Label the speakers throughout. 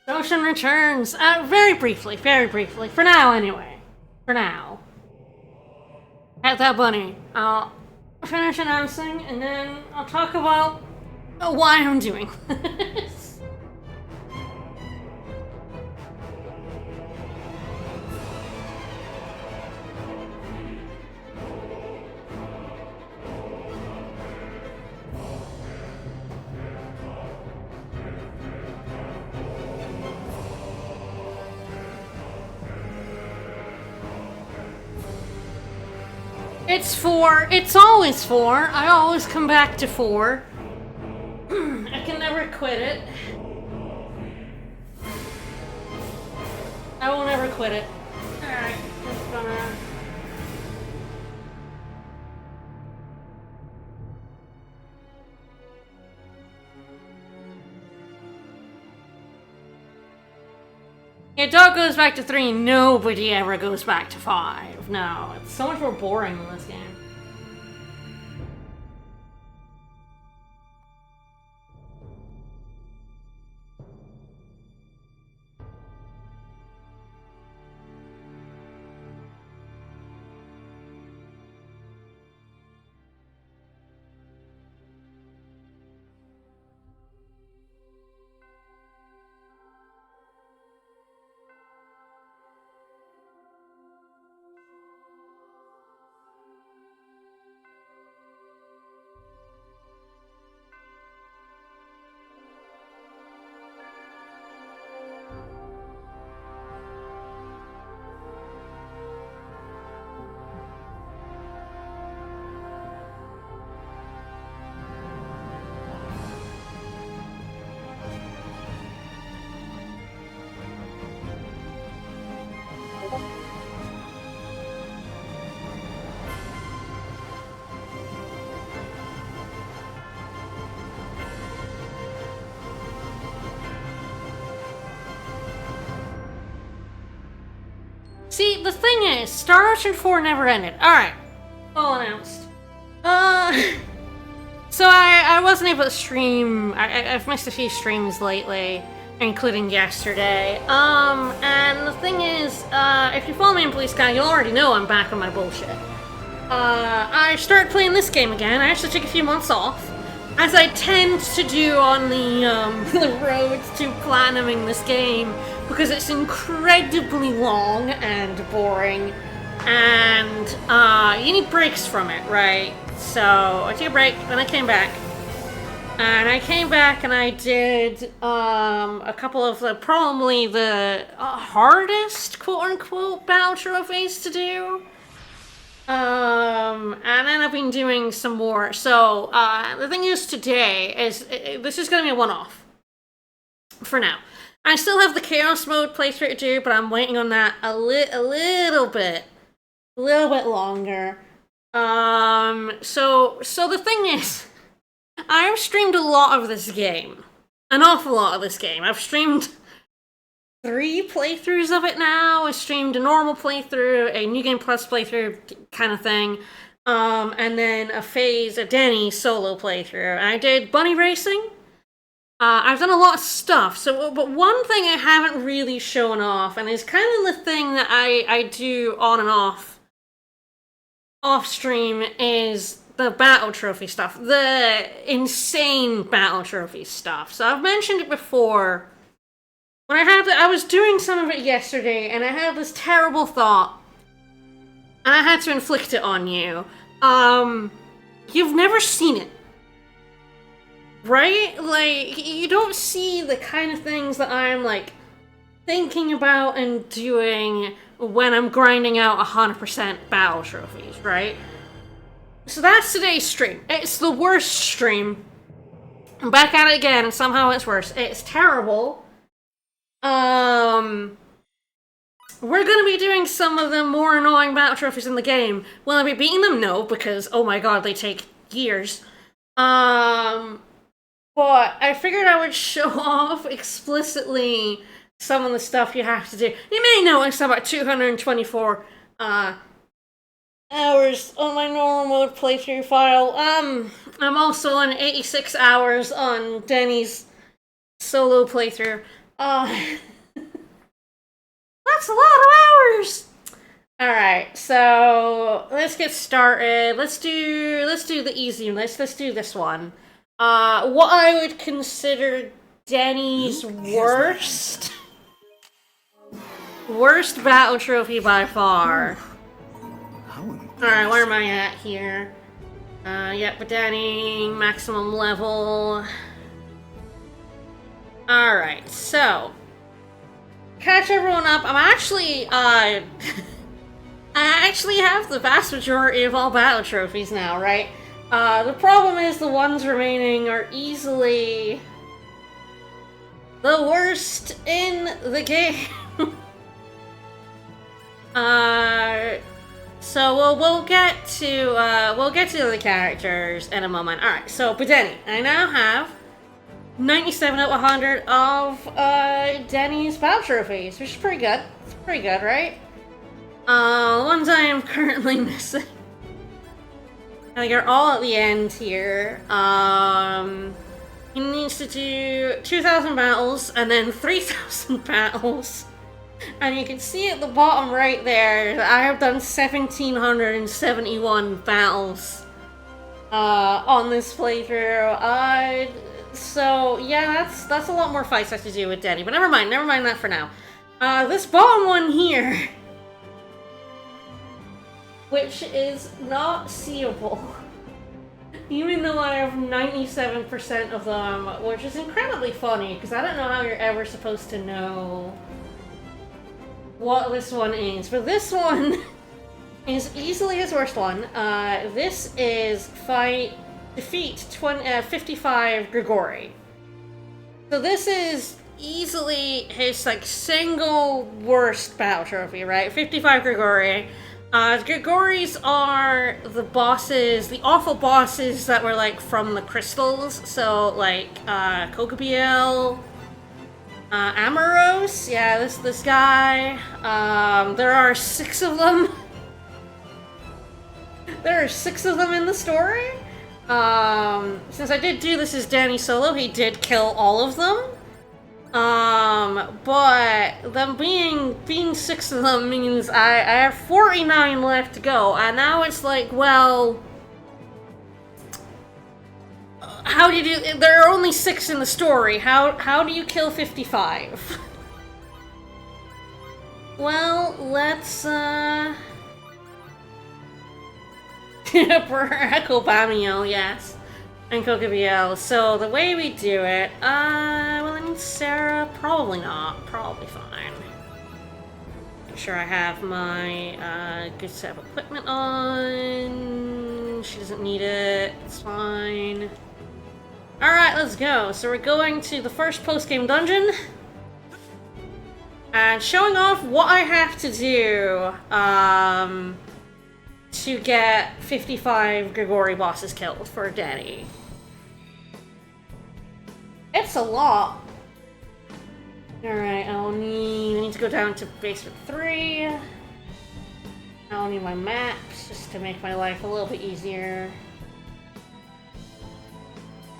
Speaker 1: Ocean returns. Very briefly. For now, anyway. For now. At that bunny. I'll finish announcing, and then I'll talk about why I'm doing this. It's 4. It's always 4. I always come back to 4. I can never quit it. I will never quit it. Alright, just gonna... Yeah, dog goes back to 3, nobody ever goes back to 5. No, it's so much more boring in this game. See, the thing is, Star Ocean 4 never ended. Alright. All announced. So I wasn't able to stream. I've missed a few streams lately, including yesterday. And the thing is, if you follow me in Blue Sky, you'll already know I'm back on my bullshit. I started playing this game again. I actually took a few months off, as I tend to do on the road to platinuming this game, because it's incredibly long and boring, and you need breaks from it, right? So I took a break, then I came back. And I did a couple of probably the hardest, quote-unquote, battle trophies to do. And then I've been doing some more. So the thing is, today is this is going to be a one-off for now. I still have the Chaos Mode playthrough to do, but I'm waiting on that a little bit longer. So the thing is, I've streamed a lot of this game. An awful lot of this game. I've streamed 3 playthroughs of it now. I streamed a normal playthrough, a New Game Plus playthrough kind of thing, and then a Denny solo playthrough. I did bunny racing. I've done a lot of stuff, but one thing I haven't really shown off, and is kind of the thing that I do on and off stream, is the battle trophy stuff. The insane battle trophy stuff. So I've mentioned it before. When I was doing some of it yesterday, and I had this terrible thought, and I had to inflict it on you. You've never seen it. Right? Like, you don't see the kind of things that I'm, like, thinking about and doing when I'm grinding out 100% battle trophies, right? So that's today's stream. It's the worst stream. I'm back at it again, and somehow it's worse. It's terrible. We're gonna be doing some of the more annoying battle trophies in the game. Will I be beating them? No, because, oh my god, they take years. But I figured I would show off explicitly some of the stuff you have to do. You may notice about 224 hours on my normal mode playthrough file. I'm also on 86 hours on Denny's solo playthrough. Uh, that's a lot of hours. All right, so let's get started. Let's do the easy one. Let's do this one. What I would consider Denny's worst battle trophy by far. Alright, where am I at here? Yep, but Denny, maximum level. Alright, so catch everyone up. I'm actually I actually have the vast majority of all battle trophies now, right? The problem is the ones remaining are easily the worst in the game. So we'll get to the characters in a moment. All right, so Denny, I now have 97 out of 100 of Denny's battle trophies, which is pretty good. It's pretty good, right? The ones I am currently missing, I think, are all at the end here. He needs to do 2,000 battles and then 3,000 battles. And you can see at the bottom right there that I have done 1,771 battles on this playthrough. So yeah, that's a lot more fights I have to do with Denny. But never mind that for now. This bottom one here, which is not seeable, even though I have 97% of them, which is incredibly funny because I don't know how you're ever supposed to know what this one is, but this one is easily his worst one. This is defeat 55 Grigori. So this is easily his like single worst battle trophy, right? 55 Grigori. Grigoris are the bosses, the awful bosses that were like from the crystals. So like Kokobiel, Amoros, yeah, this guy. There are 6 of them. There are 6 of them in the story. Since I did do this as Danny solo, he did kill all of them. But them being 6 of them means I have 49 left to go, and now it's like, well, how do you do? There are only 6 in the story. How do you kill 55? Well, let's Echo Bamio, yes, and Kokobiel. So the way we do it, well, I mean, Sarah, probably not. Probably fine. Make sure I have my good set of equipment on. She doesn't need it. It's fine. Alright, let's go. So we're going to the first post-game dungeon. And showing off what I have to do to get 55 Grigori bosses killed for Danny. It's a lot. Alright, I need to go down to basement 3. I'll need my maps just to make my life a little bit easier.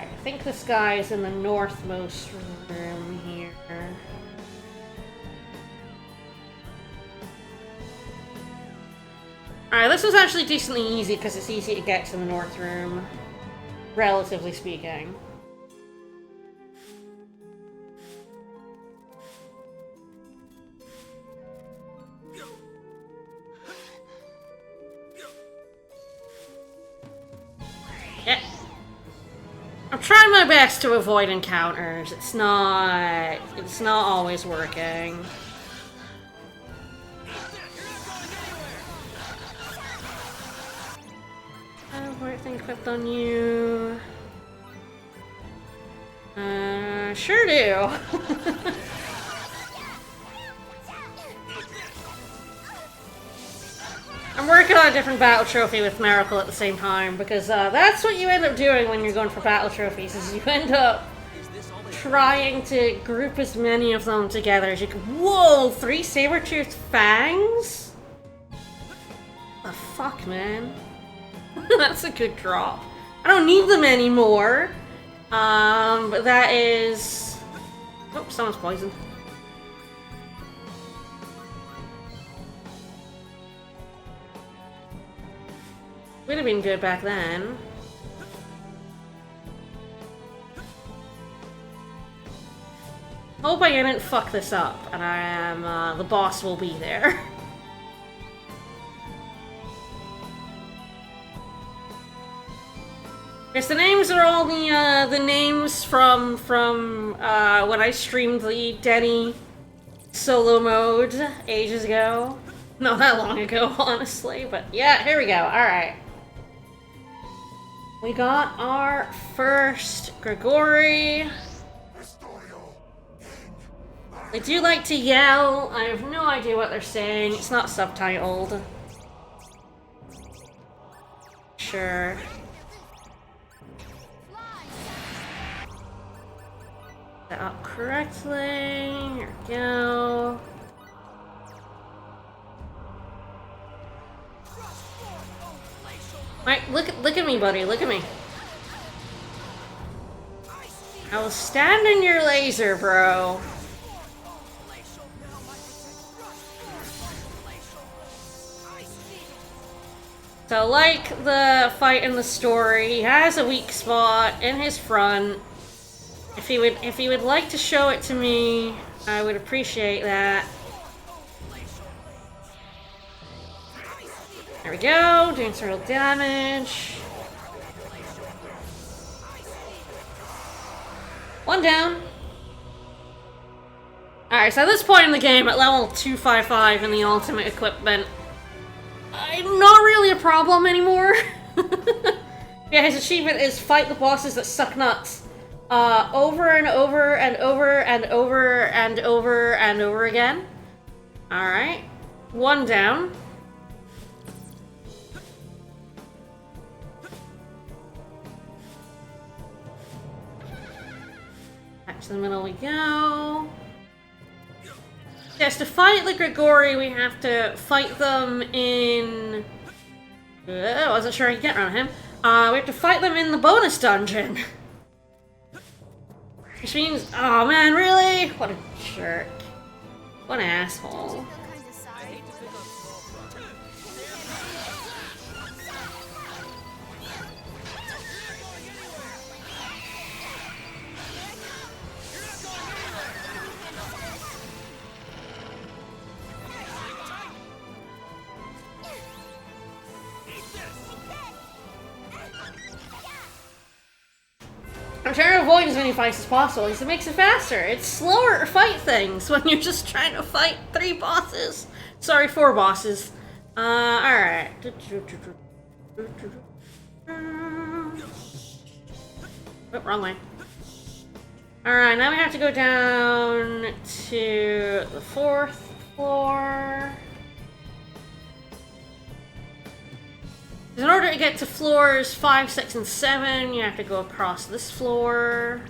Speaker 1: I think this guy is in the northmost room here. Alright, this was actually decently easy because it's easy to get to the north room, relatively speaking. Yeah. I'm trying my best to avoid encounters. It's not always working. Everything equipped on you. Sure do. I'm working on a different battle trophy with Miracle at the same time, because that's what you end up doing when you're going for battle trophies, is you end up trying to group as many of them together as you can. Whoa! 3 saber-toothed fangs? The fuck, man? That's a good drop. I don't need them anymore. But that is... Oh, someone's poisoned. Would have been good back then. Hope I didn't fuck this up, and I am, the boss will be there. Yes, the names are all the names from when I streamed the Denny solo mode ages ago. Not that long ago, honestly, but yeah, here we go, alright. We got our first Grigori. They do like to yell. I have no idea what they're saying. It's not subtitled. Sure. Set up correctly. Here we go. Right, look at me, buddy. Look at me. I will stand in your laser, bro. So, like the fight in the story, he has a weak spot in his front. If he would like to show it to me, I would appreciate that. There we go, doing some real damage. One down. Alright, so at this point in the game, at level 255 in the ultimate equipment, I'm not really a problem anymore. Yeah, his achievement is fight the bosses that suck nuts. Over and over and over and over and over and over again. Alright. One down. Back to the middle we go. Yes, to fight the Grigori, we have to fight them in... I wasn't sure I could get around him. We have to fight them in the bonus dungeon. Which means... Oh man, really? What a jerk. What an asshole. I'm trying to avoid as many fights as possible because it makes it faster. It's slower to fight things when you're just trying to fight 3 bosses. Sorry, 4 bosses. Alright. Oh, wrong way. Alright, now we have to go down to the 4th floor. In order to get to floors 5, 6, and 7, you have to go across this floor.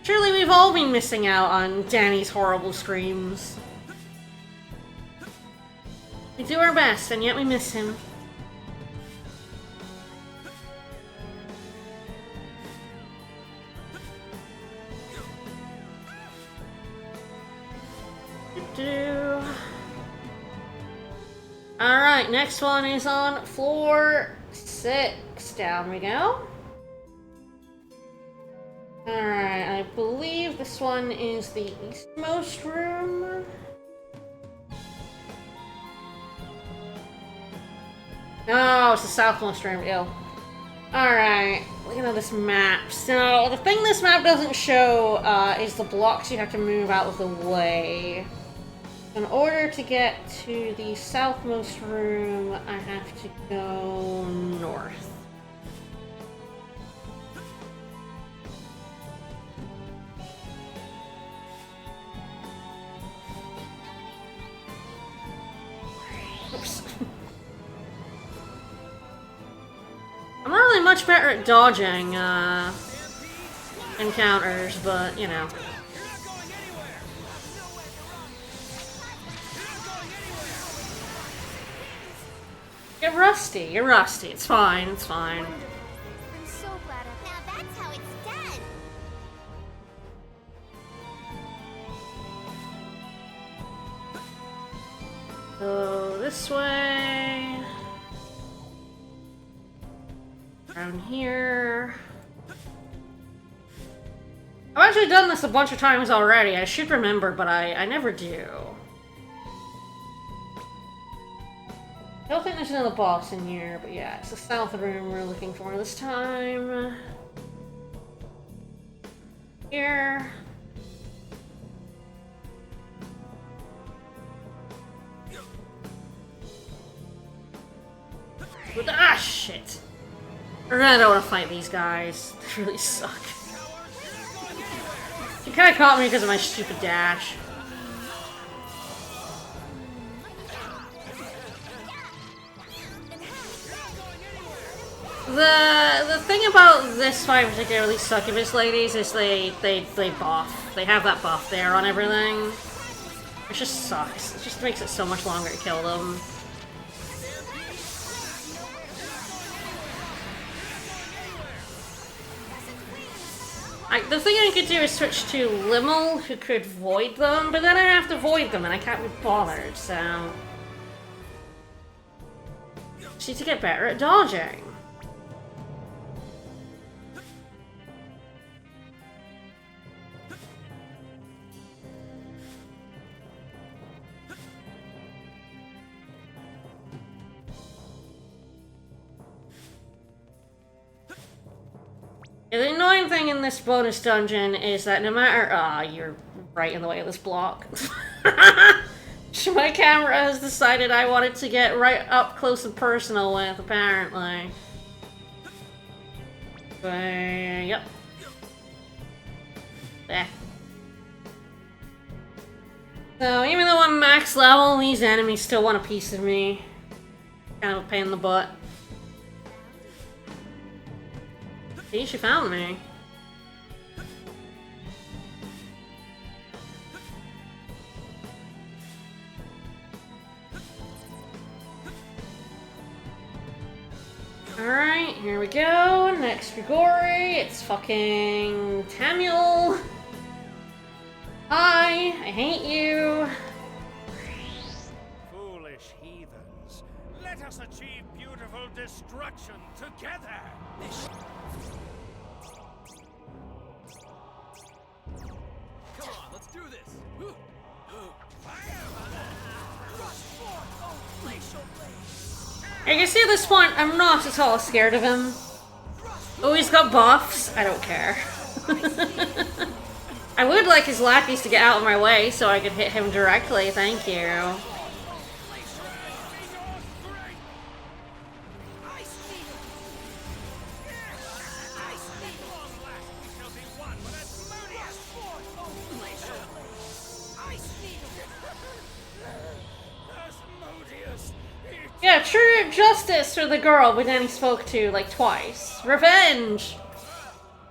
Speaker 1: Surely we've all been missing out on Danny's horrible screams. We do our best, and yet we miss him. Alright, next one is on floor 6. Down we go. Alright, I believe this one is the eastmost room. No, it's the southmost room. Ew. Alright, looking at this map. So, the thing this map doesn't show is the blocks you have to move out of the way. In order to get to the southmost room, I have to go north. Oops. I'm not really much better at dodging encounters, but, you know. You're rusty, you're rusty. It's fine, it's fine.
Speaker 2: I'm so glad now that's how it's done.
Speaker 1: this way. Around here. I've actually done this a bunch of times already. I should remember, but I never do. I don't think there's another boss in here, but yeah, it's the south room we're looking for this time. Here. Ah, shit. I really don't want to fight these guys. They really suck. You kind of caught me because of my stupid dash. The thing about this fight, particularly succubus ladies, is they buff. They have that buff there on everything. It just sucks. It just makes it so much longer to kill them. The thing I could do is switch to Limmel, who could void them, but then I have to void them and I can't be bothered, so... Just need to get better at dodging. The annoying thing in this bonus dungeon is that no matter... Ah, you're right in the way of this block. My camera has decided I wanted to get right up close and personal with, apparently. But, yep. There. So, even though I'm max level, these enemies still want a piece of me. Kind of a pain in the butt. See, she found me. Alright, here we go. Next Grigori. It's fucking Tamuel. Hi, I hate you.
Speaker 2: Foolish heathens. Let us achieve beautiful destruction together. Come on, let's do this.
Speaker 1: You can see at this point, I'm not at all scared of him. Oh, he's got buffs. I don't care. I would like his lackeys to get out of my way so I could hit him directly, thank you. Yeah, true justice for the girl we then spoke to, like, twice. Revenge!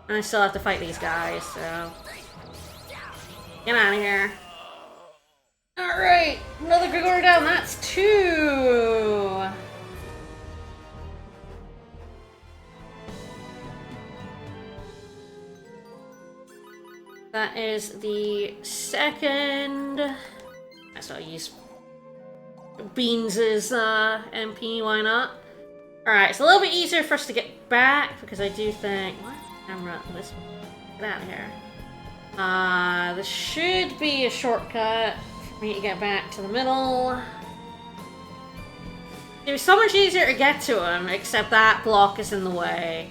Speaker 1: And I still have to fight these guys, so... Get out of here. Alright, another Grigori down, that's 2! That is the second... I still use Beans' MP, why not? Alright, it's a little bit easier for us to get back, because I do think... What? Camera, this one. Get out of here. This should be a shortcut for me to get back to the middle. It was so much easier to get to him, except that block is in the way.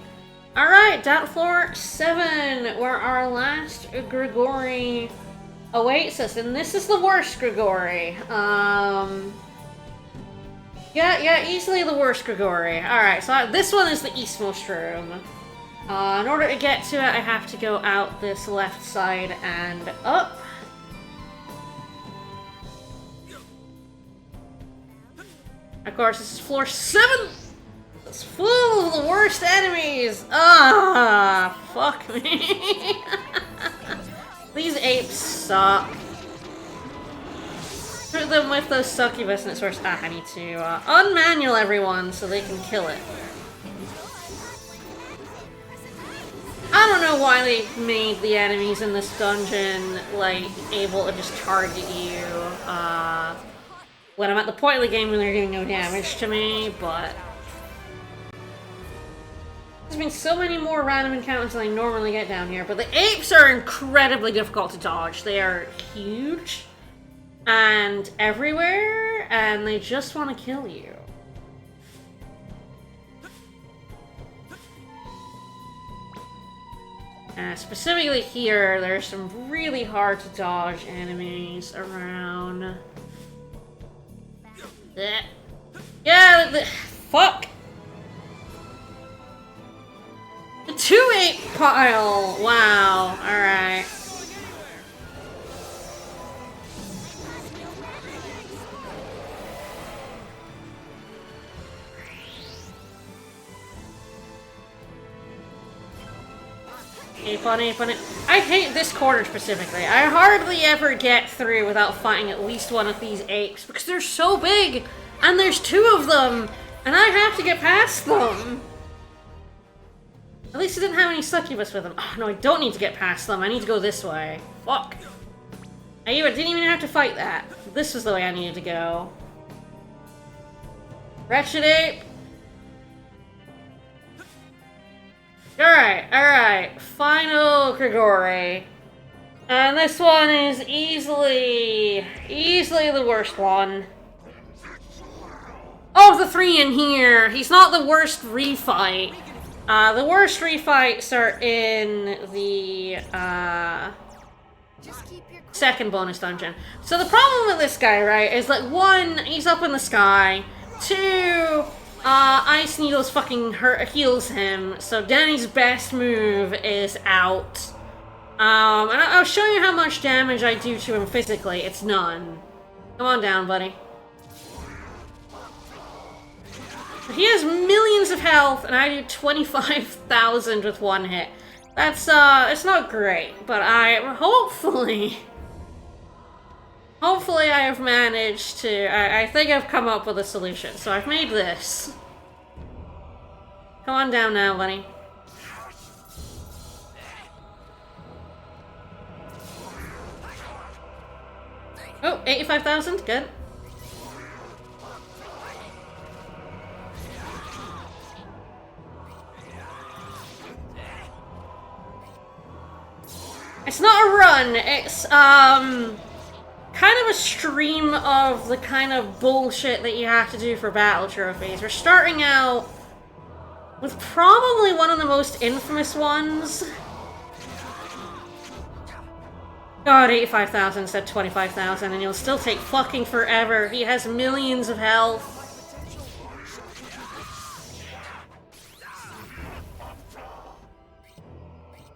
Speaker 1: Alright, down to floor 7, where our last Grigori awaits us, and this is the worst Grigori. Yeah, easily the worst Grigori. Alright, so this one is the eastmost room. In order to get to it, I have to go out this left side and up. Of course, this is floor 7! It's full of the worst enemies! Ah, fuck me. These apes suck. Shoot them with those succubus and it's worse. Ah, I need to unmanual everyone so they can kill it. I don't know why they made the enemies in this dungeon, like, able to just target you. when I'm at the point of the game when they're doing no damage to me, but there's been so many more random encounters than I normally get down here, but the apes are incredibly difficult to dodge. They are huge and everywhere, and they just want to kill you. Specifically here, there's some really hard to dodge enemies around. Yeah, fuck! The 2-8 pile! Wow, alright. Ape on it. I hate this corner specifically. I hardly ever get through without fighting at least one of these apes because they're so big and there's 2 of them and I have to get past them. At least it didn't have any succubus with them. Oh no, I don't need to get past them. I need to go this way. Fuck. I didn't even have to fight that. This was the way I needed to go. Wretched ape. Alright. Final Grigori. And this one is easily the worst one. Of the 3 in here, he's not the worst refight. The worst refights are in the, second bonus dungeon. So the problem with this guy, right, is that 1, he's up in the sky. 2, Ice Needles fucking heals him, so Danny's best move is out. And I'll show you how much damage I do to him physically. It's none. Come on down, buddy. He has millions of health, and I do 25,000 with 1 hit. That's, it's not great, but hopefully I have managed to, I think I've come up with a solution. So I've made this. Come on down now, buddy. Oh, 85,000, good. It's not a run, it's, kind of a stream of the kind of bullshit that you have to do for battle trophies. We're starting out with probably one of the most infamous ones. God, 85,000 instead of 25,000, and he'll still take fucking forever. He has millions of health.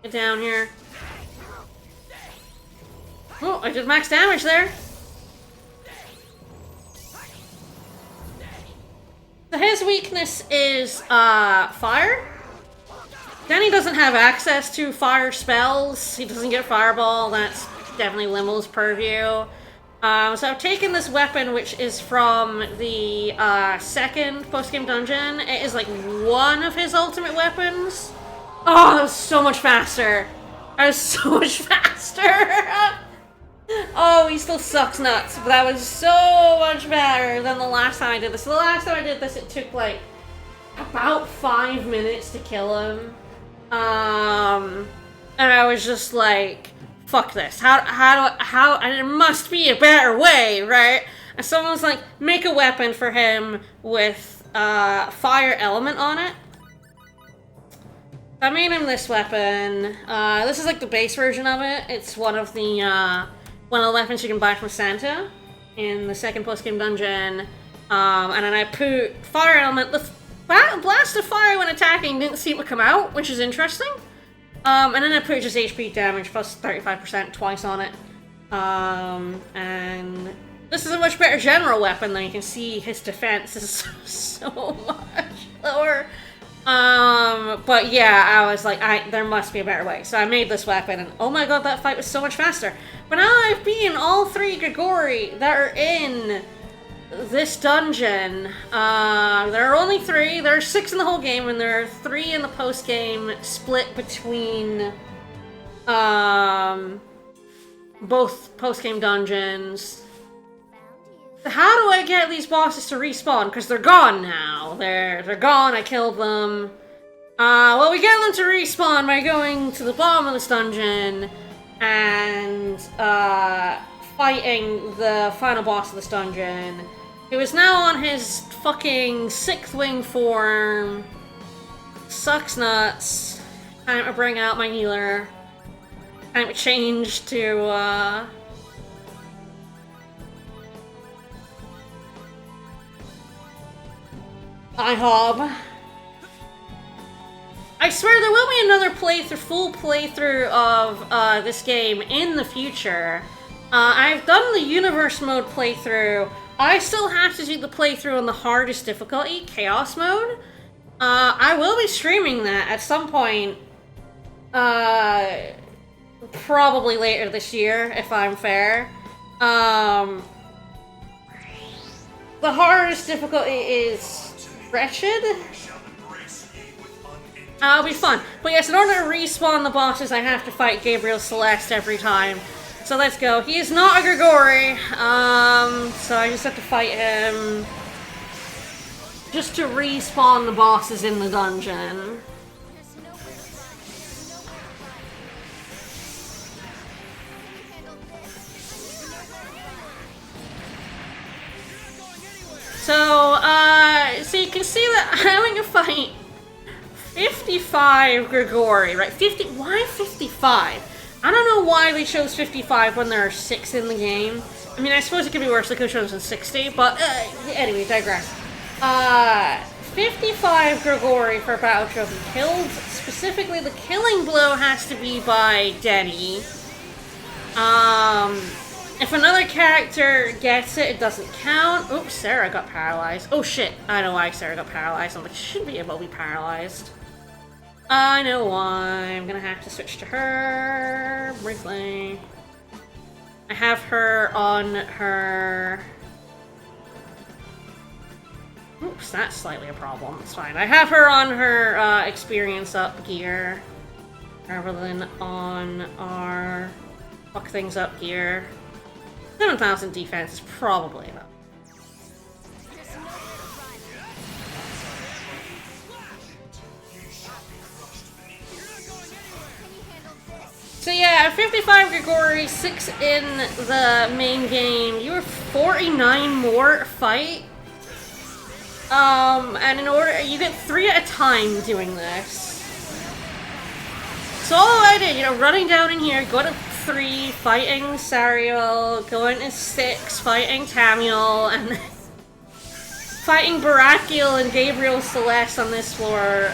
Speaker 1: Get down here. Oh, I did max damage there. So his weakness is, fire. Danny doesn't have access to fire spells. He doesn't get fireball. That's definitely Limel's purview. So I've taken this weapon, which is from the, second post-game dungeon. It is, like, one of his ultimate weapons. Oh, that was so much faster. That was so much faster. Oh, he still sucks nuts, but that was so much better than the last time I did this. So the last time I did this, it took, like, about 5 minutes to kill him. And I was just like, fuck this. There must be a better way, right? And someone was like, make a weapon for him with, fire element on it. I made him this weapon. This is like the base version of it. It's one of the weapons you can buy from Santa in the second post-game dungeon. And then I put fire element. The blast of fire when attacking didn't seem to come out, which is interesting. And then I put just HP damage plus 35% twice on it. And this is a much better general weapon than you can see. His defense is so much lower. But yeah, I was like, there must be a better way. So I made this weapon, and oh my god, that fight was so much faster. But now I've beaten all 3 Grigori that are in this dungeon. There are only 3. There are 6 in the whole game, and there are 3 in the post-game, split between, both post-game dungeons. How do I get these bosses to respawn? Because they're gone now. They're gone, I killed them. Well, we get them to respawn by going to the bottom of this dungeon and, fighting the final boss of this dungeon, who is now on his fucking 6th wing form. Sucks nuts. Time to bring out my healer. Time to change to, IHOB. I swear there will be another full playthrough of this game in the future. I've done the universe mode playthrough. I still have to do the playthrough on the hardest difficulty, chaos mode. I will be streaming that at some point. Probably later this year, if I'm fair. The hardest difficulty is wretched. It'll be fun. But yes, in order to respawn the bosses, I have to fight Gabriel Celeste every time. So let's go. He is not a Grigori, so I just have to fight him just to respawn the bosses in the dungeon. So you can see that I'm having to fight 55 Grigori, right? Why 55? I don't know why they chose 55 when there are 6 in the game. I mean, I suppose it could be worse, they could have chosen 60, but anyway, digress. 55 Grigori for Battle Trophy killed. Specifically, the killing blow has to be by Denny. If another character gets it, it doesn't count. Oops, Sarah got paralyzed. Oh shit, I know why Sarah got paralyzed. I'm like, she shouldn't be able to be paralyzed. I know why. I'm gonna have to switch to her briefly. I have her on her... Oops, that's slightly a problem. It's fine. I have her on her experience up gear rather than on our fuck things up gear. 7,000 defense is probably enough. So yeah, 55 Grigori, 6 in the main game. You were 49 more fight. And in order, you get 3 at a time doing this. So all I did, running down in here, go to 3, fighting Sariel, going to 6, fighting Tamiel, and fighting Barakiel and Gabriel Celeste on this floor.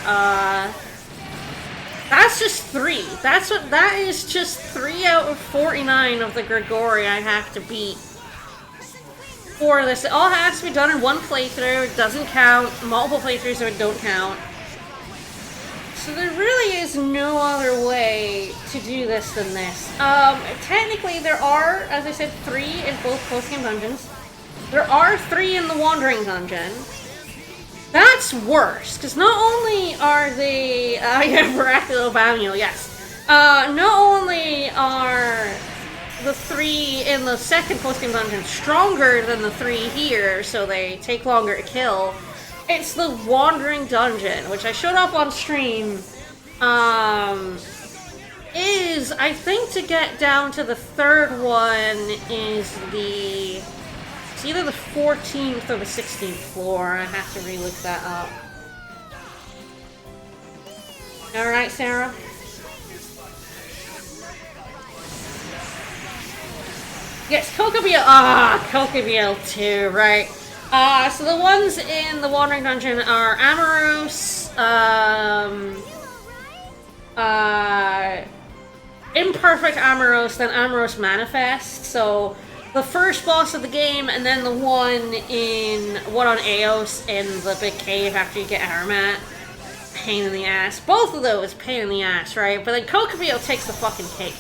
Speaker 1: That's just 3. That is just 3 out of 49 of the Grigori I have to beat for this. It all has to be done in one playthrough. It doesn't count. Multiple playthroughs, so it don't count. So there really is no other way to do this than this. Technically there are, as I said, 3 in both post-game dungeons. There are 3 in the Wandering Dungeon. That's worse, because not only are they, yeah, Barakulo Bamiel, yes. Not only are the 3 in the second post-game dungeon stronger than the 3 here, so they take longer to kill, it's the Wandering Dungeon, which I showed up on stream, is, I think to get down to the 3rd one is it's either the 14th or the 16th floor. I have to re-look that up. Alright, Sarah? Yes, Cocobiel. Cocobiel too, right. So the ones in the Wandering Dungeon are Amoros, Imperfect Amoros, then Amoros Manifest. So the first boss of the game, and then the one on Eos in the big cave after you get Aramat. Pain in the ass. Both of those pain in the ass, right? But then Cocobiel takes the fucking cake.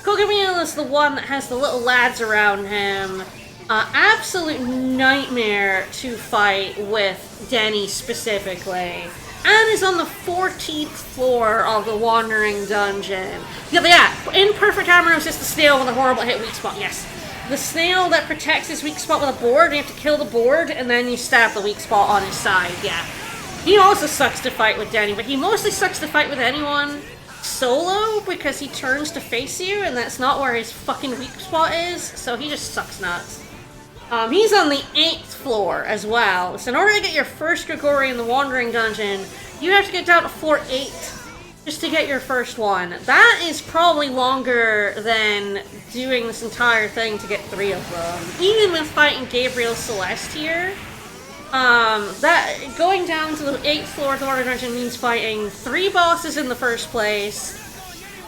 Speaker 1: Cocobiel is the one that has the little lads around him. Absolute nightmare to fight with Denny specifically. And is on the 14th floor of the Wandering Dungeon. Yeah, Imperfect Amoros is the snail with a horrible hit weak spot, yes. the snail that protects his weak spot with a board, you have to kill the board, and then you stab the weak spot on his side, yeah. He also sucks to fight with Denny, but he mostly sucks to fight with anyone solo, because he turns to face you, and that's not where his fucking weak spot is, so he just sucks nuts. He's on the 8th floor as well, so in order to get your first Grigori in the Wandering Dungeon, you have to get down to floor 8 just to get your first one. That is probably longer than doing this entire thing to get 3 of them. Even with fighting Gabriel Celeste here, that going down to the 8th floor of the Wandering Dungeon means fighting 3 bosses in the first place,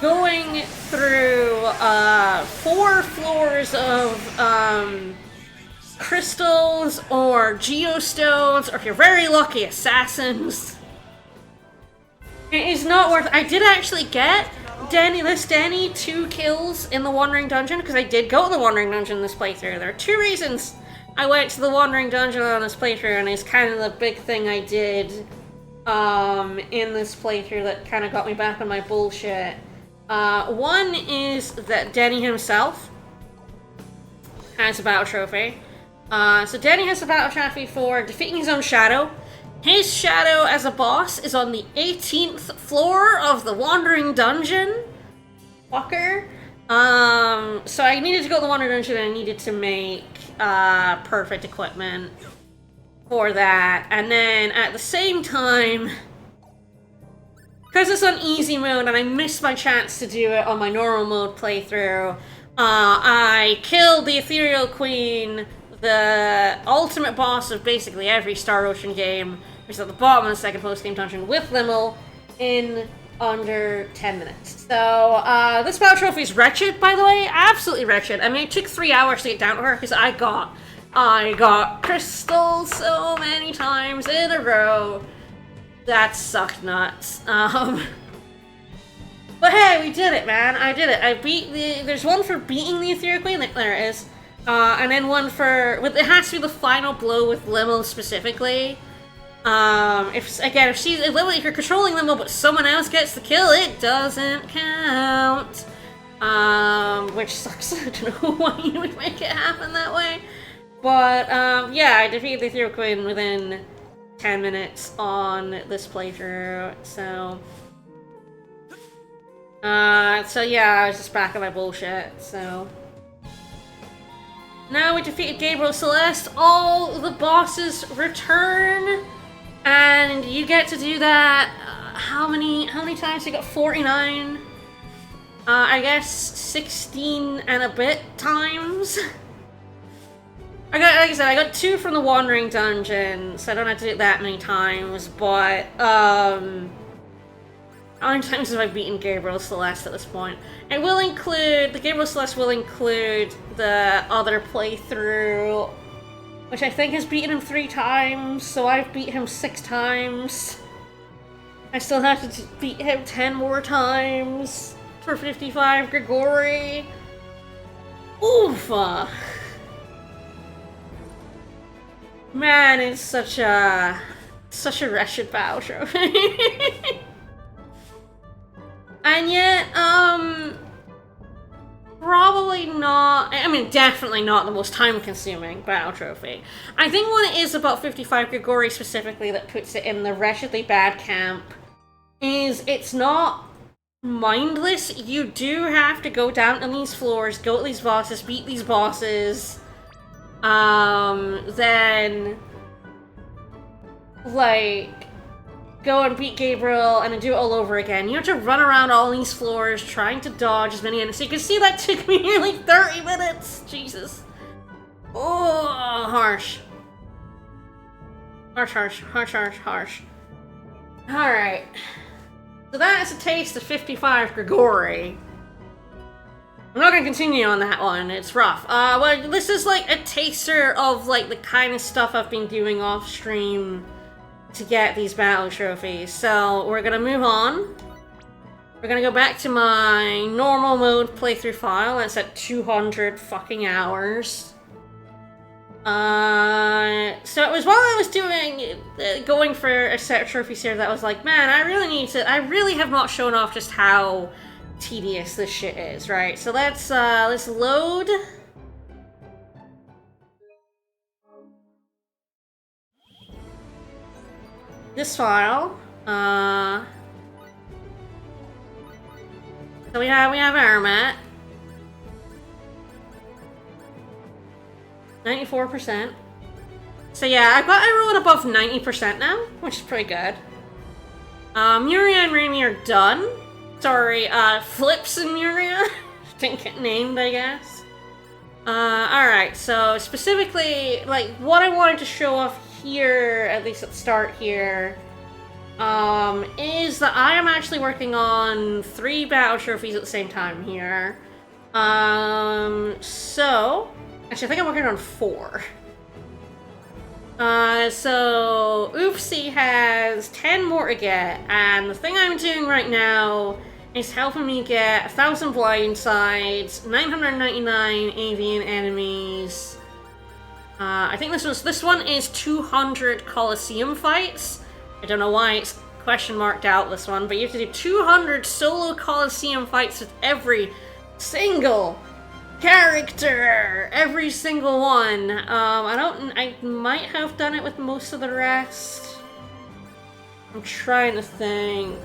Speaker 1: going through 4 floors of crystals or geostones, or if you're very lucky, assassins. It is not worth. I did actually get Danny 2 kills in the Wandering Dungeon, because I did go to the Wandering Dungeon this playthrough. There are 2 reasons I went to the Wandering Dungeon on this playthrough, and it's kind of the big thing I did in this playthrough that kind of got me back on my bullshit. One is that Denny himself has a battle trophy. So Denny has a battle trophy for defeating his own shadow. His shadow as a boss is on the 18th floor of the Wandering Dungeon. Fucker. So I needed to go to the Wandering Dungeon, and I needed to make perfect equipment for that. And then at the same time, because it's on easy mode and I missed my chance to do it on my normal mode playthrough, I killed the Ethereal Queen, the ultimate boss of basically every Star Ocean game, which is at the bottom of the second post-game dungeon, with Limmel in under 10 minutes. So, this battle trophy is wretched, by the way. Absolutely wretched. I mean, it took 3 hours to get down to her, because I got crystals so many times in a row. That sucked nuts. But hey, we did it, man. I did it. I beat there's one for beating the Ethereal Queen, there it is. And then one for, it has to be the final blow with Limmel specifically. If you're controlling Limmel but someone else gets the kill, it doesn't count. Which sucks. I don't know why you would make it happen that way. But, yeah, I defeated the Ethereal Queen within 10 minutes on this playthrough, so... so yeah, I was just back on my bullshit, so... Now we defeated Gabriel Celeste, all the bosses return, and you get to do that, how many times? You got 49? I guess 16 and a bit times? Like I said, I got 2 from the Wandering Dungeon, so I don't have to do it that many times, but, how many times have I beaten Gabriel Celeste at this point? It will include, the Gabriel Celeste will include the other playthrough, which I think has beaten him 3 times, so I've beat him 6 times. I still have to beat him 10 more times for 55 Grigori. Oofa! Man, it's such a wretched battle trophy. And yet, probably not, I mean, definitely not the most time-consuming battle trophy. I think what it is about 55 Grigori specifically that puts it in the wretchedly bad camp is it's not mindless. You do have to go down to these floors, go to these bosses, beat these bosses, then, like, go and beat Gabriel and then do it all over again. You have to run around all these floors trying to dodge as many enemies. So you can see that took me nearly 30 minutes. Jesus. Oh, harsh. Harsh. Alright. So that is a taste of 55 Grigori. I'm not gonna continue on that one, it's rough. Well, this is like a taster of like the kind of stuff I've been doing off stream to get these battle trophies. So we're gonna move on. We're gonna go back to my normal mode playthrough file. That's at 200 fucking hours. So it was while I was doing, going for a set of trophies here that I was like, man, I really have not shown off just how tedious this shit is, right? So let's load this file. So we have Aramet. 94%. So yeah, I've got everyone above 90% now, which is pretty good. Muria and Remy are done. Sorry, Flips and Muria didn't get named, I guess. Alright, so specifically, like, what I wanted to show off here, at least at the start here, is that I am actually working on 3 battle trophies at the same time here. So, actually I think I'm working on 4. So Oopsie has 10 more to get, and the thing I'm doing right now is helping me get 1,000 blindsides, 999 avian enemies. I think this one is 200 Coliseum fights. I don't know why it's question marked out, this one, but you have to do 200 solo Coliseum fights with every single character! Every single one. I might have done it with most of the rest. I'm trying to think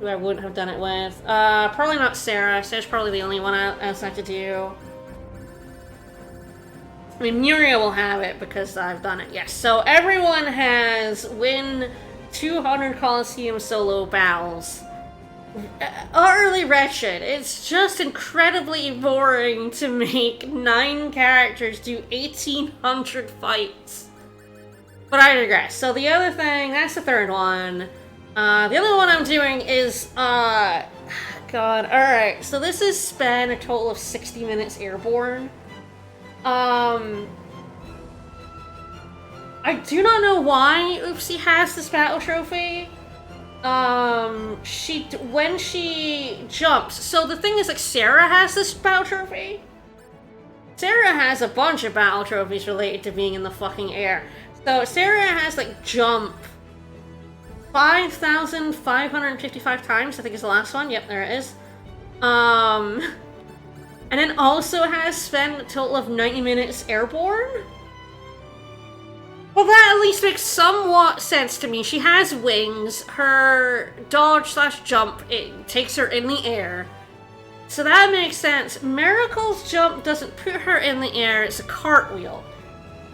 Speaker 1: who I wouldn't have done it with. Probably not Sarah. Sarah's probably the only one else I have to do. I mean, Muria will have it because I've done it, yes. So everyone has win 200 Coliseum solo battles. Utterly wretched. It's just incredibly boring to make 9 characters do 1,800 fights. But I digress. So the other thing, that's the third one. The other one I'm doing is, God, alright. So this is spend a total of 60 minutes airborne. I do not know why Oopsie has this battle trophy. When she jumps, so the thing is, like, Sarah has this battle trophy. Sarah has a bunch of battle trophies related to being in the fucking air. So Sarah has, like, jump 5,555 times, I think is the last one. Yep, there it is. And then also has spent a total of 90 minutes airborne. Well, that at least makes somewhat sense to me. She has wings. Her dodge/jump, it takes her in the air. So that makes sense. Miracle's jump doesn't put her in the air, it's a cartwheel.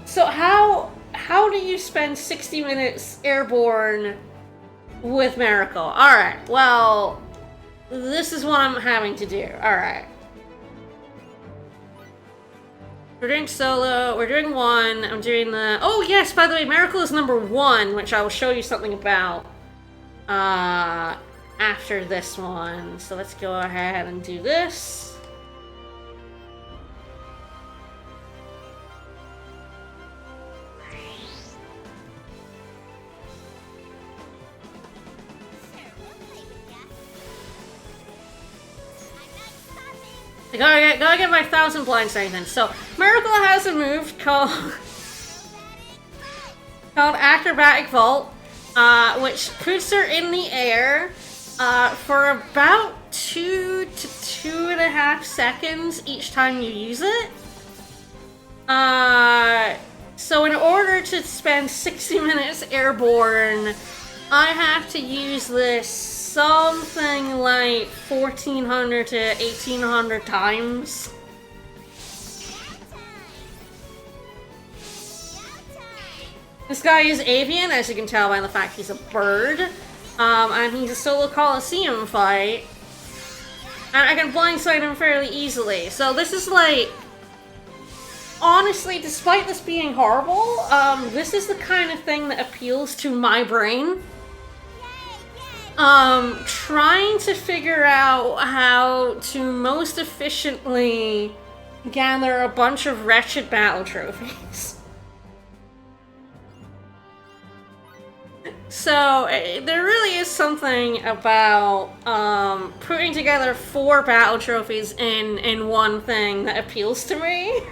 Speaker 1: So how do you spend 60 minutes airborne with Miracle? Alright, well, this is what I'm having to do. Alright. We're doing solo, we're doing 1, I'm doing the... Oh yes, by the way, Miracle is number 1, which I will show you something about after this one. So let's go ahead and do this. I gotta get my 1,000 blindsides in. So, Miracle has a move called Acrobatic Vault, which puts her in the air for about 2 to 2.5 seconds each time you use it. So in order to spend 60 minutes airborne, I have to use this something like 1,400 to 1,800 times. This guy is avian, as you can tell by the fact he's a bird. And he's a solo Coliseum fight. And I can blindside him fairly easily. So this is like... Honestly, despite this being horrible, this is the kind of thing that appeals to my brain. Trying to figure out how to most efficiently gather a bunch of wretched battle trophies. So, there really is something about, putting together 4 battle trophies in one thing that appeals to me.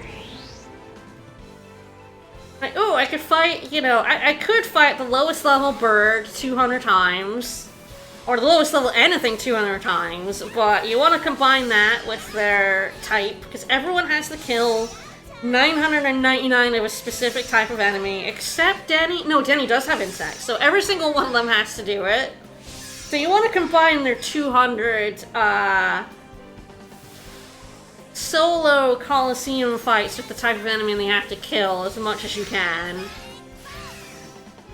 Speaker 1: Like, ooh, I could fight, you know, I could fight the lowest level bird 200 times. Or the lowest level anything 200 times, but you want to combine that with their type, because everyone has the kill 999 of a specific type of enemy, except Denny. No, Denny does have insects, so every single one of them has to do it. So you want to combine their 200 solo Coliseum fights with the type of enemy they have to kill as much as you can.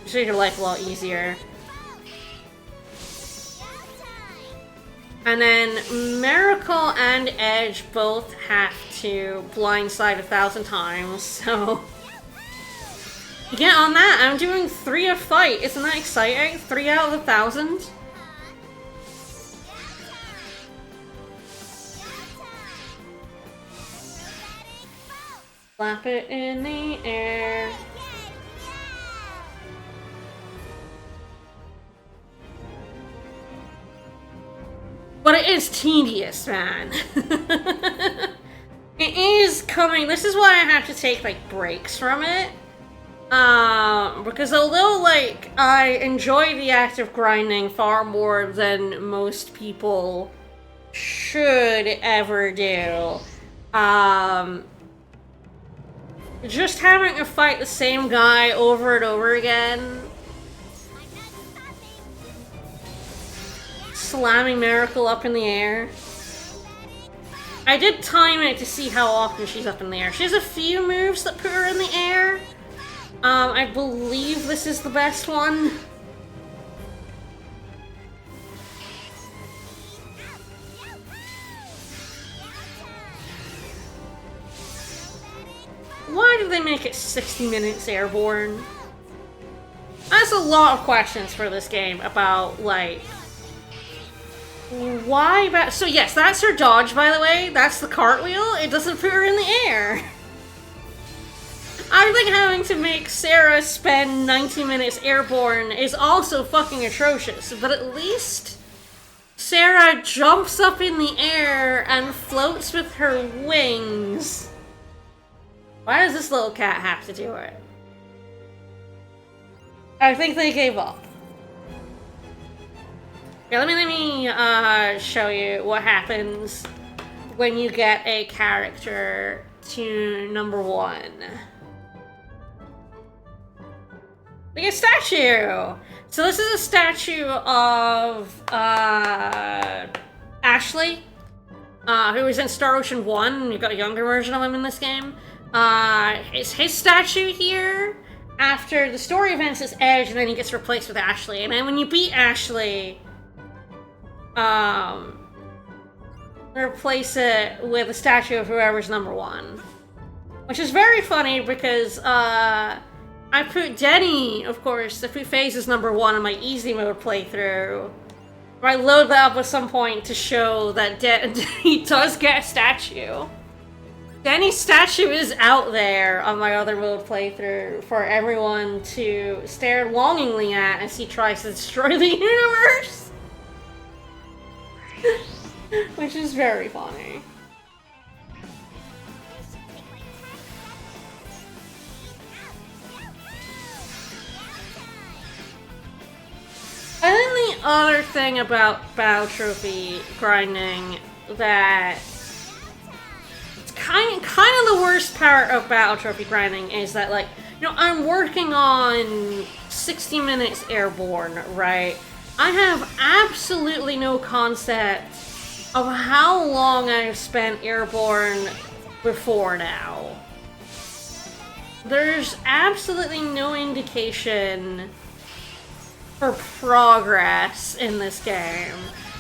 Speaker 1: Just make your life a lot easier. And then Miracle and Edge both have to blindside 1,000 times, so... Get on that! I'm doing 3 a fight, isn't that exciting? 3 out of 1,000? Slap it in the air. But it is tedious, man. It is coming. This is why I have to take, like, breaks from it. Because although, like, I enjoy the act of grinding far more than most people should ever do, just having to fight the same guy over and over again, slamming Miracle up in the air. I did time it to see how often she's up in the air. She has a few moves that put her in the air. I believe this is the best one. Why did they make it 60 minutes airborne? That's a lot of questions for this game about, like, why? So yes, that's her dodge, by the way. That's the cartwheel. It doesn't put her in the air. I think having to make Sarah spend 90 minutes airborne is also fucking atrocious, but at least Sarah jumps up in the air and floats with her wings. Why does this little cat have to do it? I think they gave up. Okay, let me show you what happens when you get a character to number 1. We get a statue! So this is a statue of Ashley, who was in Star Ocean 1. You've got a younger version of him in this game. It's his statue here. After the story events is Edge, and then he gets replaced with Ashley. And then when you beat Ashley, replace it with a statue of whoever's number 1. Which is very funny because, I put Denny, of course, I put FaZe as number 1 in my easy mode playthrough. Where I load that up at some point to show that Denny does get a statue. Denny's statue is out there on my other mode playthrough for everyone to stare longingly at as he tries to destroy the universe. Which is very funny. And then the other thing about Battle Trophy grinding that kind of the worst part of Battle Trophy grinding is that, like, you know, I'm working on 60 minutes airborne, right? I have absolutely no concept of how long I've spent airborne before now. There's absolutely no indication for progress in this game.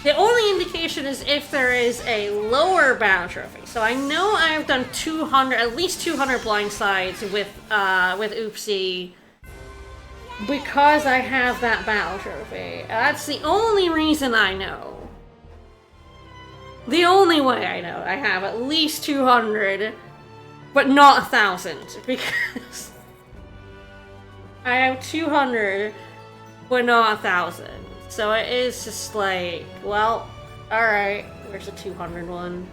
Speaker 1: The only indication is if there is a lower battle trophy. So I know I've done 200, at least 200 blindsides with Oopsie because I have that battle trophy. That's the only reason I know. The only way I know. I have at least 200, but not 1,000 because I have 200. But not 1,000. So it is just like, well, alright, where's the 200 one?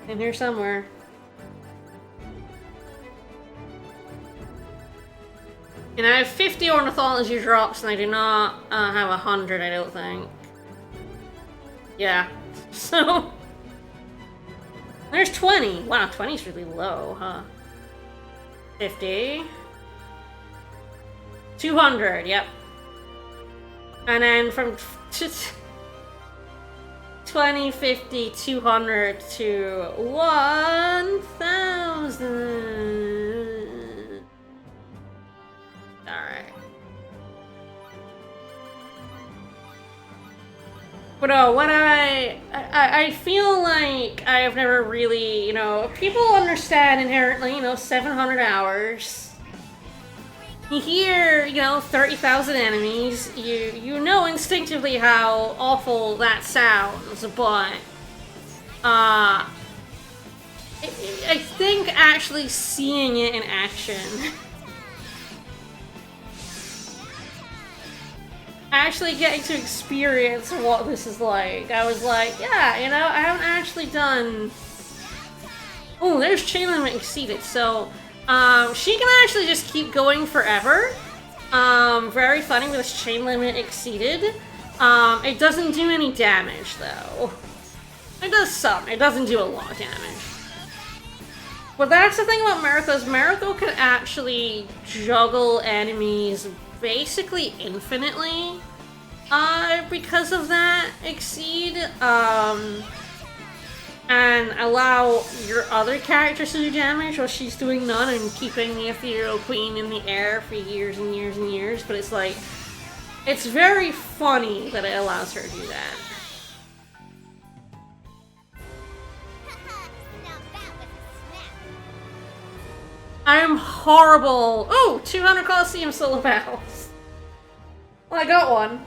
Speaker 1: In here somewhere. And I have 50 ornithology drops, and I do not have 100, I don't think. Yeah, so... There's 20. Wow, 20 is really low, huh? 50. 200, yep. And then from 20, 50, 200 to 1,000. Alright. But no, what I feel like I have never really, you know, people understand inherently, you know, 700 hours. You hear, you know, 30,000 enemies, you know instinctively how awful that sounds, but I think actually seeing it in action, actually getting to experience what this is like, I was like, yeah, you know, I haven't actually done... Oh, there's chain limit exceeded, so she can actually just keep going forever. Very funny with this chain limit exceeded. It doesn't do any damage though. It does some, it doesn't do a lot of damage. But that's the thing about Marithos. Marithos can actually juggle enemies basically infinitely because of that exceed, and allow your other characters to do damage while she's doing none and keeping the Ethereal Queen in the air for years and years and years. But it's like, it's very funny that it allows her to do that. I'm horrible. Oh, 200 Coliseum solo battles. Well, I got one.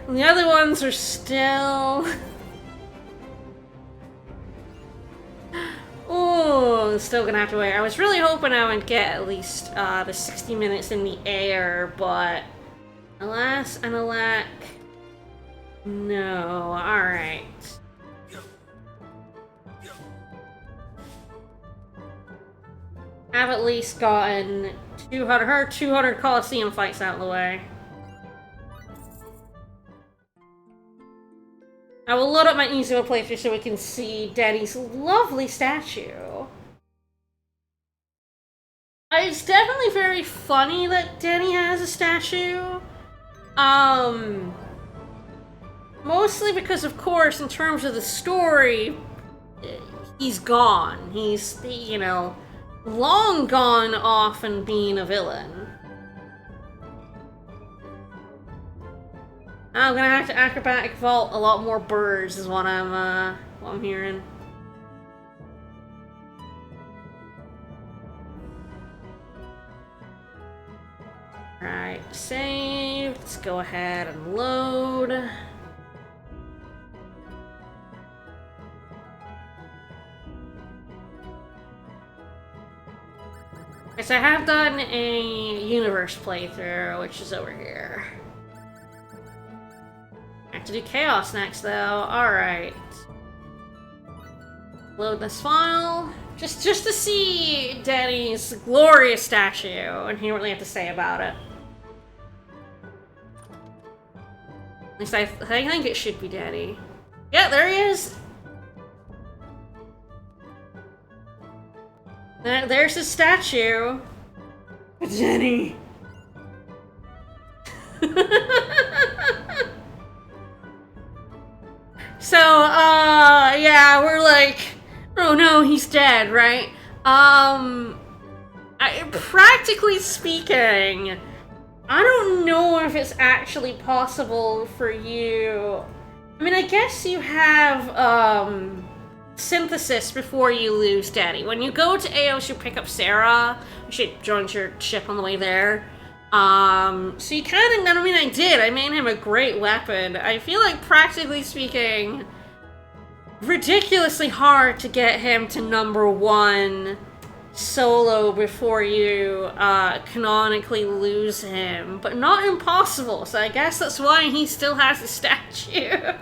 Speaker 1: And the other ones are still... Oh, still gonna have to wait. I was really hoping I would get at least the 60 minutes in the air, but alas and alack, no. Alright. I've at least gotten 200 Coliseum fights out of the way. I will load up my easy mode playthrough so we can see Denny's lovely statue. It's definitely very funny that Denny has a statue. Mostly because, of course, in terms of the story, he's gone. He's, you know, long gone off and being a villain. I'm gonna have to acrobatic vault a lot more birds is what I'm hearing. Alright, save. Let's go ahead and load. Yes, I have done a universe playthrough, which is over here. I have to do Chaos next, though. Alright. Load this file. Just to see Denny's glorious statue and hear what they have to say about it. At least I think it should be Denny. Yeah, there he is! There's his statue. Denny! So, yeah, we're like, oh no, he's dead, right? Practically speaking, I don't know if it's actually possible for you. I mean, I guess you have, synthesis before you lose Daddy. When you go to Eos, you pick up Sarah. She joins your ship on the way there. So you kind of, I mean, I did. I made him a great weapon. I feel like, practically speaking, ridiculously hard to get him to #1 solo before you, canonically lose him. But not impossible, so I guess that's why he still has a statue.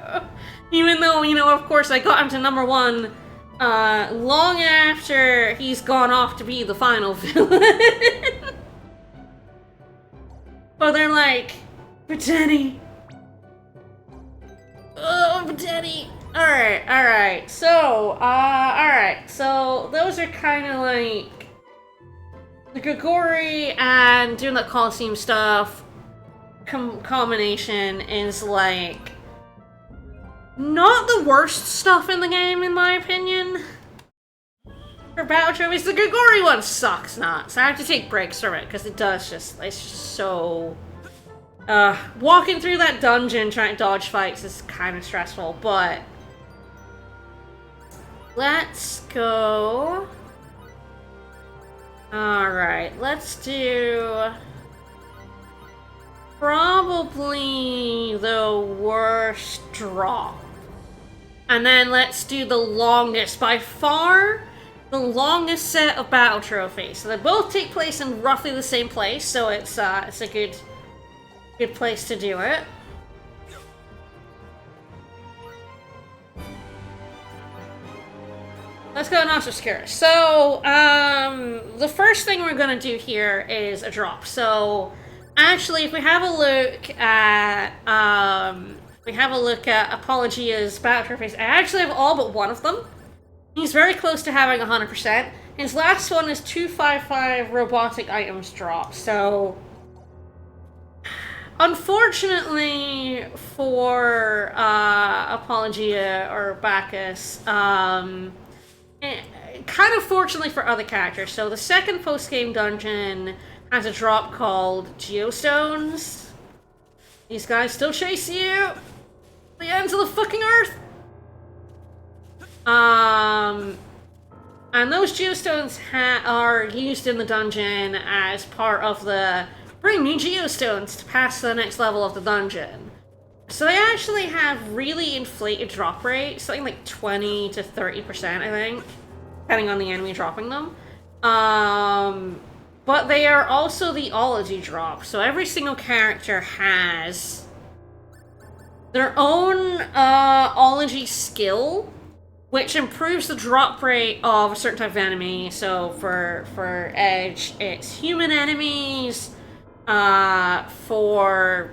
Speaker 1: Even though, you know, of course, I got him to #1, long after he's gone off to be the final villain. But they're like, but Denny. Oh, but Denny. Alright. So, alright. So, those are kind of like the Grigori and doing that Coliseum stuff combination is like not the worst stuff in the game, in my opinion. For battle trophies, the Grigori one sucks not. So I have to take breaks from it because it's just so. Walking through that dungeon trying to dodge fights is kind of stressful, but let's go. Alright, let's do probably the worst drop. And then let's do the longest, by far, the longest set of battle trophies. So they both take place in roughly the same place, so it's a good place to do it. Let's go Nostroscurus. So, the first thing we're gonna do here is a drop. So, actually, if we have a look at, Apologia's battle trophies, I actually have all but one of them. He's very close to having 100%. His last one is 255 robotic items drop, so unfortunately for Apologia or Bacchus, kind of fortunately for other characters. So the second post-game dungeon has a drop called Geostones. These guys still chase you. The ends of the fucking earth. And those geostones are used in the dungeon as part of the bring me geostones to pass to the next level of the dungeon. So they actually have really inflated drop rates, something like 20 to 30%, I think, depending on the enemy dropping them. But they are also the ology drop, so every single character has their own ology skill, which improves the drop rate of a certain type of enemy. So for Edge, it's human enemies. For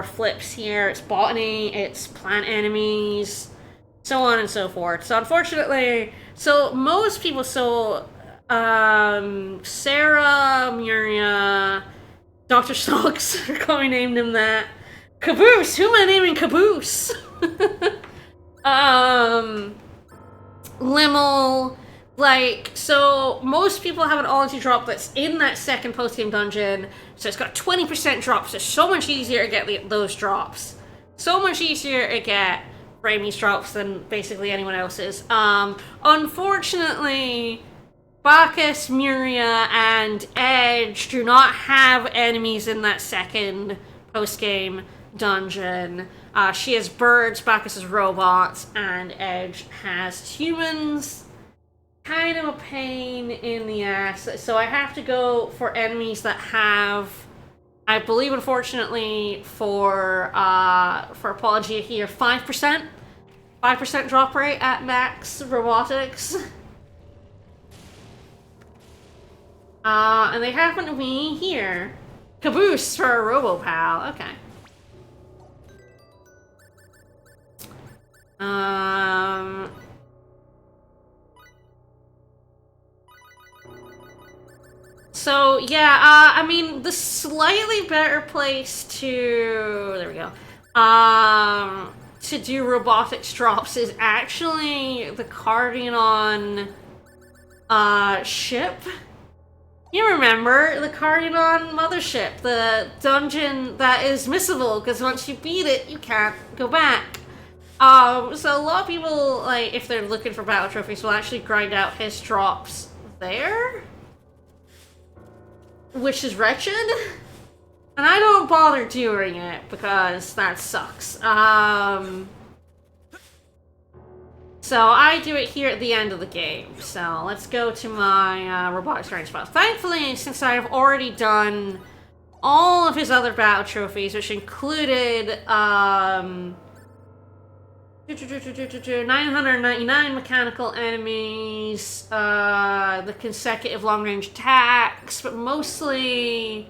Speaker 1: Flips here, it's botany, it's plant enemies, so on and so forth. So unfortunately, most people, Sarah, Muria, Dr. Stocks, Corey named him that. Caboose! Who am I naming Caboose? Limmel, so most people have an ology drop that's in that second post-game dungeon, so it's got 20% drops. It's so much easier to get those drops. So much easier to get Raimi's drops than basically anyone else's. Unfortunately, Bacchus, Muria, and Edge do not have enemies in that second post-game dungeon. She has birds, Bacchus has robots, and Edge has humans. Kind of a pain in the ass. So I have to go for enemies that have, I believe, unfortunately, for Apologia here, 5%. 5% drop rate at max robotics. And they happen to be here. Caboose for a RoboPal. Okay. So, yeah, I mean, the slightly better place to... There we go. To do robotics drops is actually the Cardion ship. You remember the Cardion mothership, the dungeon that is missable, because once you beat it, you can't go back. So a lot of people, like, if they're looking for battle trophies, will actually grind out his drops there. Which is wretched. And I don't bother doing it, because that sucks. So I do it here at the end of the game. So let's go to my robotics grinding spot. Thankfully, since I've already done all of his other battle trophies, which included 999 mechanical enemies, the consecutive long-range attacks, but mostly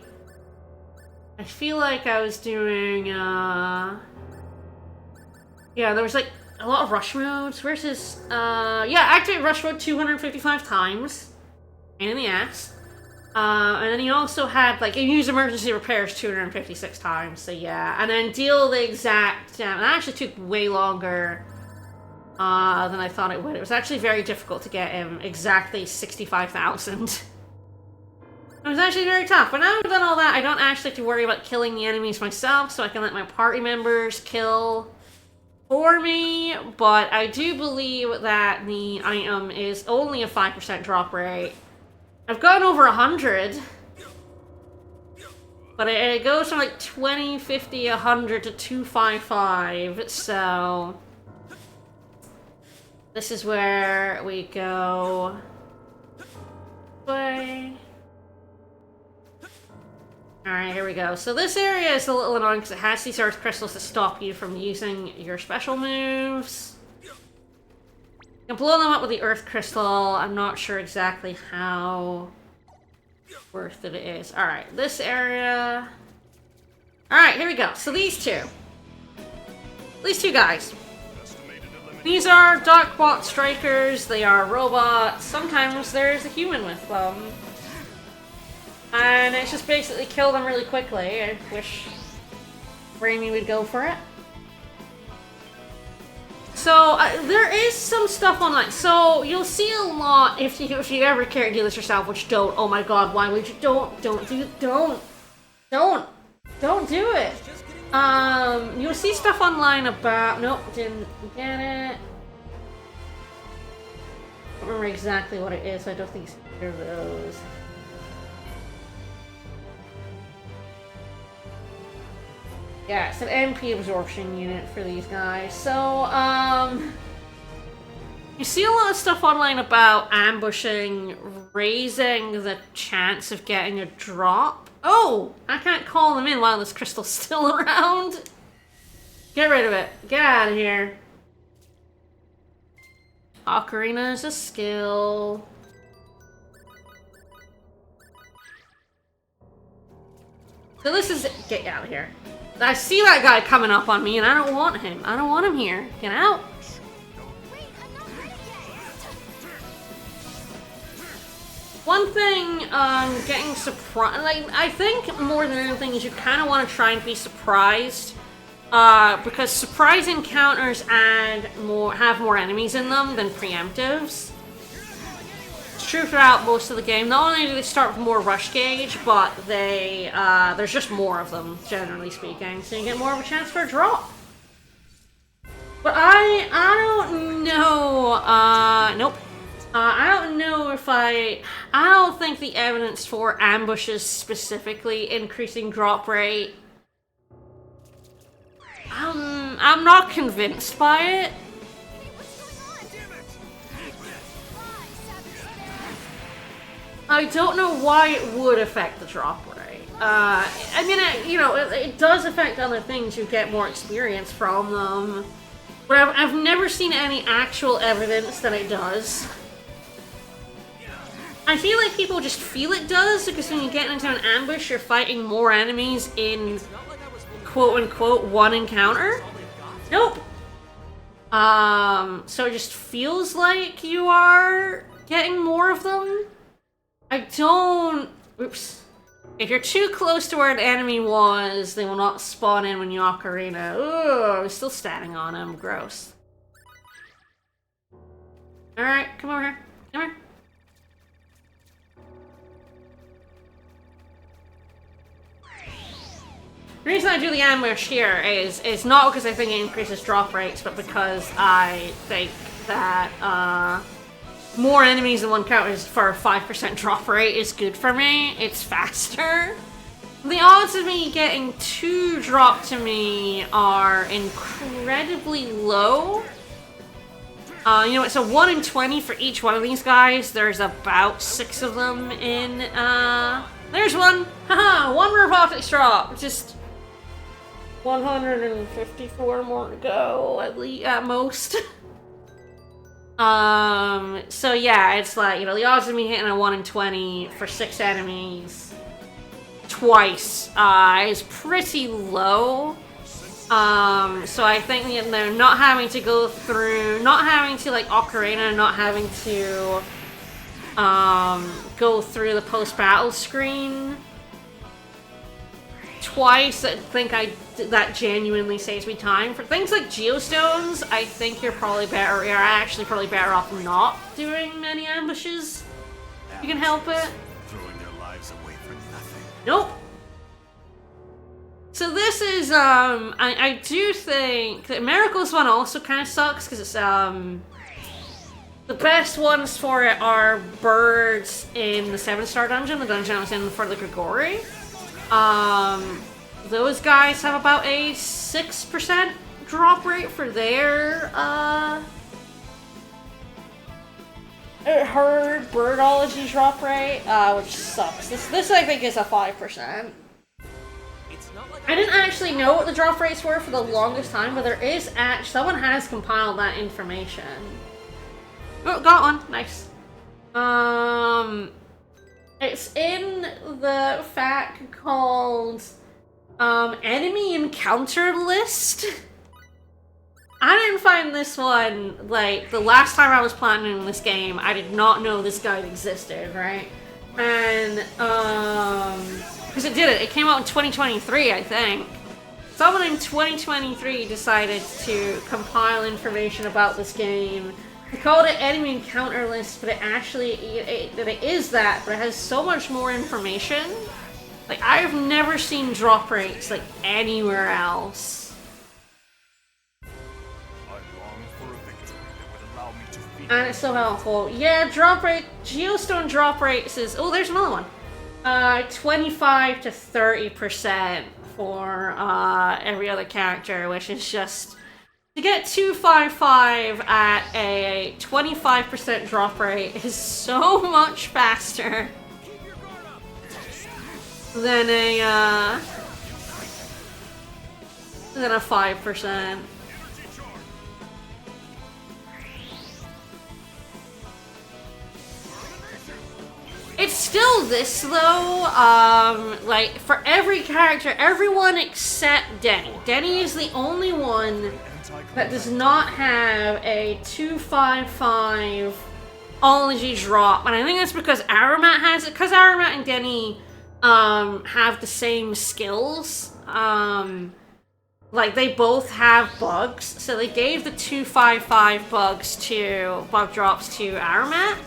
Speaker 1: I feel like I was doing, yeah, there was like a lot of rush modes. Where's his, yeah, activate rush mode 255 times. Pain in the ass. And then he also had, like, use emergency repairs 256 times, so yeah. And then deal the exact, yeah, it actually took way longer than I thought it would. It was actually very difficult to get him exactly 65,000. It was actually very tough. But now I've done all that, I don't actually have to worry about killing the enemies myself, so I can let my party members kill for me. But I do believe that the item is only a 5% drop rate. I've gone over 100. But it goes from like 20, 50, 100 to 255, so... This is where we go... Play... Alright, here we go. So this area is a little annoying because it has these earth crystals to stop you from using your special moves. You can blow them up with the earth crystal. I'm not sure exactly how worth it is. Alright, this area. Alright, here we go. So these two. These two guys. These are Darkbot Strikers. They are robots. Sometimes there's a human with them. And it's just basically kill them really quickly. I wish Raimi would go for it. So, there is some stuff online. So, you'll see a lot if you ever care to do this yourself, which don't. Oh my god, why would you? Don't do it. You'll see stuff online about... Nope, didn't get it. I don't remember exactly what it is, so I don't think it's either of those. Yeah, it's an MP absorption unit for these guys. So, you see a lot of stuff online about ambushing, raising the chance of getting a drop. Oh! I can't call them in while this crystal's still around. Get rid of it. Get out of here. Ocarina is a skill. So this is... Get out of here. I see that guy coming up on me and I don't want him. I don't want him here. Get out. One thing, getting surprised, like, I think more than anything is you kind of want to try and be surprised, because surprise encounters have more enemies in them than preemptives. It's true throughout most of the game. Not only do they start with more rush gauge, but they, there's just more of them, generally speaking, so you get more of a chance for a drop. But I don't know, nope. I don't know if I don't think the evidence for ambushes specifically increasing drop rate. I'm not convinced by it. I don't know why it would affect the drop rate. I mean, it does affect other things. You get more experience from them. But I've never seen any actual evidence that it does. I feel like people just feel it does, because when you get into an ambush, you're fighting more enemies in quote-unquote one encounter. Nope. So it just feels like you are getting more of them. I don't... Oops. If you're too close to where an enemy was, they will not spawn in when you ocarina. Ooh, I'm still standing on him. Gross. Alright, come over here. Come here. The reason I do the ambush here is not because I think it increases drop rates, but because I think that more enemies in one count is for a 5% drop rate is good for me. It's faster. The odds of me getting 2 dropped to me are incredibly low. It's a 1 in 20 for each one of these guys. There's about 6 of them in, there's one! Haha, 1 robotics drop! Just 154 more to go, at most. So yeah, it's like, the odds of me hitting a 1 in 20 for 6 enemies twice, is pretty low. So I think that they're not having to go through, not having to like Ocarina, not having to go through the post-battle screen twice. I think that genuinely saves me time. For things like geostones, I think you're actually probably better off not doing many ambushes. You can help it.
Speaker 2: Throwing their lives away for nothing.
Speaker 1: Nope. So this is, I do think that Miracles one also kind of sucks, because it's, the best ones for it are birds in the 7-star dungeon, the dungeon I was in for the Grigori. Those guys have about a 6% drop rate for their, her birdology drop rate, which sucks. This I think is a 5%. I didn't actually know what the drop rates were for the longest time, but there is someone has compiled that information. Oh, got one. Nice. It's in the fact called, enemy encounter list. I didn't find this one, like, the last time I was playing this game, I did not know this guide existed, right? And, because it came out in 2023, I think. Someone in 2023 decided to compile information about this game. They called it Enemy Encounter List, but it actually, it is that, but it has so much more information. Like, I've never seen drop rates, like, anywhere else. And it's so helpful. Yeah, drop rate, Geostone drop rates is, oh, there's another one. 25 to 30% for every other character, which is just, to get 255 at a 25% drop rate is so much faster than a 5%. It's still this though, like, for every character, everyone except Denny. Denny is the only one that does not have a 255 ology drop, and I think that's because Aramat has it, because Aramat and Denny, have the same skills, like, they both have bugs, so they gave the 255 bug drops to Aramat.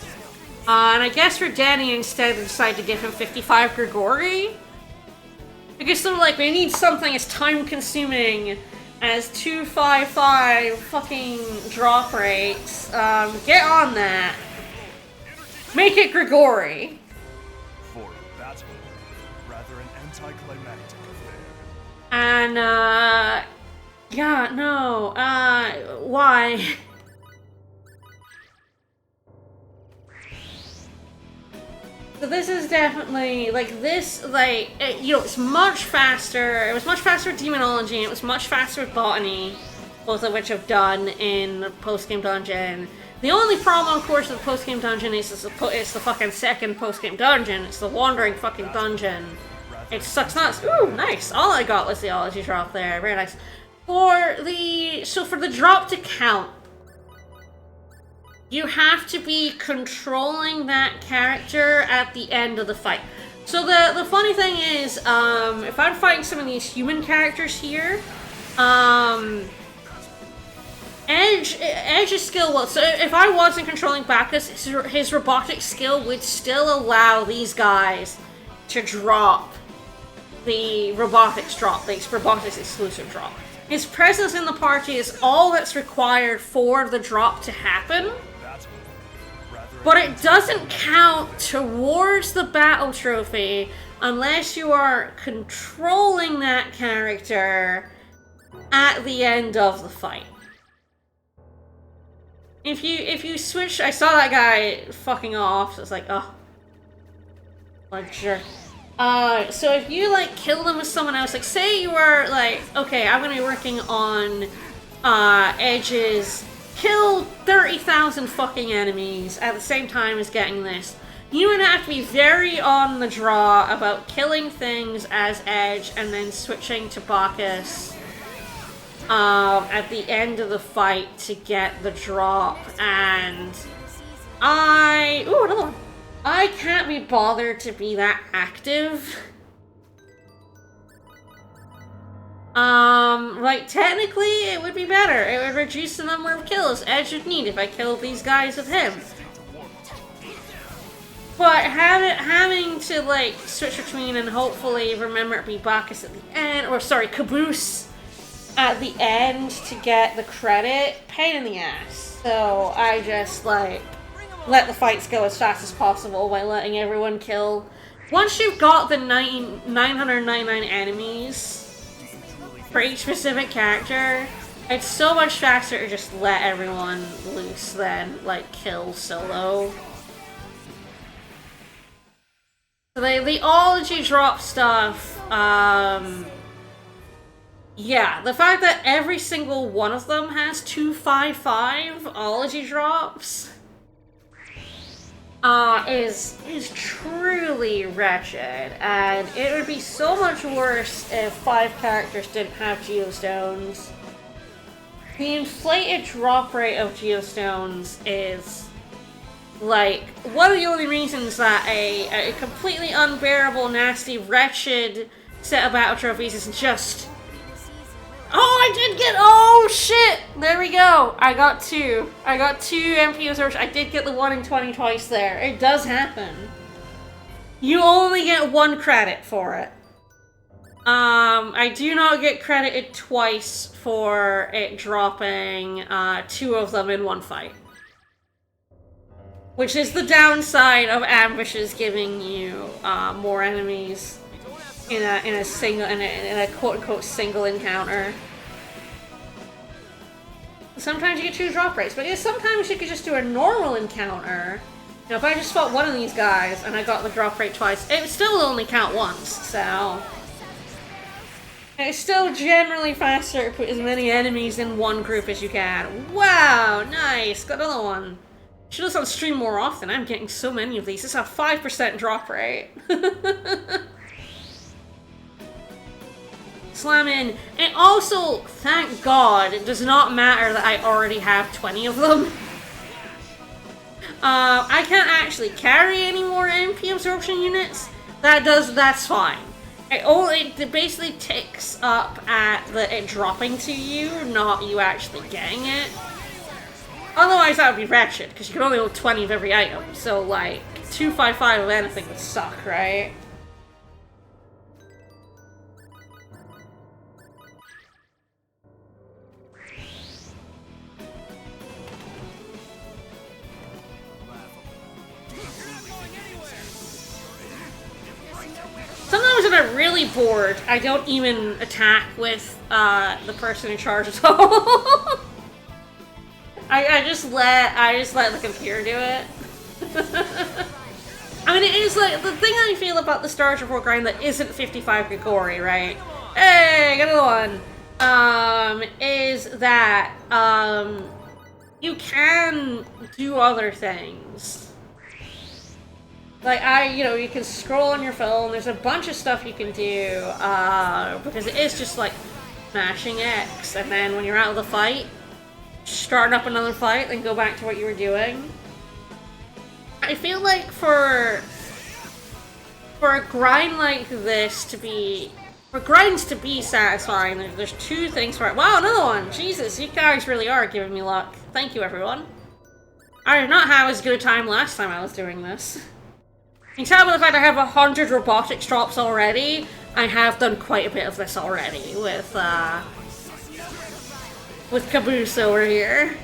Speaker 1: And I guess for Danny, instead, they decided to give him 55 Grigori. Because they're like, we need something as time-consuming as 255 fucking drop rates. Get on that. Make it Grigori.
Speaker 2: For a battle, rather an anticlimactic affair.
Speaker 1: And, yeah, no, why? So this is definitely, like, this, like, you know, it's much faster. It was much faster with Demonology, it was much faster with Botany, both of which I've done in the post-game dungeon. The only problem, of course, with the post-game dungeon is it's the fucking second post-game dungeon. It's the Wandering fucking dungeon. It sucks nuts. Ooh, nice. All I got was the ology drop there. Very nice. For the drop to count, you have to be controlling that character at the end of the fight. So the funny thing is, if I'm fighting some of these human characters here, Edge's skill will, so if I wasn't controlling Bacchus, his robotic skill would still allow these guys to drop the robotics exclusive drop. His presence in the party is all that's required for the drop to happen. But it doesn't count towards the battle trophy unless you are controlling that character at the end of the fight. If you switch, I saw that guy fucking off, so it's like, oh, like, sure. So if you, like, kill them with someone else, like, say you were, like, okay, I'm gonna be working on, Edge's kill 30,000 fucking enemies at the same time as getting this. You would have to be very on the draw about killing things as Edge and then switching to Bacchus at the end of the fight to get the drop, and ooh, another one. I can't be bothered to be that active. Like, technically, it would be better. It would reduce the number of kills Edge would need if I killed these guys with him. But having to, like, switch between and hopefully remember to be Bacchus at the end, or sorry, Caboose at the end to get the credit, pain in the ass. So I just, like, let the fights go as fast as possible by letting everyone kill. Once you've got the 999 enemies for each specific character, it's so much faster to just let everyone loose than, like, kill solo. So the ology drop stuff, yeah, the fact that every single one of them has 255 ology drops is truly wretched, and it would be so much worse if 5 characters didn't have geostones. The inflated drop rate of geostones is, like, one of the only reasons that a completely unbearable, nasty, wretched set of battle trophies is just... Oh, I did get... Oh, shit! There we go. I got 2. I got 2 MP absorption. I did get the 1 in 20 twice there. It does happen. You only get 1 credit for it. I do not get credited twice for it dropping 2 of them in 1 fight. Which is the downside of ambushes giving you more enemies in a quote-unquote single encounter. Sometimes you get 2 drop rates, but yeah, sometimes you could just do a normal encounter. You know, if I just fought one of these guys and I got the drop rate twice, it would still only count once, so... It's still generally faster to put as many enemies in one group as you can. Wow, nice, got another one. Should have on stream more often. I'm getting so many of these. It's a 5% drop rate. Slam in. And also, thank God, it does not matter that I already have 20 of them. I can't actually carry any more MP absorption units. That's fine. It basically ticks up at it dropping to you, not you actually getting it. Otherwise that would be wretched, because you can only hold 20 of every item, so like, 255 of anything would suck, right? Sometimes when I'm really bored, I don't even attack with the person in charge at all. I just let the computer do it. I mean, it is like, the thing I feel about the Stars Report grind that isn't 55 Grigori, right? Hey, got another one. Is that, you can do other things. Like, you can scroll on your phone, there's a bunch of stuff you can do, because it is just like mashing X, and then when you're out of the fight, starting up another fight, then go back to what you were doing. I feel like for a grind like this to be... For grinds to be satisfying, there's 2 things for it. Wow, another one! Jesus, you guys really are giving me luck. Thank you, everyone. I did not have as good a time last time I was doing this. You can tell by the fact I have 100 robotics drops already, I have done quite a bit of this already with Caboose over here.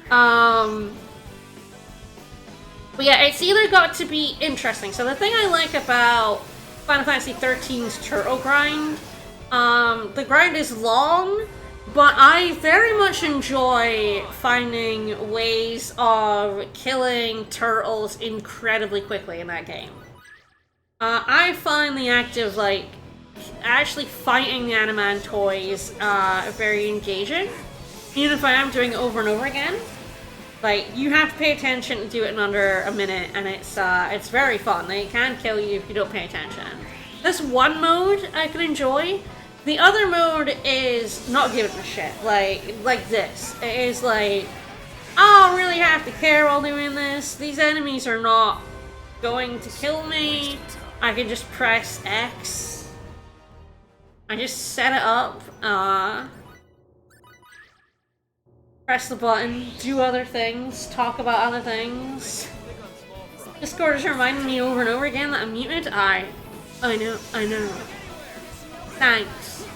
Speaker 1: But yeah, it's either got to be interesting. So the thing I like about Final Fantasy XIII's turtle grind, the grind is long, but I very much enjoy finding ways of killing turtles incredibly quickly in that game. I find the act of, like, actually fighting the Animan toys very engaging, even if I am doing it over and over again. Like, you have to pay attention to do it in under a minute, and it's very fun. They can kill you if you don't pay attention. This one mode I can enjoy The other mode is not giving a shit, like this. It is like, I don't really have to care while doing this. These enemies are not going to kill me. I can just press X. I just set it up, press the button, do other things, talk about other things. Discord is reminding me over and over again that I'm muted. I know. Thanks.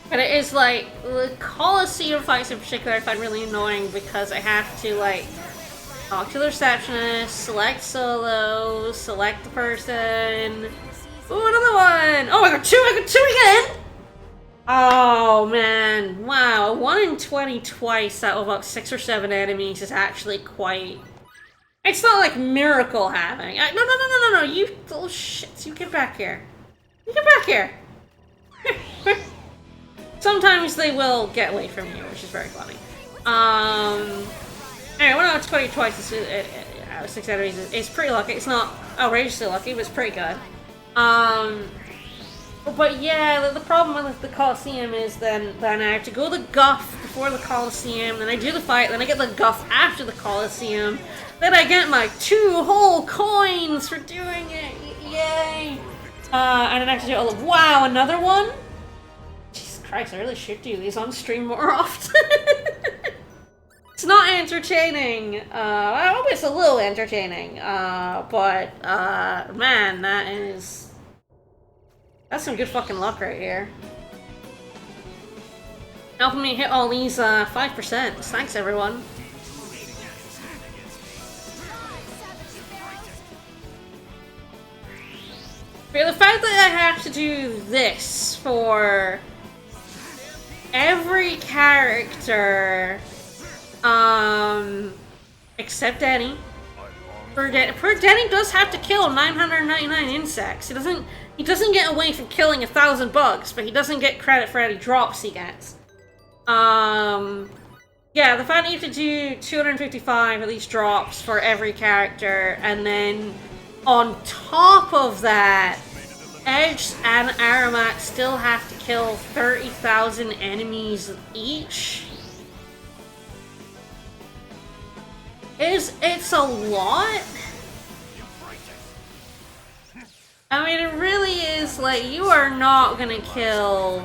Speaker 1: But it is like, the Coliseum fights in particular I find really annoying because I have to like talk to the receptionist, select solo, select the person. Ooh, another one! Oh, I got two again! Oh man, wow, 1 in 20 twice out of about 6 or 7 enemies is actually quite... It's not like miracle happening. No, you little shits, you get back here. You get back here! Sometimes they will get away from you, which is very funny. Anyway, 1 out of 20 twice out of 6 enemies is pretty lucky. It's not outrageously lucky, but it's pretty good. But yeah, the problem with the Coliseum is then I have to go the guff before the Coliseum, then I do the fight, then I get the guff after the Coliseum, then I get my 2 whole coins for doing it, yay! And then I have to do all of, wow, another one? Jesus Christ, I really should do these on stream more often. It's not entertaining, I hope it's a little entertaining, but man, that's some good fucking luck right here. Helping me hit all these 5%. Thanks, everyone. But the fact that I have to do this for every character, except Denny. Denny does have to kill 999 insects. He doesn't get away from killing 1,000 bugs, but he doesn't get credit for any drops he gets. Yeah, the fact that you have to do 255 of these drops for every character, and then on top of that, Edge and Aramat still have to kill 30,000 enemies each. It's a lot. I mean, it really is, like, you are not gonna kill...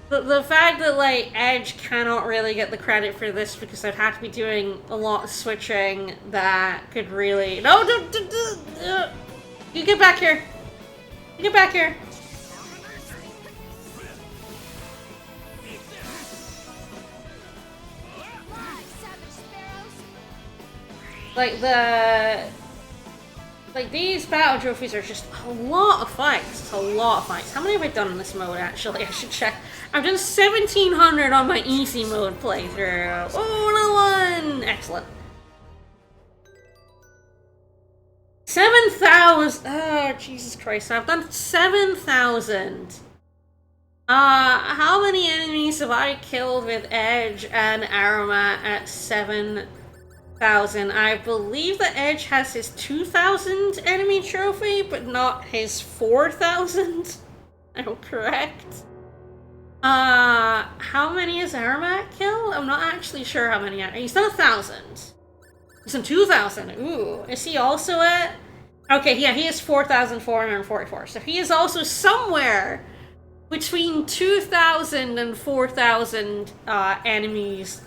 Speaker 1: The fact that, like, Edge cannot really get the credit for this because I'd have to be doing a lot of switching that could really... No, you get back here! You get back here! Like, these battle trophies are just a lot of fights. It's a lot of fights. How many have I done in this mode, actually? I should check. I've done 1,700 on my easy mode playthrough. Oh, another one! Excellent. 7,000! Oh, Jesus Christ. I've done 7,000. How many enemies have I killed with Edge and Aramat at 7,000? I believe that Edge has his 2,000 enemy trophy, but not his 4,000. I'm correct. How many has Aramat killed? I'm not actually sure how many. He's done 1,000. He's done 2,000. Ooh, is he also at? Okay, yeah, he is 4,444. So he is also somewhere between 2,000 and 4,000 enemies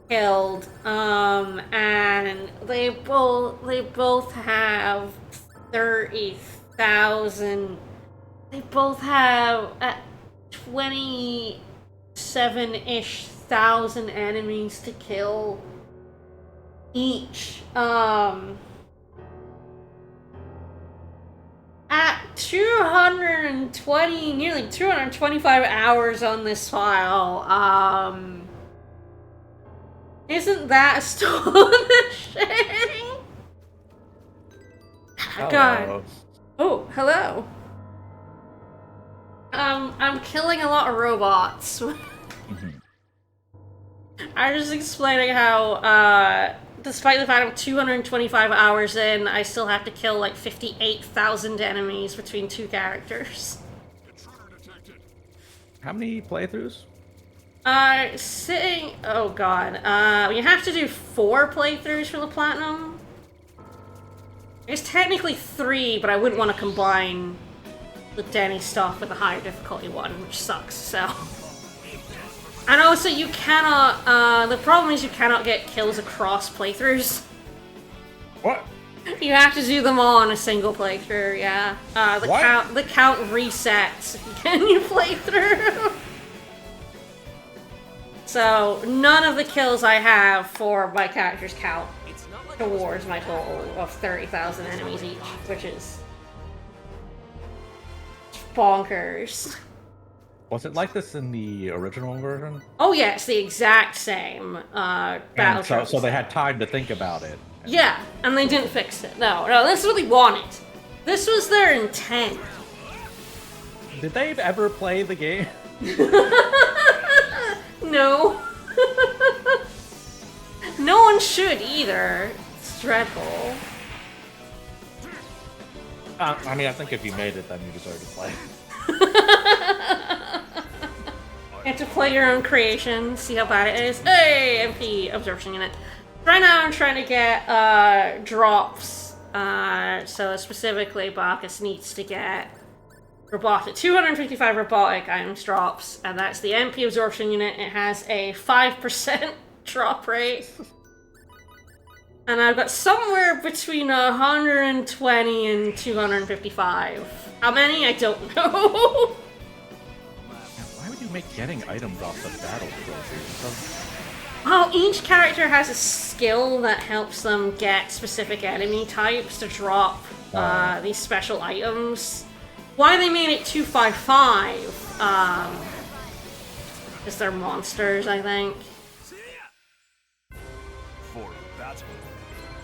Speaker 1: killed, and they both have 30,000. They both have 27-ish thousand enemies to kill each. At 220, nearly 225 hours on this file, isn't that astonishing? God. Oh, hello. I'm killing a lot of robots. I'm just explaining how, despite the fact I'm 225 hours in, I still have to kill like 58,000 enemies between 2 characters.
Speaker 3: How many playthroughs?
Speaker 1: Oh god. You have to do 4 playthroughs for the platinum. It's technically 3, but I wouldn't want to combine the Denny stuff with the higher difficulty one, which sucks, so. And also, you cannot, the problem is you cannot get kills across playthroughs.
Speaker 3: What?
Speaker 1: You have to do them all on a single playthrough, yeah. The count resets when you play through. So, none of the kills I have for my characters count towards my total of 30,000 enemies each, which is bonkers.
Speaker 3: Was it like this in the original version?
Speaker 1: Oh yeah, it's the exact same battle trophies.
Speaker 3: So they had time to think about it.
Speaker 1: Yeah, and they didn't fix it. No, this is what they wanted. This was their intent.
Speaker 3: Did they ever play the game?
Speaker 1: No. No one should either. It's dreadful.
Speaker 3: I mean, I think if you made it, then you deserve to play.
Speaker 1: You have to play your own creation, see how bad it is. Hey, MP absorption unit. Right now I'm trying to get drops. So specifically, Bacchus needs to get 255 robotic items drops, and that's the MP absorption unit. It has a 5% drop rate. And I've got somewhere between 120 and 255. How many? I don't know.
Speaker 3: Why would you make getting item drops a battle trophy?
Speaker 1: Well, each character has a skill that helps them get specific enemy types to drop these special items. Why they made it 255 is they're monsters, I think.
Speaker 2: For battle,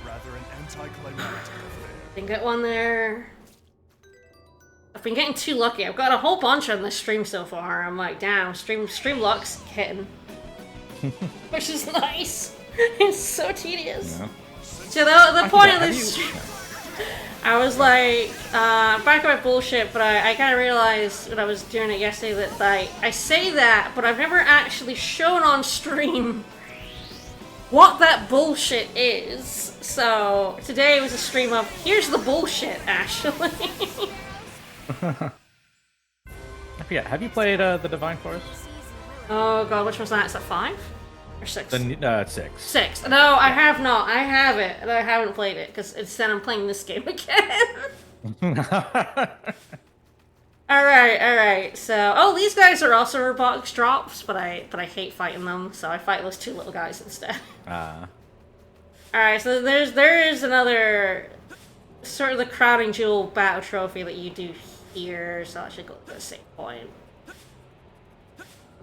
Speaker 2: rather an anticlimactic affair.
Speaker 1: Didn't get one there. I've been getting too lucky. I've got a whole bunch on this stream so far. I'm like, damn, stream luck's hitting. Which is nice. It's so tedious. Yeah. So the point of this stream, I was like, back on my bullshit, but I kind of realized when I was doing it yesterday that I say that, but I've never actually shown on stream what that bullshit is. So today was a stream of, here's the bullshit, actually.
Speaker 3: I forget, have you played the Divine Forest?
Speaker 1: Oh god, which was that? Is that 5? Or 6?
Speaker 3: 6.
Speaker 1: 6. No, I have not. I have it, and I haven't played it, because instead I'm playing this game again. Alright, so... Oh, these guys are also robotics drops, but I hate fighting them, so I fight those 2 little guys instead. Alright, so there is another... sort of the crowning jewel battle trophy that you do here, so I should go to the same point.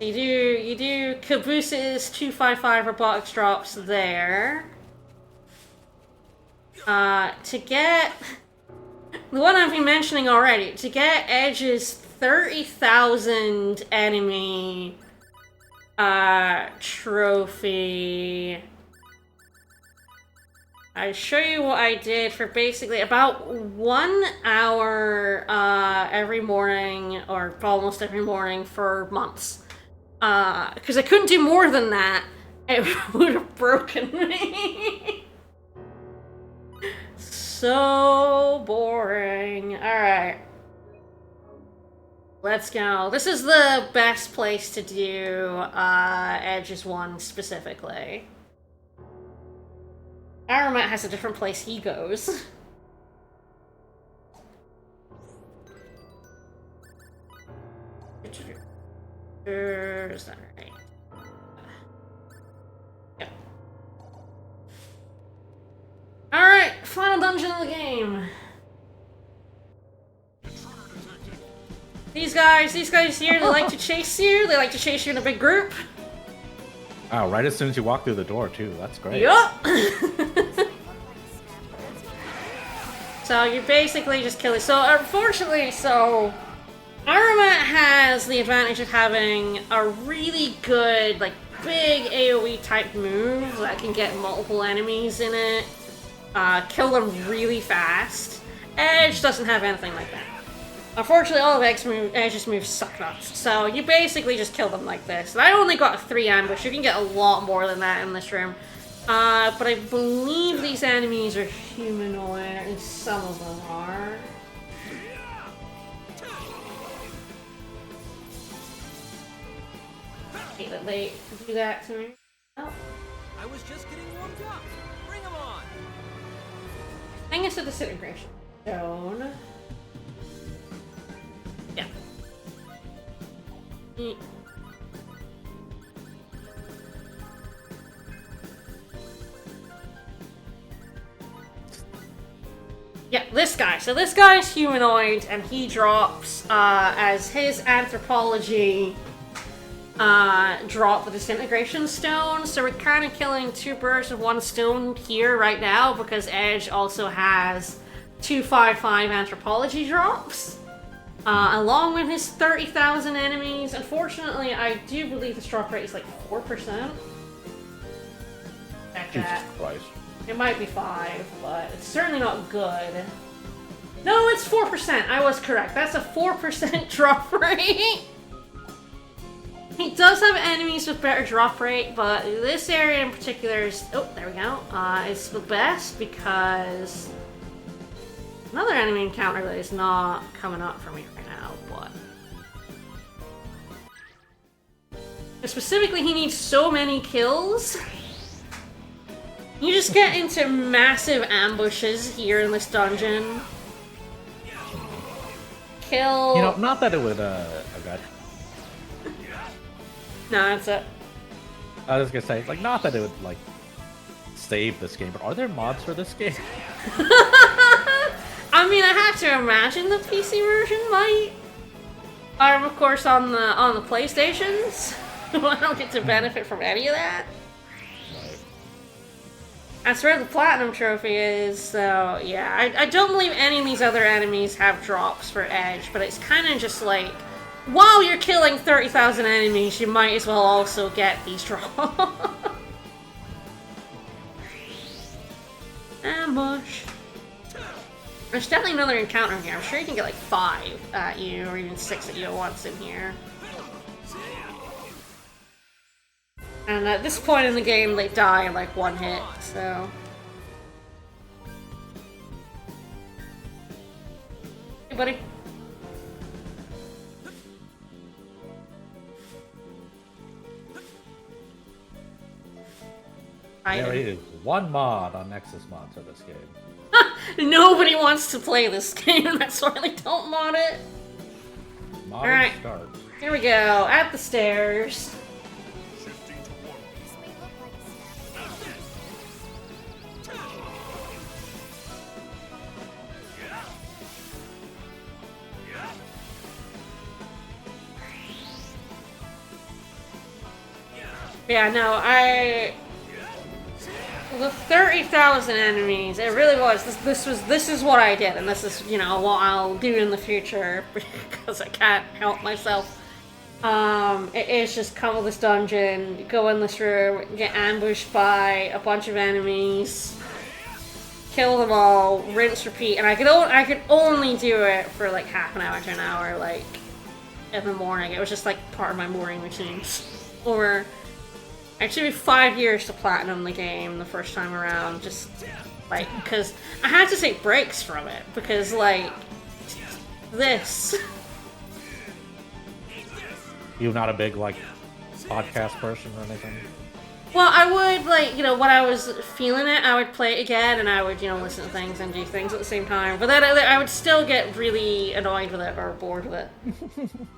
Speaker 1: You do Caboose's 255 robotics drops there. To get... The one I've been mentioning already, to get Edge's 30,000 enemy trophy... I'll show you what I did for basically about 1 hour every morning, or almost every morning for months. Because I couldn't do more than that. It would have broken me. So boring. Alright. Let's go. This is the best place to do Edge's one specifically. Aramat has a different place he goes. Is that right? Yep. Alright, final dungeon of the game. These guys here, they like to chase you. They like to chase you in a big group.
Speaker 3: Oh, right as soon as you walk through the door, too. That's great.
Speaker 1: Yup! So you're basically just killing. So unfortunately, Aramat has the advantage of having a really good, like, big AoE type move that can get multiple enemies in it, kill them really fast. Edge doesn't have anything like that. Unfortunately, all of Edge's moves suck nuts, so you basically just kill them like this. And I only got 3 ambush, you can get a lot more than that in this room. But I believe these enemies are humanoid, and some of them are. Hate that they do that to me. Oh.
Speaker 4: I was just getting warmed up. Bring them on.
Speaker 1: I think it's a disintegration stone. Yeah. Yeah, this guy. So this guy is humanoid, and he drops as his anthropology drop the disintegration stone. So we're kind of killing 2 birds with 1 stone here right now because Edge also has 255 anthropology drops. Along with his 30,000 enemies. Unfortunately, I do believe this drop rate is like 4%. Check
Speaker 3: Jesus
Speaker 1: that.
Speaker 3: Christ.
Speaker 1: It might be 5, but it's certainly not good. No, it's 4%. I was correct. That's a 4% drop rate. He does have enemies with better drop rate, but this area in particular is... Oh, there we go. It's the best because... Another enemy encounter that is not coming up for me right now, but... Specifically, he needs so many kills. You just get into massive ambushes here in this dungeon. Kill...
Speaker 3: You know, not that it would, oh god.
Speaker 1: No, that's it.
Speaker 3: I was gonna say, like, not that it would, like, save this game, but are there mods for this game?
Speaker 1: I mean, I have to imagine the PC version might. I'm, of course, on the PlayStations. I don't get to benefit from any of that. That's where the Platinum Trophy is, so yeah. I don't believe any of these other enemies have drops for Edge, but it's kind of just like, while you're killing 30,000 enemies, you might as well also get these drops. Ambush. There's definitely another encounter here. I'm sure you can get like 5 at you, or even 6 at you at once in here. And at this point in the game, they die in like 1 hit, so... Hey, buddy.
Speaker 3: There is 1 mod on Nexus mods for this game.
Speaker 1: Nobody wants to play this game, that's why they don't mod it.
Speaker 3: Mod
Speaker 1: Alright.
Speaker 3: start.
Speaker 1: Here we go, at the stairs. Yeah, no, the 30,000 enemies, it really was. This is what I did, and this is, you know, what I'll do in the future because I can't help myself. It is just come to this dungeon, go in this room, get ambushed by a bunch of enemies, kill them all, rinse, repeat, and I could only do it for like half an hour to an hour, like in the morning. It was just like part of my morning routines. Or actually 5 years to platinum the game the first time around, just like because I had to take breaks from it because like this.
Speaker 3: You're not a big, like, podcast person or anything?
Speaker 1: Well, I would, like, you know, when I was feeling it, I would play it again, and I would, you know, listen to things and do things at the same time. But then I would still get really annoyed with it or bored with it.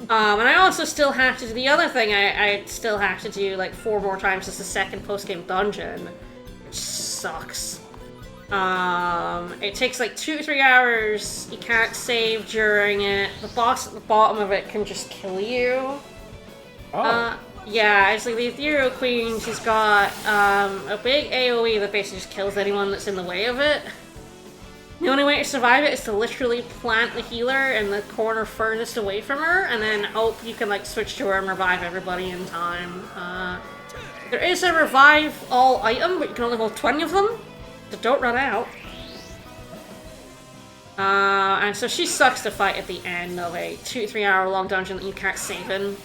Speaker 1: And I also still have to do the other thing. I still have to do, like, 4 more times as the second post-game dungeon, which sucks. It takes, like, 2 or 3 hours. You can't save during it. The boss at the bottom of it can just kill you.
Speaker 3: Oh.
Speaker 1: Yeah, it's like the Ethereal Queen, she's got a big AoE that basically just kills anyone that's in the way of it. The only way to survive it is to literally plant the healer in the corner furthest away from her, and then hope you can like switch to her and revive everybody in time. There is a revive all item, but you can only hold 20 of them, so don't run out. And so she sucks to fight at the end of a 2-3 hour long dungeon that you can't save in.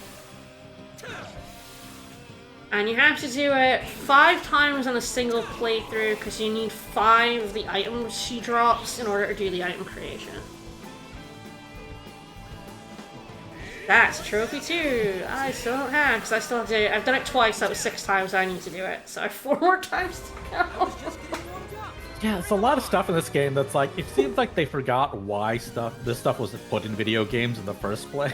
Speaker 1: And you have to do it 5 times in a single playthrough because you need 5 of the items she drops in order to do the item creation. That's trophy 2. I still don't have because I still have to do it. I've done it twice, that was 6 times I need to do it. So I have 4 more times to go.
Speaker 3: Yeah, it's a lot of stuff in this game that's like, it seems like they forgot why this stuff was put in video games in the first place.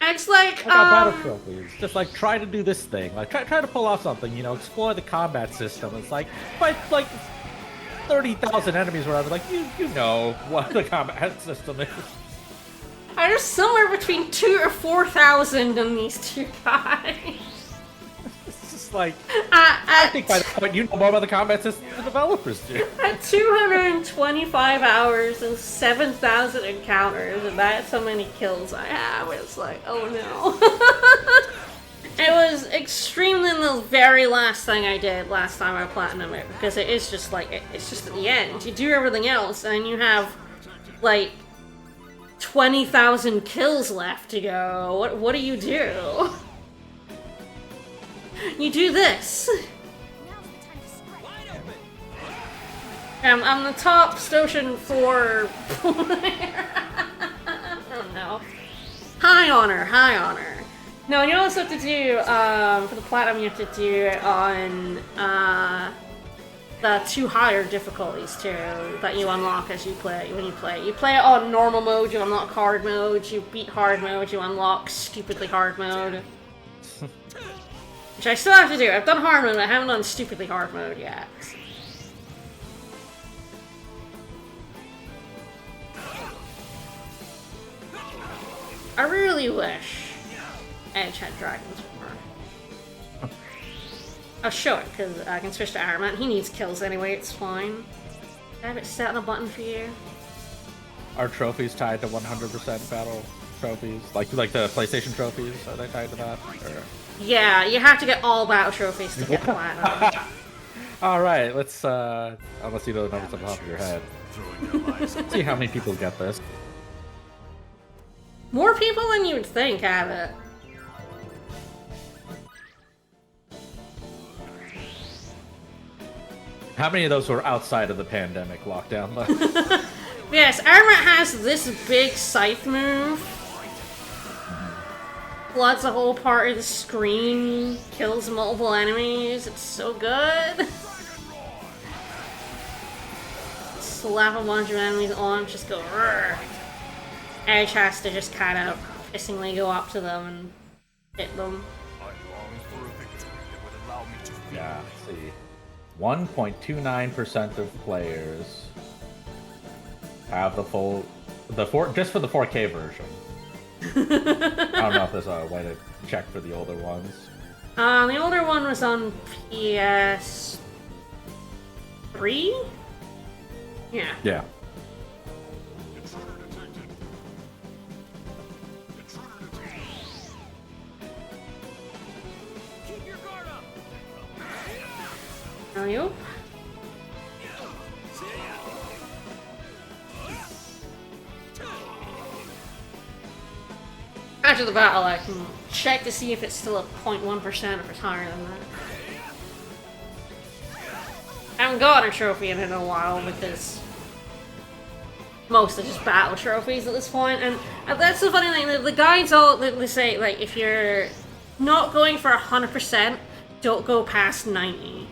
Speaker 1: It's like,
Speaker 3: battle trophies. Just like, try to do this thing. Like, try to pull off something, you know, explore the combat system. It's like, fight like 30,000 enemies or whatever. Like, you know what the combat system is.
Speaker 1: There's somewhere between 2,000 or 4,000 in these 2 guys.
Speaker 3: It's just like, I think by the point you know more about the combat system than the developers do.
Speaker 1: At 225 hours and 7,000 encounters, and that's how many kills I have. It's like, oh no. It was extremely the very last thing I did last time I platinumed it, because it is just like, it's just at the end. You do everything else, and you have, like, 20,000 kills left to go. What do you do? You do this. I'm the top Station 4 player. Oh no. High honor, high honor. No, you also have to do, for the platinum, you have to do it on, the 2 higher difficulties too that you unlock as you play. When you play it on normal mode, you unlock hard mode. You beat hard mode, you unlock stupidly hard mode, which I still have to do. I've done hard mode, but I haven't done stupidly hard mode yet. I really wish Edge had dragons more. I'll show it, because I can switch to Iron Man. He needs kills anyway, it's fine. I have it set on a button for you.
Speaker 3: Are trophies tied to 100% battle trophies? Like the PlayStation trophies? Are they tied to that? Or...
Speaker 1: Yeah, you have to get all battle trophies to get platinum.
Speaker 3: Alright, let's, unless you know the numbers on the top of your head. Let's see how many people get this.
Speaker 1: More people than you would think have it.
Speaker 3: How many of those were outside of the pandemic lockdown?
Speaker 1: Yes, Iron Man has this big scythe move. Floods a whole part of the screen, kills multiple enemies. It's so good. Slap a bunch of enemies on, just go rrr. Edge has to just kind of pissingly go up to them and hit them.
Speaker 3: Yeah, let's see. 1.29% of players have just for the 4K version. I don't know if there's a way to check for the older ones.
Speaker 1: The older one was on PS3? Yeah.
Speaker 3: Yeah.
Speaker 1: Are you? After the battle, I can check to see if it's still at 0.1% or if it's higher than that. I haven't gotten a trophy in a while because most are just battle trophies at this point, and that's the funny thing. The guides all they say, like, if you're not going for 100%, don't go past 90.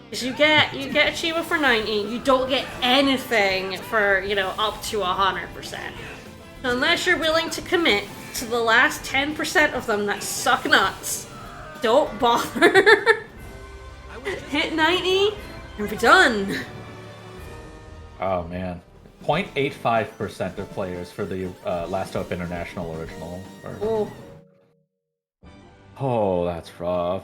Speaker 1: Because you get achievement for 90, you don't get anything for, you know, up to 100%. So unless you're willing to commit to the last 10% of them that suck nuts, don't bother. Hit 90 and be done.
Speaker 3: Oh man. 0.85% of players for the Last Hope International original.
Speaker 1: Oh.
Speaker 3: Oh, that's rough.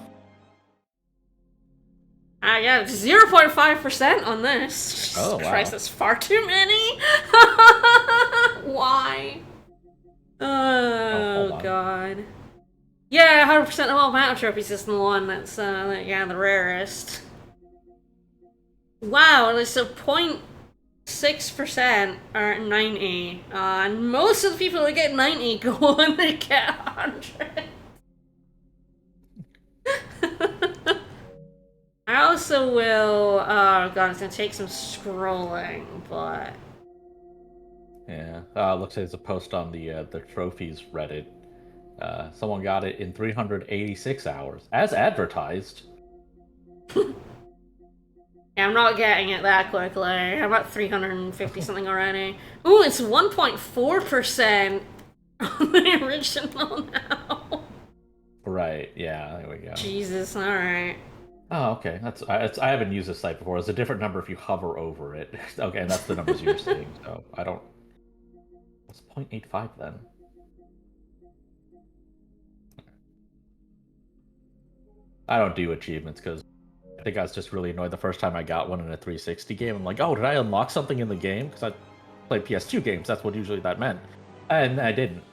Speaker 1: Yeah, 0.5% on this. Jesus
Speaker 3: Oh, wow.
Speaker 1: Christ, that's far too many. Why? Oh,
Speaker 3: hold on.
Speaker 1: God. Yeah, 100% of all battle trophies is the one that's, yeah, the rarest. Wow, there's a 0.6% are at 90. And most of the people that get 90 go on to get 100. I also will, oh god, it's gonna take some scrolling, but...
Speaker 3: Yeah, looks like there's a post on the trophies Reddit. Someone got it in 386 hours, as advertised.
Speaker 1: Yeah, I'm not getting it that quickly. I'm at 350 something already. Ooh, it's 1.4% on the original now.
Speaker 3: Right, yeah, there we go.
Speaker 1: Jesus, alright.
Speaker 3: Oh, okay. I haven't used this site before. It's a different number if you hover over it. Okay, and that's the numbers you're seeing. So I don't. What's 0.85 then? I don't do achievements because I think I was just really annoyed the first time I got one in a 360 game. I'm like, oh, did I unlock something in the game? Because I played PS2 games. That's what usually that meant, and I didn't.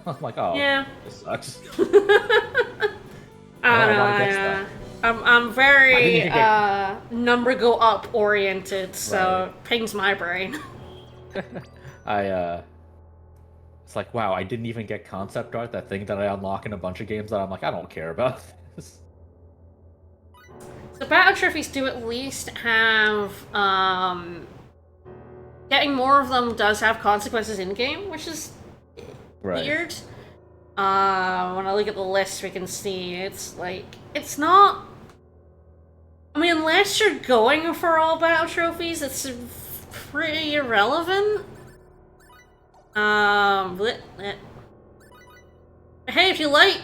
Speaker 3: I'm like, oh,
Speaker 1: Yeah.
Speaker 3: this sucks.
Speaker 1: I don't know.
Speaker 3: want to get stuff.
Speaker 1: I'm very
Speaker 3: even get-
Speaker 1: number go up oriented, so
Speaker 3: Right.
Speaker 1: pings my brain.
Speaker 3: It's like, wow, I didn't even get concept art, that thing that I unlock in a bunch of games that I'm like, I don't care about this.
Speaker 1: So battle trophies do at least have getting more of them does have consequences in game, which is
Speaker 3: Right.
Speaker 1: weird. When I look at the list, we can see it's like it's not. I mean, unless you're going for all battle trophies, it's pretty irrelevant. Hey, if you like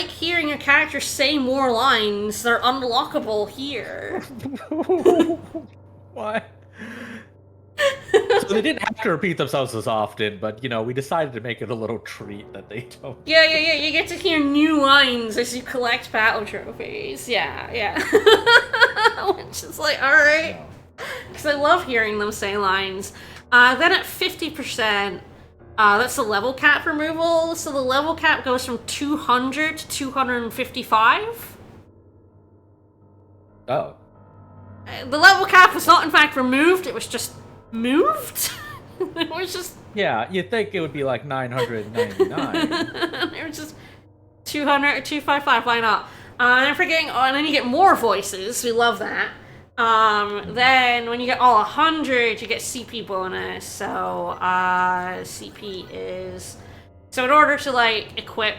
Speaker 1: hearing a character say more lines, they're unlockable here.
Speaker 3: What? So they didn't have to repeat themselves as often, but we decided to make it a little treat that they don't.
Speaker 1: Yeah, you get to hear new lines as you collect battle trophies. Yeah. Which is like, alright. Because I love hearing them say lines. Then at 50%, that's the level cap removal. So the level cap goes from 200 to 255.
Speaker 3: Oh.
Speaker 1: The level cap was not in fact removed, it was just moved. It was just...
Speaker 3: Yeah, you'd think it would be like 999.
Speaker 1: It was just 200, 255, why not? And I'm forgetting, and then you get more voices, we love that. Then when you get all 100, you get CP bonus. So, CP is... So in order to, like, equip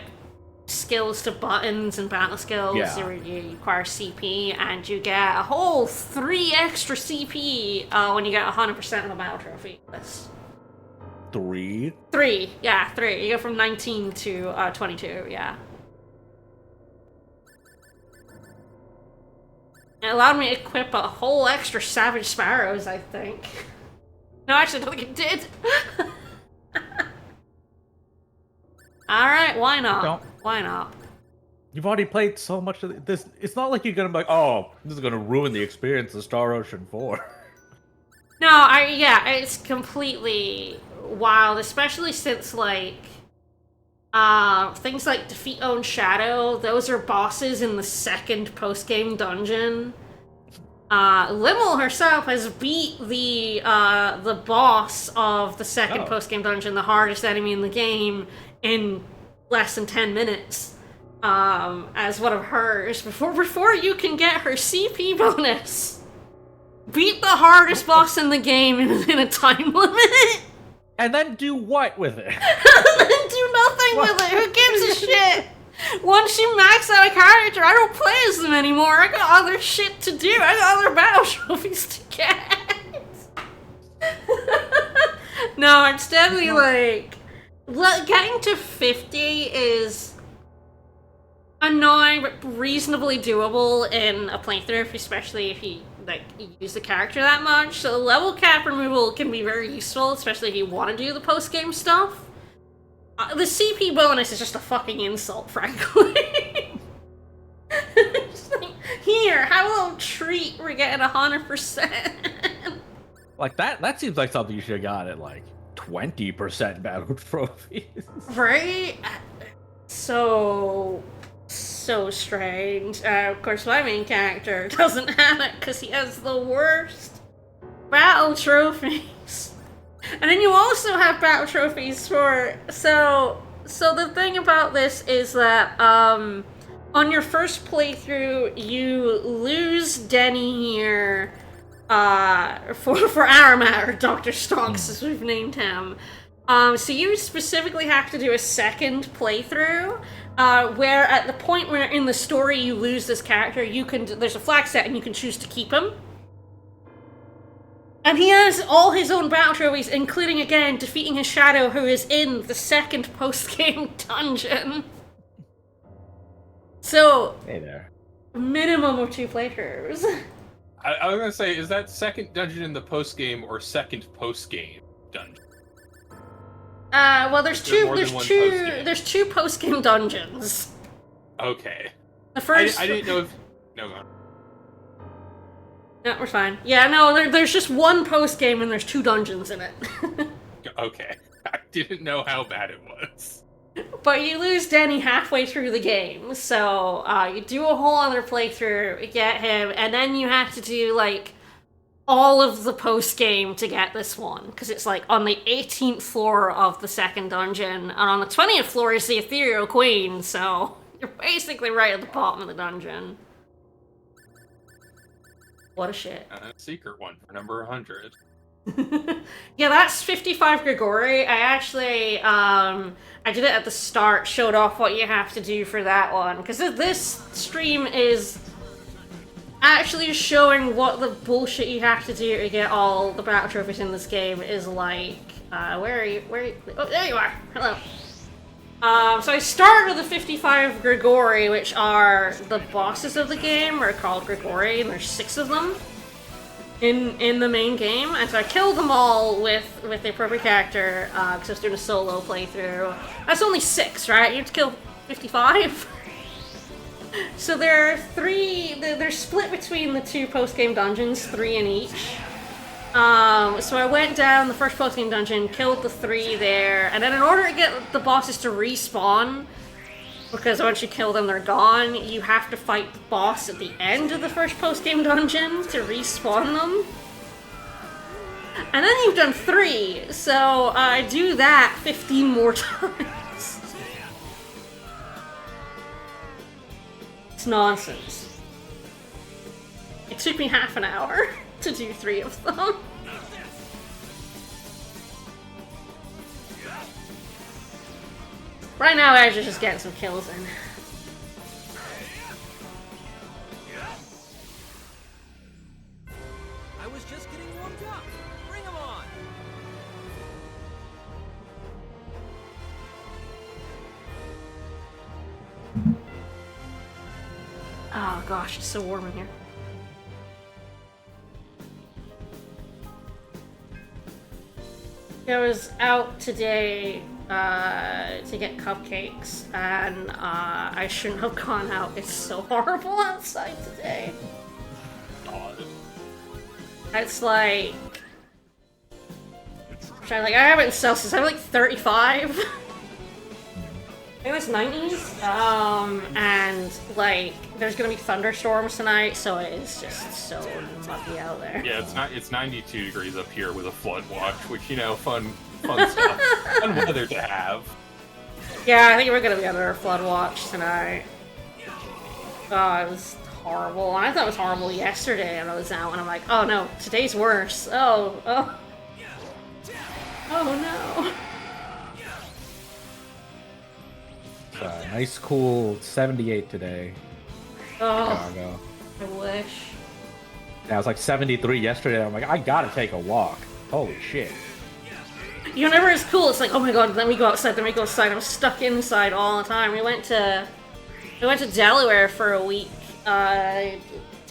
Speaker 1: skills to buttons and battle skills,
Speaker 3: Yeah.
Speaker 1: you acquire CP, and you get a whole 3 extra CP when you get 100% of the battle trophy list.
Speaker 3: 3?
Speaker 1: 3, yeah, 3. You go from 19 to 22, yeah. It allowed me to equip a whole extra Savage Sparrows, I think. No, actually, I don't think it did. Alright, why not?
Speaker 3: Don't.
Speaker 1: Why not?
Speaker 3: You've already played so much of this. It's not like you're gonna be like, oh, this is gonna ruin the experience of Star Ocean 4.
Speaker 1: No, it's completely wild, especially since, like, things like Defeat Own Shadow, those are bosses in the second post-game dungeon. Limmel herself has beat the boss of the second
Speaker 3: Oh.
Speaker 1: post-game dungeon, the hardest enemy in the game, in less than 10 minutes, as one of hers, before you can get her CP bonus. Beat the hardest boss in the game in a time limit.
Speaker 3: And then do what with it?
Speaker 1: Then do nothing with it. Who gives a shit? Once you max out a character, I don't play as them anymore. I got other shit to do. I got other battle trophies to get. No, it's definitely like getting to 50 is annoying but reasonably doable in a playthrough, especially if you use the character that much. So level cap removal can be very useful, especially if you want to do the post-game stuff. The CP bonus is just a fucking insult, frankly. Just like, here, have a little treat, we're getting 100%.
Speaker 3: Like that seems like something you should have got at like 20% battle trophies.
Speaker 1: Right? so strange. Of course, my main character doesn't have it because he has the worst battle trophies. And then you also have battle trophies for so the thing about this is that on your first playthrough you lose Denny here for Aramat, or Dr. Stonks as we've named him. So you specifically have to do a second playthrough where at the point where in the story you lose this character, there's a flag set and you can choose to keep him. And he has all his own battle trophies, including, again, defeating his shadow, who is in the second post-game dungeon. So,
Speaker 3: Hey there.
Speaker 1: minimum of 2 playthroughs.
Speaker 5: I was gonna say, is that second dungeon in the post game or second post game dungeon?
Speaker 1: Well, there's two post-game dungeons.
Speaker 5: Okay.
Speaker 1: The first...
Speaker 5: I didn't know if... No, go on.
Speaker 1: No, we're fine. Yeah, no, there's just one post-game and there's 2 dungeons in it.
Speaker 5: Okay. I didn't know how bad it was.
Speaker 1: But you lose Denny halfway through the game, so you do a whole other playthrough, get him, and then you have to do, like, all of the post-game to get this one, because it's, like, on the 18th floor of the second dungeon, and on the 20th floor is the Ethereal Queen, so you're basically right at the bottom of the dungeon. What a shit.
Speaker 5: Secret one for number 100.
Speaker 1: Yeah, that's 55 Grigori. I actually, I did it at the start, showed off what you have to do for that one, because this stream is actually showing what the bullshit you have to do to get all the battle trophies in this game is like. Where are you? Oh, there you are! Hello. So I started with the 55 Grigori, which are the bosses of the game, are called Grigori, and there's 6 of them in the main game. And so I killed them all with the appropriate character, because I was doing a solo playthrough. That's only 6, right? You have to kill 55? So there are 3, they're split between the 2 post-game dungeons, 3 in each. So I went down the first post-game dungeon, killed the 3 there, and then in order to get the bosses to respawn, because once you kill them they're gone, you have to fight the boss at the end of the first post-game dungeon to respawn them. And then you've done 3, so I do that 15 more times. It's nonsense. It took me half an hour to do 3 of them. Right now, I just getting some kills in.
Speaker 4: I was just getting warmed up. Bring 'em on.
Speaker 1: Oh gosh, it's so warm in here. I was out today to get cupcakes, and I shouldn't have gone out. It's so horrible outside today.
Speaker 5: God.
Speaker 1: It's like... I have it in Celsius. I have like 35. I think it's 90s. And like, there's gonna be thunderstorms tonight, so it's just so muggy out there.
Speaker 5: Yeah, it's 92 degrees up here with a flood watch, which, you know, fun stuff. Fun weather to have.
Speaker 1: Yeah, I think we're gonna be under a flood watch tonight. Oh, it was horrible. And I thought it was horrible yesterday when I was out, and I'm like, oh no, today's worse. Oh no.
Speaker 3: Nice, cool 78 today.
Speaker 1: Oh,
Speaker 3: Chicago.
Speaker 1: I wish.
Speaker 3: Yeah, it was like 73 yesterday. I'm like, I gotta take a walk. Holy shit.
Speaker 1: You know, whenever it's cool, it's like, oh my god, let me go outside, let me go outside. I'm stuck inside all the time. We went to Delaware for a week. It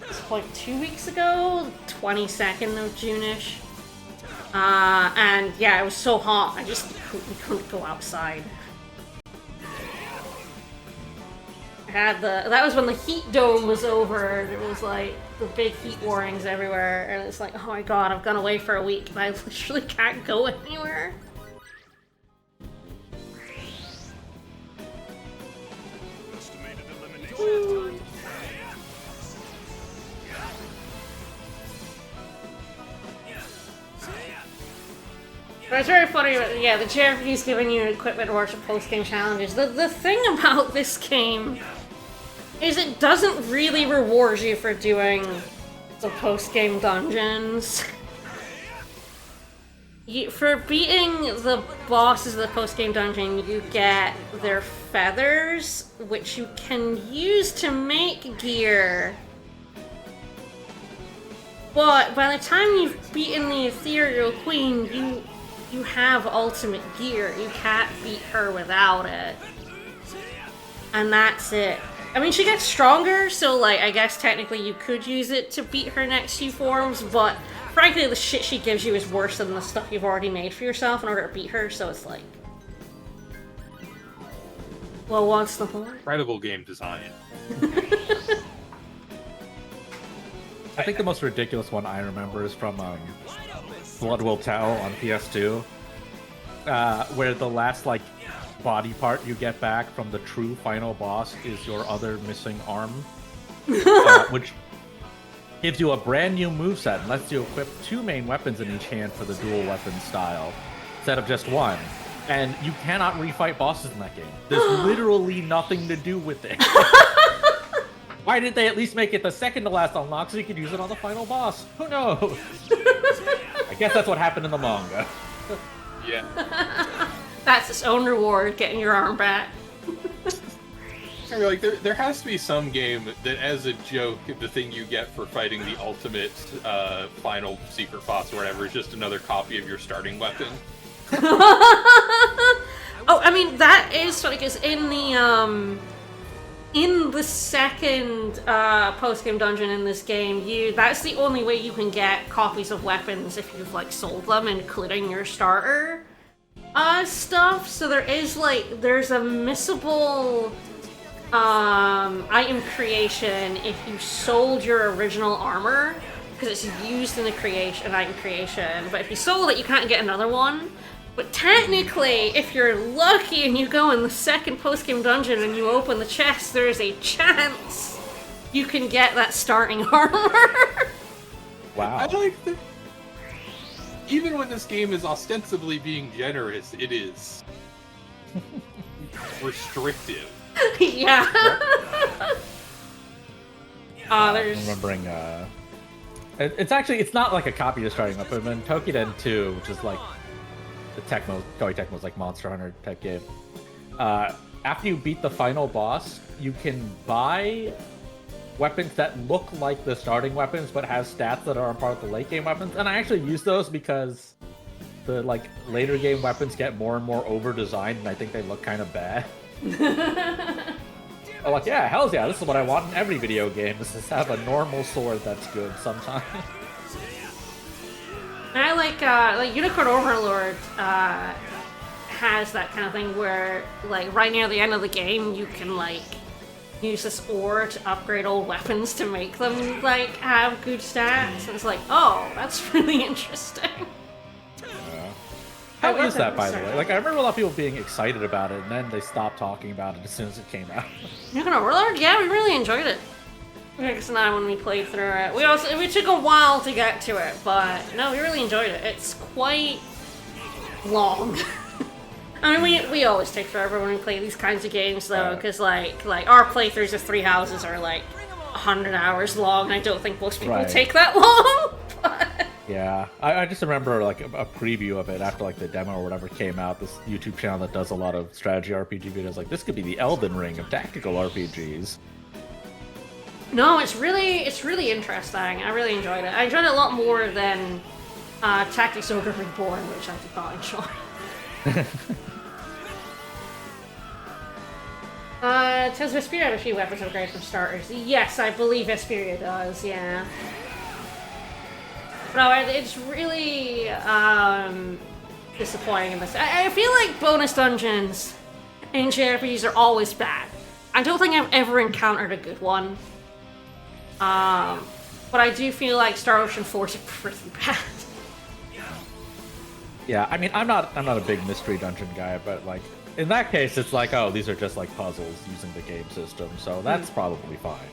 Speaker 1: was like 2 weeks ago, 22nd of June-ish. And yeah, it was so hot, we couldn't go outside. That was when the heat dome was over, and it was like the big heat warnings everywhere, and it's like, oh my god, I've gone away for a week and I literally can't go anywhere. But it's very funny, yeah, the JRPG's giving you equipment or post-game challenges. The thing about this game is it doesn't really reward you for doing the post-game dungeons. For beating the bosses of the post-game dungeon, you get their feathers, which you can use to make gear. But by the time you've beaten the Ethereal Queen, you have ultimate gear. You can't beat her without it. And that's it. I mean, she gets stronger, so, like, I guess technically you could use it to beat her next few forms, but frankly, the shit she gives you is worse than the stuff you've already made for yourself in order to beat her, so it's like... Well, what's the point?
Speaker 5: Incredible game design.
Speaker 3: I think the most ridiculous one I remember is from Blood Will Tell on PS2, where the last, like, body part you get back from the true final boss is your other missing arm, which gives you a brand new moveset and lets you equip 2 main weapons in each hand for the dual weapon style, instead of just one. And you cannot refight bosses in that game. There's literally nothing to do with it. Why did they at least make it the second to last unlock so you could use it on the final boss? Who knows? I guess that's what happened in the manga.
Speaker 5: Yeah.
Speaker 1: That's its own reward, getting your arm back.
Speaker 5: I mean, like, there has to be some game that, as a joke, the thing you get for fighting the ultimate final secret boss or whatever is just another copy of your starting weapon.
Speaker 1: Oh, I mean, that is funny, because in the second post-game dungeon in this game, that's the only way you can get copies of weapons if you've, like, sold them, including your starter stuff. So there's a missable item creation if you sold your original armor, because it's used in the item creation, but if you sold it, you can't get another one. But technically, if you're lucky and you go in the second post-game dungeon and you open the chest, there is a chance you can get that starting armor.
Speaker 3: Wow.
Speaker 5: I like that. Even when this game is ostensibly being generous, it is restrictive.
Speaker 1: Yeah.
Speaker 3: I'm
Speaker 1: There's...
Speaker 3: remembering, it's not like a copy of starting weapon, but in Tokiden 2, which is like the Koei Tecmo's like Monster Hunter type game. After you beat the final boss, you can buy weapons that look like the starting weapons, but have stats that are a part of the late game weapons. And I actually use those because the like later game weapons get more and more over designed, and I think they look kind of bad. I'm like, yeah, hell yeah, this is what I want in every video game, is to have a normal sword that's good sometimes.
Speaker 1: I like Unicorn Overlord has that kind of thing where, like, right near the end of the game, you can, like, use this ore to upgrade old weapons to make them, like, have good stats. And it's like, oh, that's really interesting.
Speaker 3: How is that, by the way? Like, I remember a lot of people being excited about it, and then they stopped talking about it as soon as it came out.
Speaker 1: Unicorn Overlord? Yeah, we really enjoyed it. Rex and I, when we played through it, we took a while to get to it, but no, we really enjoyed it. It's quite long. I mean, we always take forever when we play these kinds of games, though, because like our playthroughs of Three Houses are like 100 hours long. I don't think most people take that long. But...
Speaker 3: Yeah, I just remember like a preview of it after like the demo or whatever came out. This YouTube channel that does a lot of strategy RPG videos, like, this could be the Elden Ring of tactical RPGs.
Speaker 1: No, it's really interesting. I really enjoyed it. I enjoyed it a lot more than Tactics Ogre Reborn, which I did not enjoy. Does Vesperia have a few weapons upgrades from starters? Yes, I believe Vesperia does, yeah. No, it's really disappointing in this. I feel like bonus dungeons in JRPGs are always bad. I don't think I've ever encountered a good one. But I do feel like Star Ocean 4 is pretty bad.
Speaker 3: Yeah, I mean, I'm not a big mystery dungeon guy, but like in that case, it's like, oh, these are just like puzzles using the game system, so that's probably fine.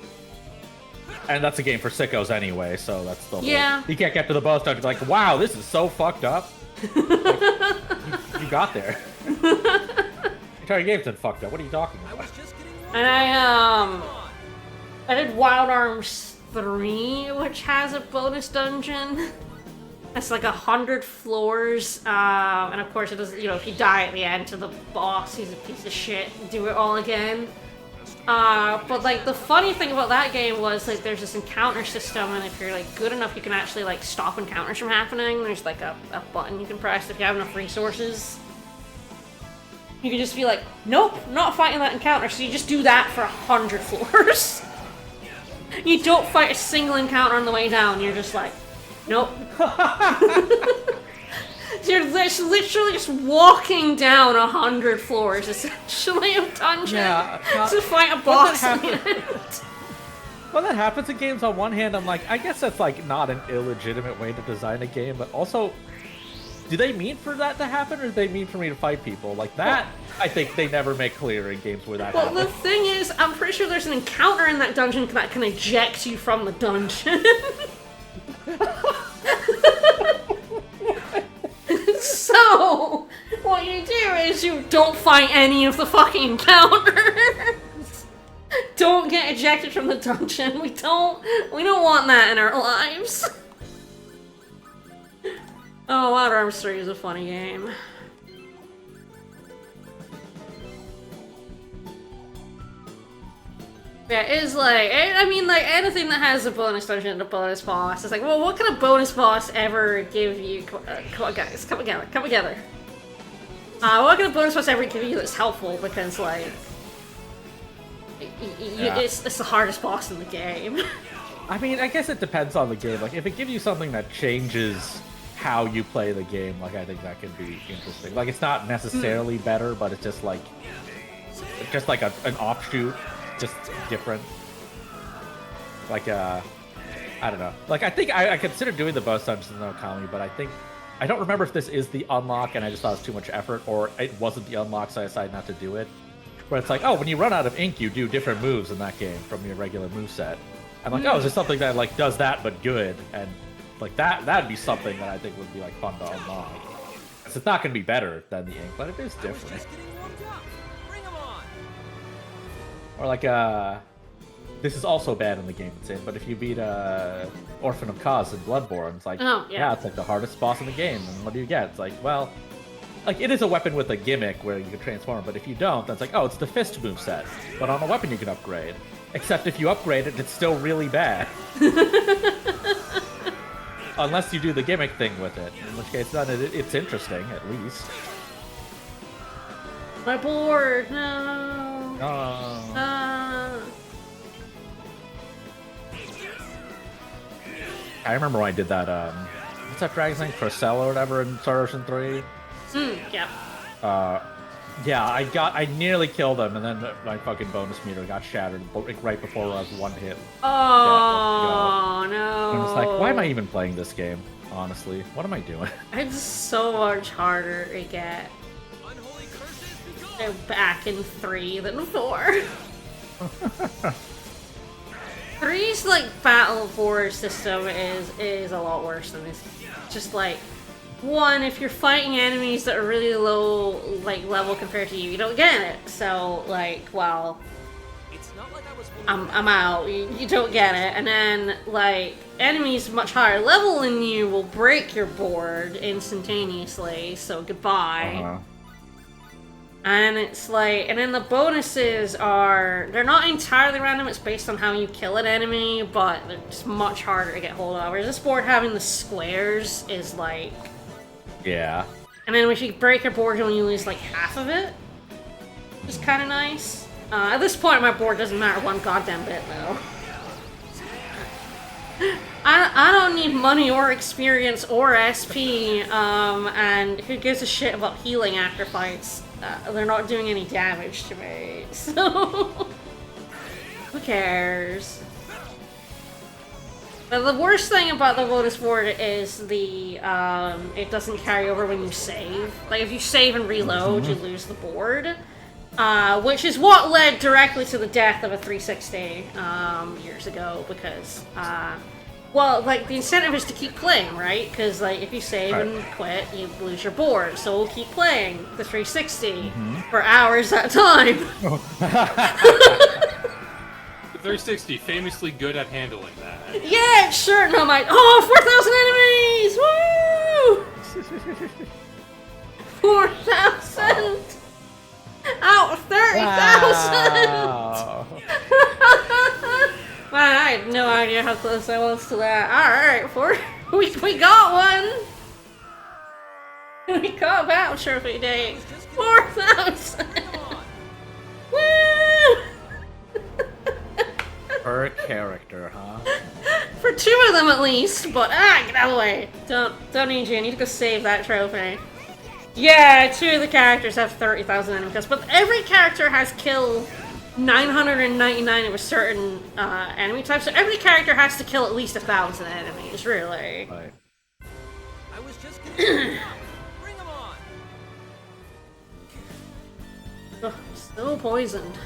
Speaker 3: And that's a game for sickos anyway, so that's the whole...
Speaker 1: Yeah.
Speaker 3: You can't get to the boss dungeon like, wow, this is so fucked up. You got there. Entire game's been fucked up. What are you talking
Speaker 4: I
Speaker 3: about?
Speaker 4: was just getting warmed
Speaker 1: And
Speaker 4: up.
Speaker 1: I did Wild Arms 3, which has a bonus dungeon. It's like 100 floors, and of course it doesn't, if you die at the end to the boss, he's a piece of shit, do it all again. But like the funny thing about that game was like there's this encounter system, and if you're like good enough, you can actually like stop encounters from happening. There's like a button you can press if you have enough resources. You can just be like, nope, not fighting that encounter, so you just do that for 100 floors. You don't fight a single encounter on the way down, you're just like, nope. You're literally just walking down 100 floors, essentially, of dungeon to fight a boss at the end.
Speaker 3: When that happens in games, on one hand, I'm like, I guess that's like not an illegitimate way to design a game, but also, do they mean for that to happen, or do they mean for me to fight people? Like that, I think they never make clear in games where that happens.
Speaker 1: Well, the thing is, I'm pretty sure there's an encounter in that dungeon that can eject you from the dungeon. So, what you do is you don't fight any of the fucking encounters. Don't get ejected from the dungeon. We don't want that in our lives. Oh, Wild Arms 3 is a funny game. Yeah, it's like, I mean, like, anything that has a bonus dungeon and a bonus boss, it's like, well, what can a bonus boss ever give you? Come on, guys, come together, come together. What can a bonus boss ever give you that's helpful? Because, like, it's the hardest boss in the game.
Speaker 3: I mean, I guess it depends on the game. Like, if it gives you something that changes how you play the game, like, I think that could be interesting. Like, it's not necessarily better, but it's just like an offshoot. Just different. Like, I don't know. Like, I think I considered doing the bonus dungeons in Okami, but I don't remember if this is the unlock and I just thought it was too much effort, or it wasn't the unlock, so I decided not to do it. Where it's like, oh, when you run out of ink, you do different moves in that game from your regular moveset. I'm like, oh, is there something that, like, does that but good? And, like, that'd be something that I think would be, like, fun to unlock. So it's not going to be better than the ink, but it is different.
Speaker 4: Just getting warmed up. Bring 'em on.
Speaker 3: Or like, this is also bad in the game it's in, but if you beat Orphan of Cause in Bloodborne, it's like,
Speaker 1: Oh, yeah.
Speaker 3: it's like the hardest boss in the game, and what do you get? It's like, well, like, it is a weapon with a gimmick where you can transform, but if you don't, that's like, oh, it's the fist moveset, but on a weapon you can upgrade. Except if you upgrade it, it's still really bad. Unless you do the gimmick thing with it, in which case then it's interesting, at least.
Speaker 1: My board, no.
Speaker 3: I remember when I did that, what's that dragon's name? Crocella or whatever in Star Ocean 3?
Speaker 1: Yeah.
Speaker 3: Yeah, I nearly killed him, and then my fucking bonus meter got shattered right before I was one hit.
Speaker 1: Oh, no.
Speaker 3: And it's like, why am I even playing this game? Honestly, what am I doing?
Speaker 1: It's so much harder to get
Speaker 4: Unholy curses be gone.
Speaker 1: back in 3 than 4. 3's like battle board system is a lot worse than this. Just like, one, if you're fighting enemies that are really low like level compared to you don't get it. So like, well,
Speaker 4: It's not like I was holding
Speaker 1: I'm out. You don't get it. And then like enemies much higher level than you will break your board instantaneously. So goodbye. And it's like, and then the bonuses they're not entirely random, it's based on how you kill an enemy, but they're just much harder to get hold of. Whereas this board having the squares is like...
Speaker 3: Yeah.
Speaker 1: And then if you break your board, you only lose like half of it. Which is kind of nice. At this point, my board doesn't matter one goddamn bit, though. I don't need money or experience or SP, and who gives a shit about healing after fights? They're not doing any damage to me, so... Who cares? But the worst thing about the bonus board is it doesn't carry over when you save. Like, if you save and reload, you lose the board. Which is what led directly to the death of a 360 years ago, because Well, like, the incentive is to keep playing, right? Because, like, if you save and quit, you lose your board. So we'll keep playing the 360 for hours at a time.
Speaker 5: The 360, famously good at handling that.
Speaker 1: Yeah, sure. No, 4,000 enemies! Woo! 4,000 out of 30,000!
Speaker 3: Wow.
Speaker 1: Man, I had no idea how close I was to that. Alright, we got one! We got a battle trophy day. 4,000! Woo!
Speaker 3: Per character, huh?
Speaker 1: For 2 of them at least, but get out of the way. Don't need you, I need to go save that trophy. Yeah, 2 of the characters have 30,000 enemies, but every character has killed 999 of a certain enemy type, so every character has to kill at least 1,000 enemies, really.
Speaker 3: Right.
Speaker 4: I was just gonna bring them on.
Speaker 1: Ugh, still poisoned.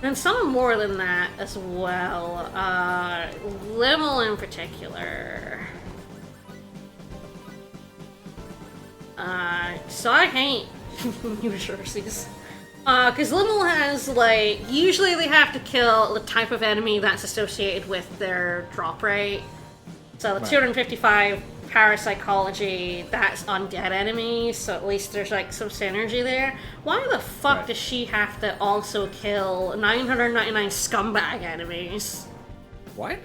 Speaker 1: And some more than that as well. Limmel in particular. So I hate new jerseys. Because Limmel has, like, usually they have to kill the type of enemy that's associated with their drop rate. So the 255 parapsychology, that's undead enemies, so at least there's, like, some synergy there. Why the fuck does she have to also kill 999 scumbag enemies?
Speaker 3: What?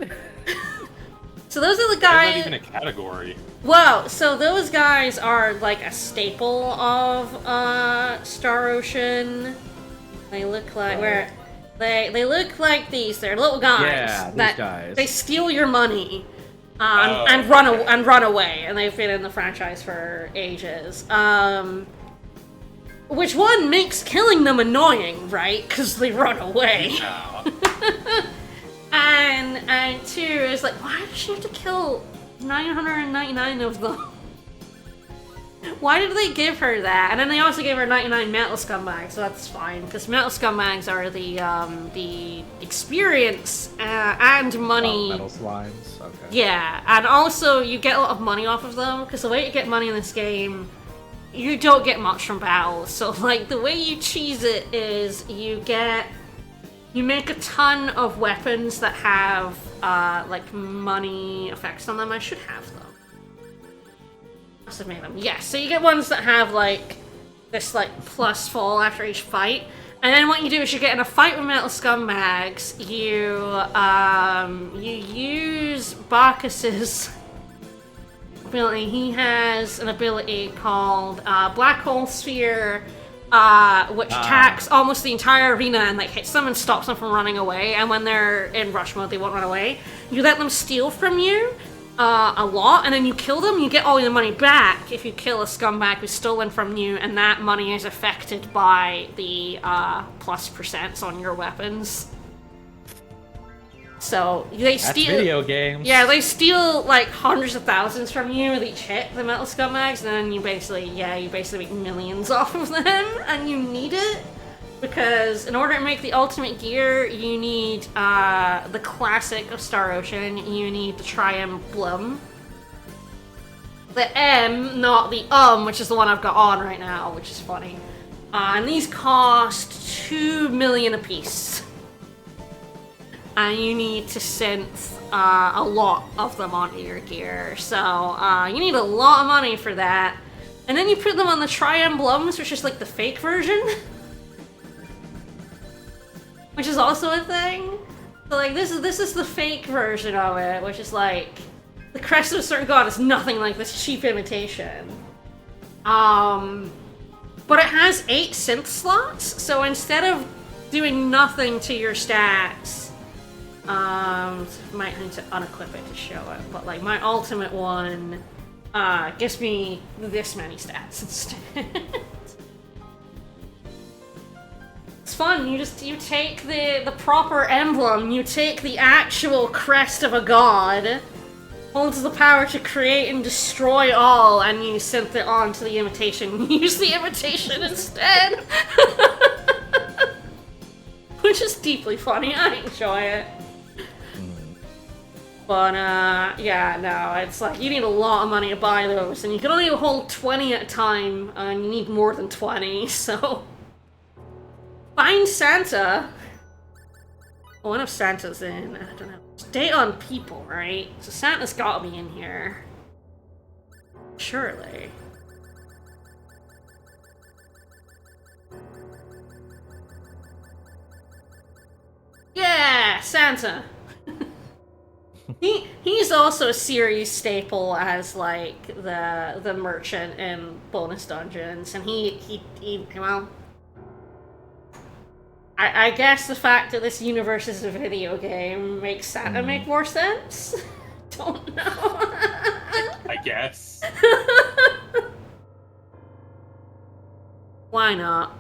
Speaker 1: So those are the guys...
Speaker 5: That's not even a category.
Speaker 1: Well, so those guys are like a staple of Star Ocean. They look like they look like these. They're little guys.
Speaker 3: Yeah, these guys.
Speaker 1: They steal your money and run away. And they've been in the franchise for ages. Which one makes killing them annoying, right? Because they run away.
Speaker 5: Yeah.
Speaker 1: And 2 is like, why does she have to kill 999 of them? Why did they give her that? And then they also gave her 99 metal scumbags, so that's fine, because metal scumbags are the experience and money.
Speaker 3: Metal slimes. Okay.
Speaker 1: Yeah, and also you get a lot of money off of them, because the way you get money in this game, you don't get much from battles. So, like, the way you cheese it is you make a ton of weapons that have, like, money effects on them. I should have them. Must have made them. Yes, so you get ones that have, like, this, like, plus fall after each fight. And then what you do is you get in a fight with metal scumbags, you use Bacchus's ability. He has an ability called Black Hole Sphere, which attacks almost the entire arena and like hits them and stops them from running away. And when they're in rush mode, they won't run away. You let them steal from you a lot, and then you kill them. You get all your money back if you kill a scumbag who's stolen from you, and that money is affected by the plus percents on your weapons. So they steal.
Speaker 3: That's video games.
Speaker 1: Yeah, they steal like hundreds of thousands from you with each hit, the metal scumbags, and then you basically make millions off of them, and you need it because in order to make the ultimate gear, you need the classic of Star Ocean. You need the Triemblem. The M, not the which is the one I've got on right now, which is funny. And these cost 2 million apiece. And you need to synth a lot of them onto your gear. So you need a lot of money for that. And then you put them on the Triemblems, which is like the fake version. Which is also a thing. So like this is the fake version of it, which is like the crest of a certain god is nothing like this cheap imitation. But it has 8 synth slots, so instead of doing nothing to your stats, might need to unequip it to show it, but like my ultimate one gives me this many stats instead. It's fun. You take the proper emblem, you take the actual crest of a god, holds the power to create and destroy all, and you synth it onto the imitation. Use the imitation instead. Which which is deeply funny. I enjoy it. But, yeah, no, it's like, you need a lot of money to buy those, and you can only hold 20 at a time, and you need more than 20, so... Find Santa! Oh, what if Santa's in? I don't know. Stay on people, right? So Santa's gotta be in here. Surely. Yeah! Santa! He's also a series staple as like the merchant in bonus dungeons, and he well, I guess the fact that this universe is a video game makes Santa make more sense. Don't know.
Speaker 5: I guess.
Speaker 1: Why not?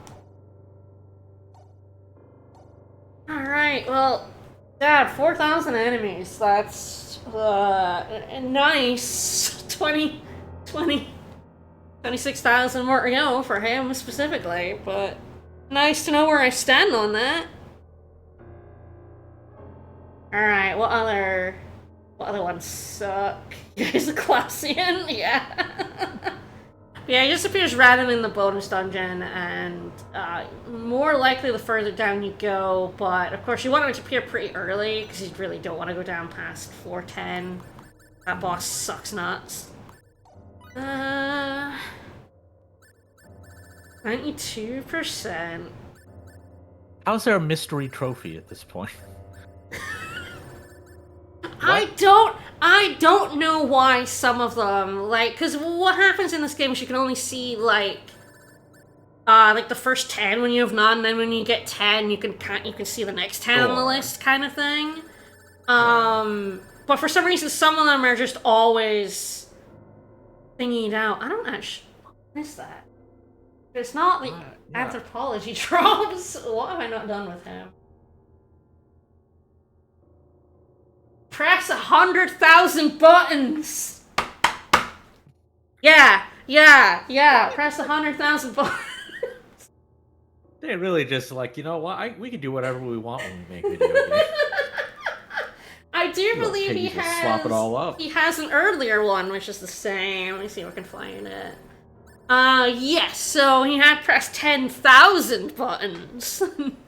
Speaker 1: All right, well. Dad, 4,000 enemies. That's nice. 26,000 more to go for him specifically, but nice to know where I stand on that. Alright, what other ones suck? He's a Classian, yeah. Yeah, he just appears random in the bonus dungeon, and more likely the further down you go, but of course you want him to appear pretty early, because you really don't want to go down past floor 10. That boss sucks nuts. 92%.
Speaker 3: How's there a mystery trophy at this point?
Speaker 1: I don't know why some of them, like, because what happens in this game is you can only see, like the first 10 when you have none, then when you get 10, you can see the next 10 on the list, kind of thing. But for some reason, some of them are just always thingied out. I don't actually... What is that? It's not the anthropology drops. What have I not done with him? Press 100,000 buttons! Yeah! Press 100,000 buttons.
Speaker 3: They really just like, you know what? We can do whatever we want when we make video games.
Speaker 1: I do believe he
Speaker 3: has. Swap it all up.
Speaker 1: He has an earlier one, which is the same. Let me see if I can find it. Yes. So he had pressed 10,000 buttons,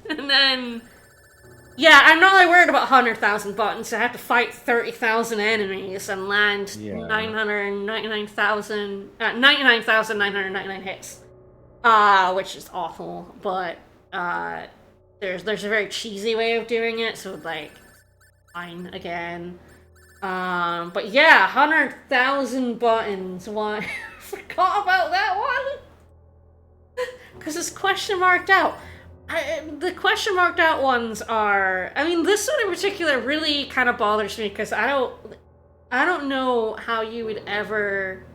Speaker 1: and then. Yeah, I'm not really worried about 100,000 buttons. I have to fight 30,000 enemies and land 99,999 hits. Which is awful, but there's a very cheesy way of doing it, so like fine again. But yeah, 100,000 buttons. Why? I forgot about that one. Because it's question marked out. The question marked out ones are... I mean, this one in particular really kind of bothers me, because I don't know how you would ever...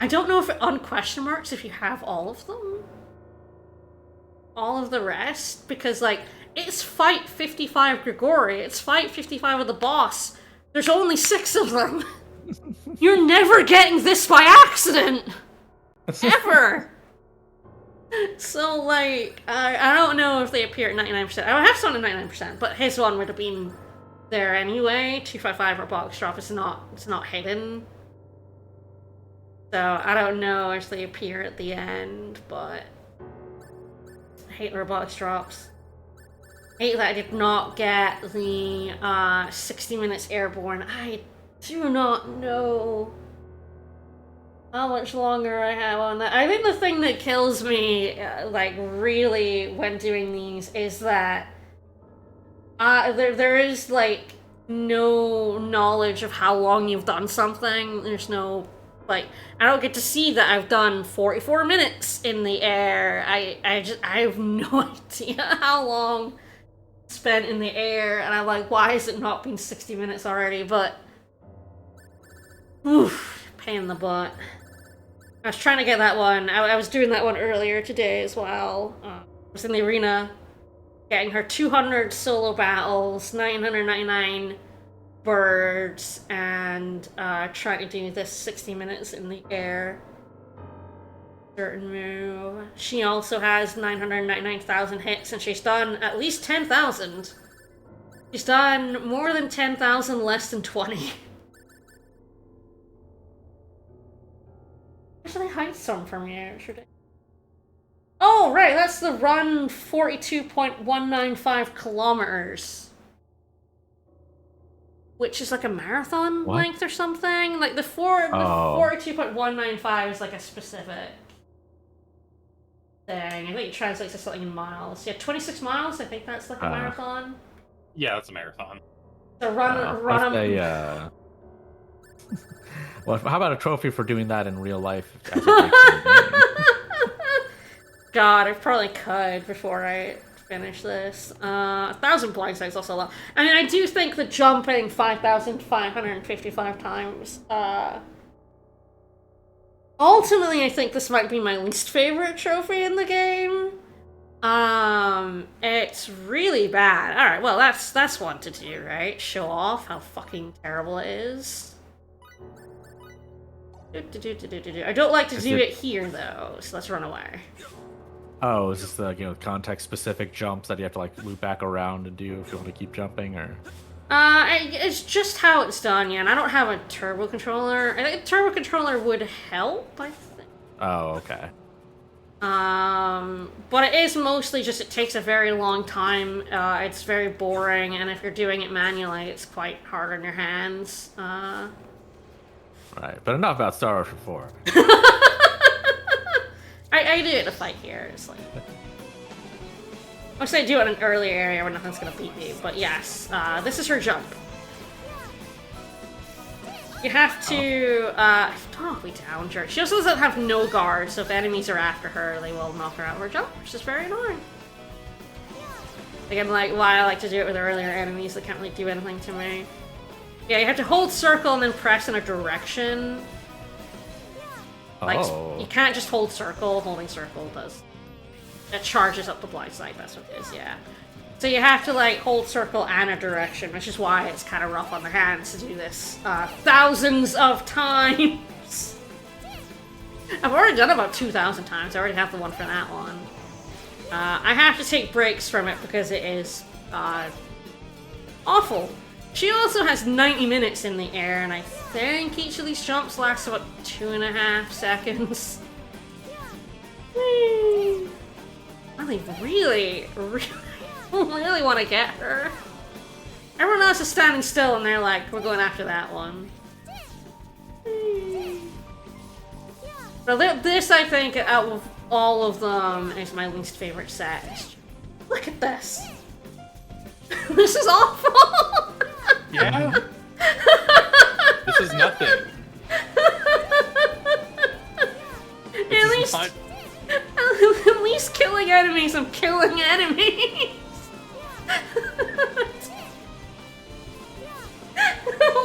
Speaker 1: I don't know if it unquestion marks if you have all of them. All of the rest. Because, like, it's fight 55 Grigori. It's fight 55 of the boss. There's only 6 of them. You're never getting this by accident. Ever. So, like, I don't know if they appear at 99%. I would have some at 99%, but his one would have been there anyway. 255 or box drop. It's not hidden. So, I don't know if they appear at the end, but I hate robotics drops. I hate that I did not get the 60 minutes airborne. I do not know how much longer I have on that. I think the thing that kills me, like, really when doing these is that there is, like, no knowledge of how long you've done something. There's no... Like, I don't get to see that I've done 44 minutes in the air. I have no idea how long spent in the air, and I'm like, why has it not been 60 minutes already? But, oof, pain in the butt. I was trying to get that one. I was doing that one earlier today as well. I was in the arena, getting her 200 solo battles, 999 birds, and trying to do this 60 minutes in the air. certain move. She also has 999,000 hits, and she's done at least 10,000. She's done more than 10,000, less than 20. Actually, hide some from you, should I? Oh, right, that's the run 42.195 kilometers. Which is like a marathon length or something? Like the 42.195 is like a specific thing. I think it translates to something in miles. Yeah, 26 miles, I think that's like a marathon.
Speaker 5: Yeah, it's a marathon.
Speaker 1: So run
Speaker 3: Well, how about a trophy for doing that in real life? As it makes the game?
Speaker 1: God, I probably could before I finish this. 1,000 blindsides is also a lot. I mean, I do think the jumping 5,555 times. Ultimately, I think this might be my least favorite trophy in the game. It's really bad. All right, well, that's one to do, right? Show off how fucking terrible it is. I don't like to do it here though, so let's run away.
Speaker 3: Oh, is this the context-specific jumps that you have to like loop back around and do if you want to keep jumping, or?
Speaker 1: It's just how it's done, yeah. And I don't have a turbo controller. I think a turbo controller would help. I think.
Speaker 3: Oh, okay.
Speaker 1: But it is mostly just it takes a very long time. It's very boring, and if you're doing it manually, it's quite hard on your hands.
Speaker 3: Right, but enough about Star Wars 4.
Speaker 1: I do it in a fight here. It's like, I do it in an earlier area where nothing's gonna beat me. But yes, this is her jump. You have to don't be down, jerk. She also doesn't have no guard, so if enemies are after her, they will knock her out of her jump, which is very annoying. Again, like why I like to do it with earlier enemies that can't really do anything to me. Yeah, you have to hold circle and then press in a direction. Like, you can't just hold circle. Holding circle does... It charges up the blind side, that's what it is, yeah. So you have to, like, hold circle and a direction, which is why it's kind of rough on the hands to do this thousands of times. I've already done it about 2,000 times. I already have the one for that one. I have to take breaks from it because it is awful. She also has 90 minutes in the air, and I think each of these jumps lasts about 2.5 seconds. I really want to get her. Everyone else is standing still, and they're like, we're going after that one. But this, I think, out of all of them, is my least favorite set. Look at this. This is awful!
Speaker 5: Yeah. This is nothing.
Speaker 1: At least killing enemies, I'm killing enemies!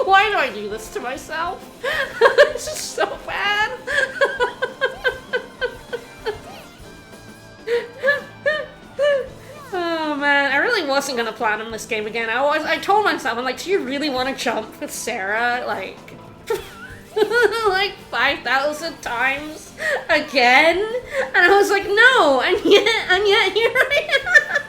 Speaker 1: Why do I do this to myself? This is so bad! Oh man, I really wasn't gonna platinum this game again. I told myself, I'm like, do you really want to jump with Sarah? Like, like 5,000 times again? And I was like, no, and yet here I am.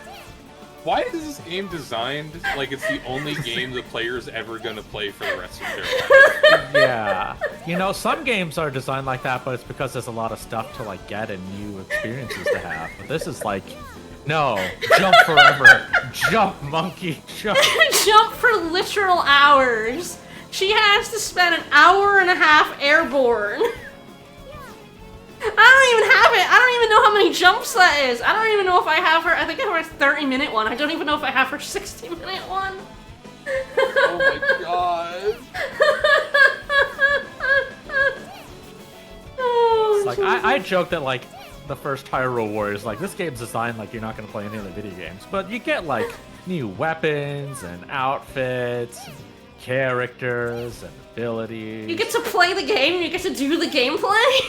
Speaker 5: Why is this game designed like it's the only game the player's ever gonna play for the rest of their life?
Speaker 3: Yeah. You know, some games are designed like that, but it's because there's a lot of stuff to like get and new experiences to have. But this is like, no, jump forever. Jump, monkey, jump.
Speaker 1: Jump for literal hours. She has to spend an hour and a half airborne. I don't even have it. I don't even know how many jumps that is. I don't even know if I have her. I think I have her 30-minute one. I don't even know if I have her 60-minute one.
Speaker 5: Oh my god.
Speaker 1: Oh,
Speaker 3: Like, I joke that, like, the first Hyrule Warriors, like, this game's designed like you're not going to play any other video games, but you get, like, new weapons and outfits, and characters and abilities.
Speaker 1: you get to play the game, you get to do the gameplay.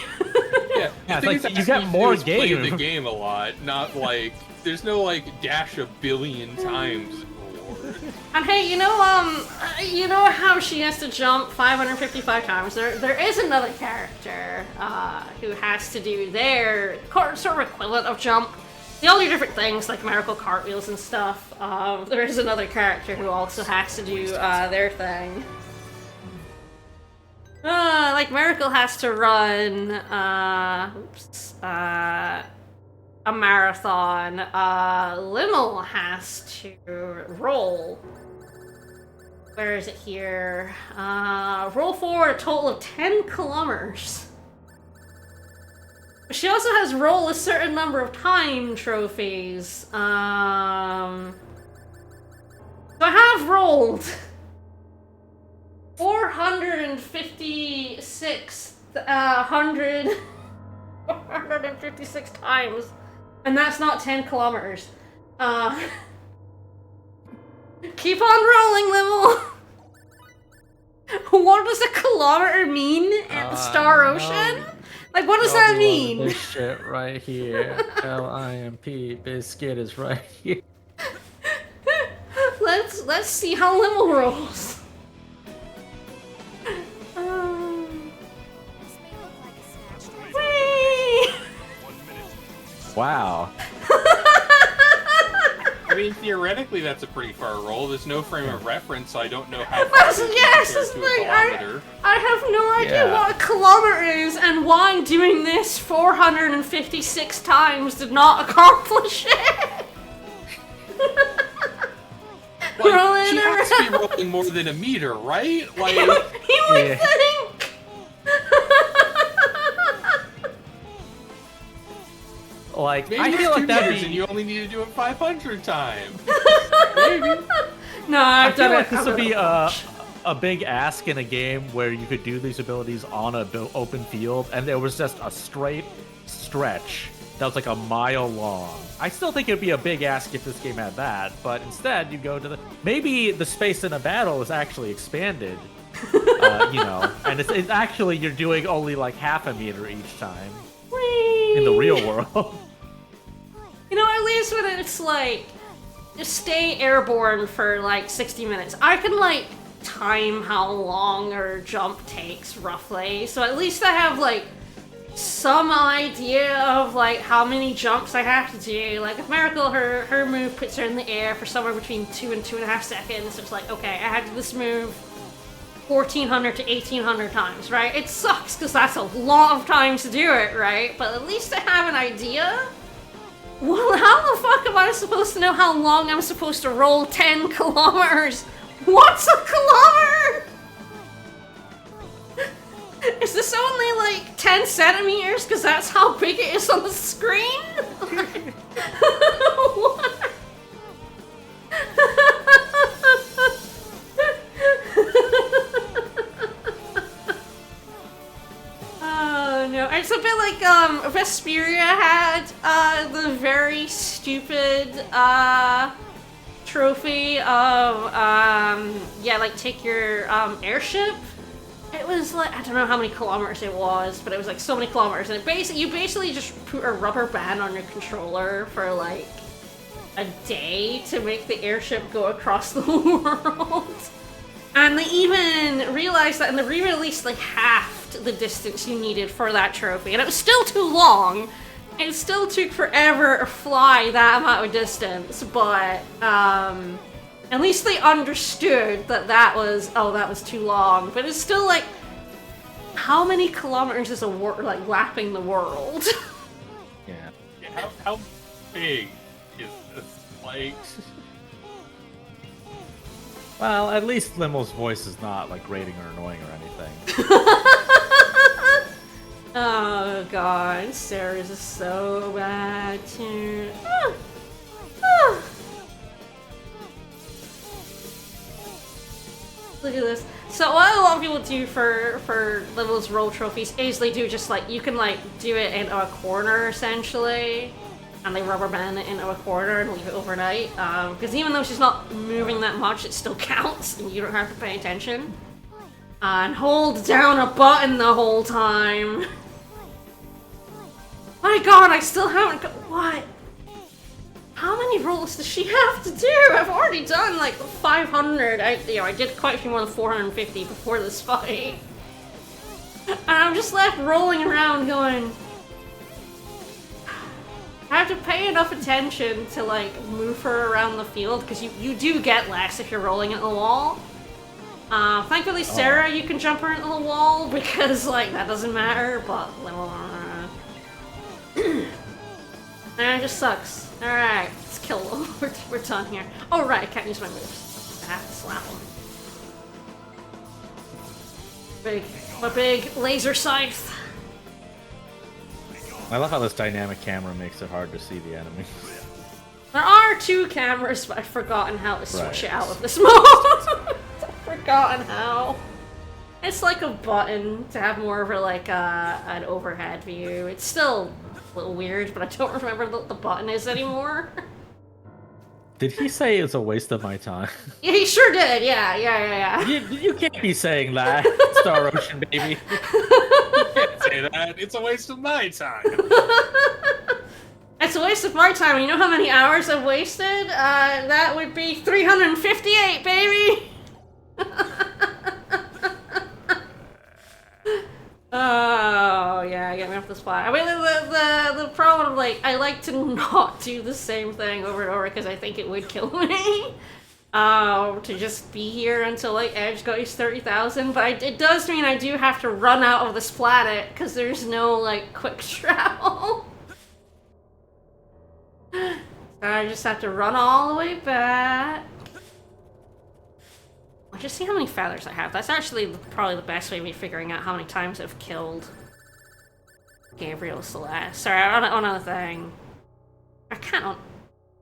Speaker 5: Yeah,
Speaker 3: it's like you get more
Speaker 5: game. Play
Speaker 3: game.
Speaker 5: the game a lot, not like there's no like dash a billion times award.
Speaker 1: And hey, you know how she has to jump 555 times? There is another character who has to do their sort of equivalent of jump. They all do different things, like miracle cartwheels and stuff. There is another character who also has to do their thing. Like Miracle has to run a marathon. Limmel has to roll. Where is it here? Roll forward a total of 10 kilometers. She also has roll a certain number of time trophies. So I have rolled 456 times, and that's not 10 kilometers. Keep on rolling, Limmel. What does a kilometer mean in the Star Ocean? Like, what does that mean?
Speaker 3: This shit right here. LIMP biscuit is right here.
Speaker 1: Let's see how Limmel rolls. Whee!
Speaker 3: Wow.
Speaker 5: I mean, theoretically, that's a pretty far roll. There's no frame of reference, so I don't know how far
Speaker 1: Yes,
Speaker 5: compared to a kilometer.
Speaker 1: I have no idea what a kilometer is and why doing this 456 times did not accomplish it.
Speaker 5: Like, she has to be rolling more than a meter, right? Like,
Speaker 1: you would think.
Speaker 3: Like,
Speaker 5: maybe
Speaker 3: I feel
Speaker 5: it's
Speaker 3: like
Speaker 5: 2
Speaker 3: that'd
Speaker 5: meters
Speaker 3: be...
Speaker 5: and you only need to do it 500 times. Maybe.
Speaker 1: No,
Speaker 3: I
Speaker 1: I've
Speaker 3: feel
Speaker 1: done
Speaker 3: like
Speaker 1: it.
Speaker 3: this would be a big ask in a game where you could do these abilities on an open field, and there was just a straight stretch that was like a mile long. I still think it'd be a big ask if this game had that, but instead you go to the... Maybe the space in a battle is actually expanded, and it's actually you're doing only like half a meter each time in the real world.
Speaker 1: You know, at least when it's like, just stay airborne for like 60 minutes. I can like time how long her jump takes roughly, so at least I have like some idea of like how many jumps I have to do. Like if Miracle, her move puts her in the air for somewhere between 2 and 2.5 seconds. It's like, okay, I had to do this move 1,400 to 1,800 times, right? It sucks because that's a lot of times to do it, right? But at least I have an idea. Well, how the fuck am I supposed to know how long I'm supposed to roll 10 kilometers? What's a kilometer? Is this only like 10 centimeters? Because that's how big it is on the screen? What? Oh no, it's a bit like Vesperia had the very stupid trophy of like take your airship. It was like, I don't know how many kilometers it was, but it was like so many kilometers, and you basically just put a rubber band on your controller for like a day to make the airship go across the world. And they even realized that in the re-release they halved the distance you needed for that trophy, and it was still too long. It still took forever to fly that amount of distance, but at least they understood that was too long. But it's still like, how many kilometers is like lapping the world?
Speaker 3: Yeah.
Speaker 5: How big is this? Like,
Speaker 3: Well, at least Limmel's voice is not like grating or annoying or anything.
Speaker 1: Oh god, Sarah's is so bad too. Look at this. So what a lot of people do for Limmel's roll trophies is they do just like, you can like do it in a corner essentially, and they rubber band it into a corner and leave it overnight. Because even though she's not moving that much, it still counts and you don't have to pay attention. And hold down a button the whole time. My god, I still haven't what? How many many rolls does she have to do? I've already done like 500. I did quite a few more than 450 before this fight. And I'm just left rolling around going... I have to pay enough attention to like move her around the field, because you do get less if you're rolling into the wall. Thankfully Sarah, you can jump her into the wall, because like that doesn't matter, but it just sucks. Alright, let's kill them. We're done here. Oh right, I can't use my moves. I have to slap them. My big laser scythe.
Speaker 3: I love how this dynamic camera makes it hard to see the enemy.
Speaker 1: There are 2 cameras, but I've forgotten how to switch it out of this mode. I've forgotten how. It's like a button to have more of a, like an overhead view. It's still a little weird, but I don't remember what the button is anymore.
Speaker 3: Did he say it's a waste of my time?
Speaker 1: Yeah, he sure did. Yeah.
Speaker 3: You can't be saying that, Star Ocean baby.
Speaker 5: You can't say that. It's a waste of my time.
Speaker 1: It's a waste of my time. You know how many hours I've wasted? That would be 358, baby! Oh, yeah, get me off the spot. I mean, the problem, like, I like to not do the same thing over and over because I think it would kill me. To just be here until, like, Edge goes 30,000, but it does mean I do have to run out of this planet because there's no, like, quick travel. So I just have to run all the way back. I'll just see how many feathers I have. That's actually probably the best way of me figuring out how many times I've killed Gabriel Celeste. Sorry, on another thing. I can't...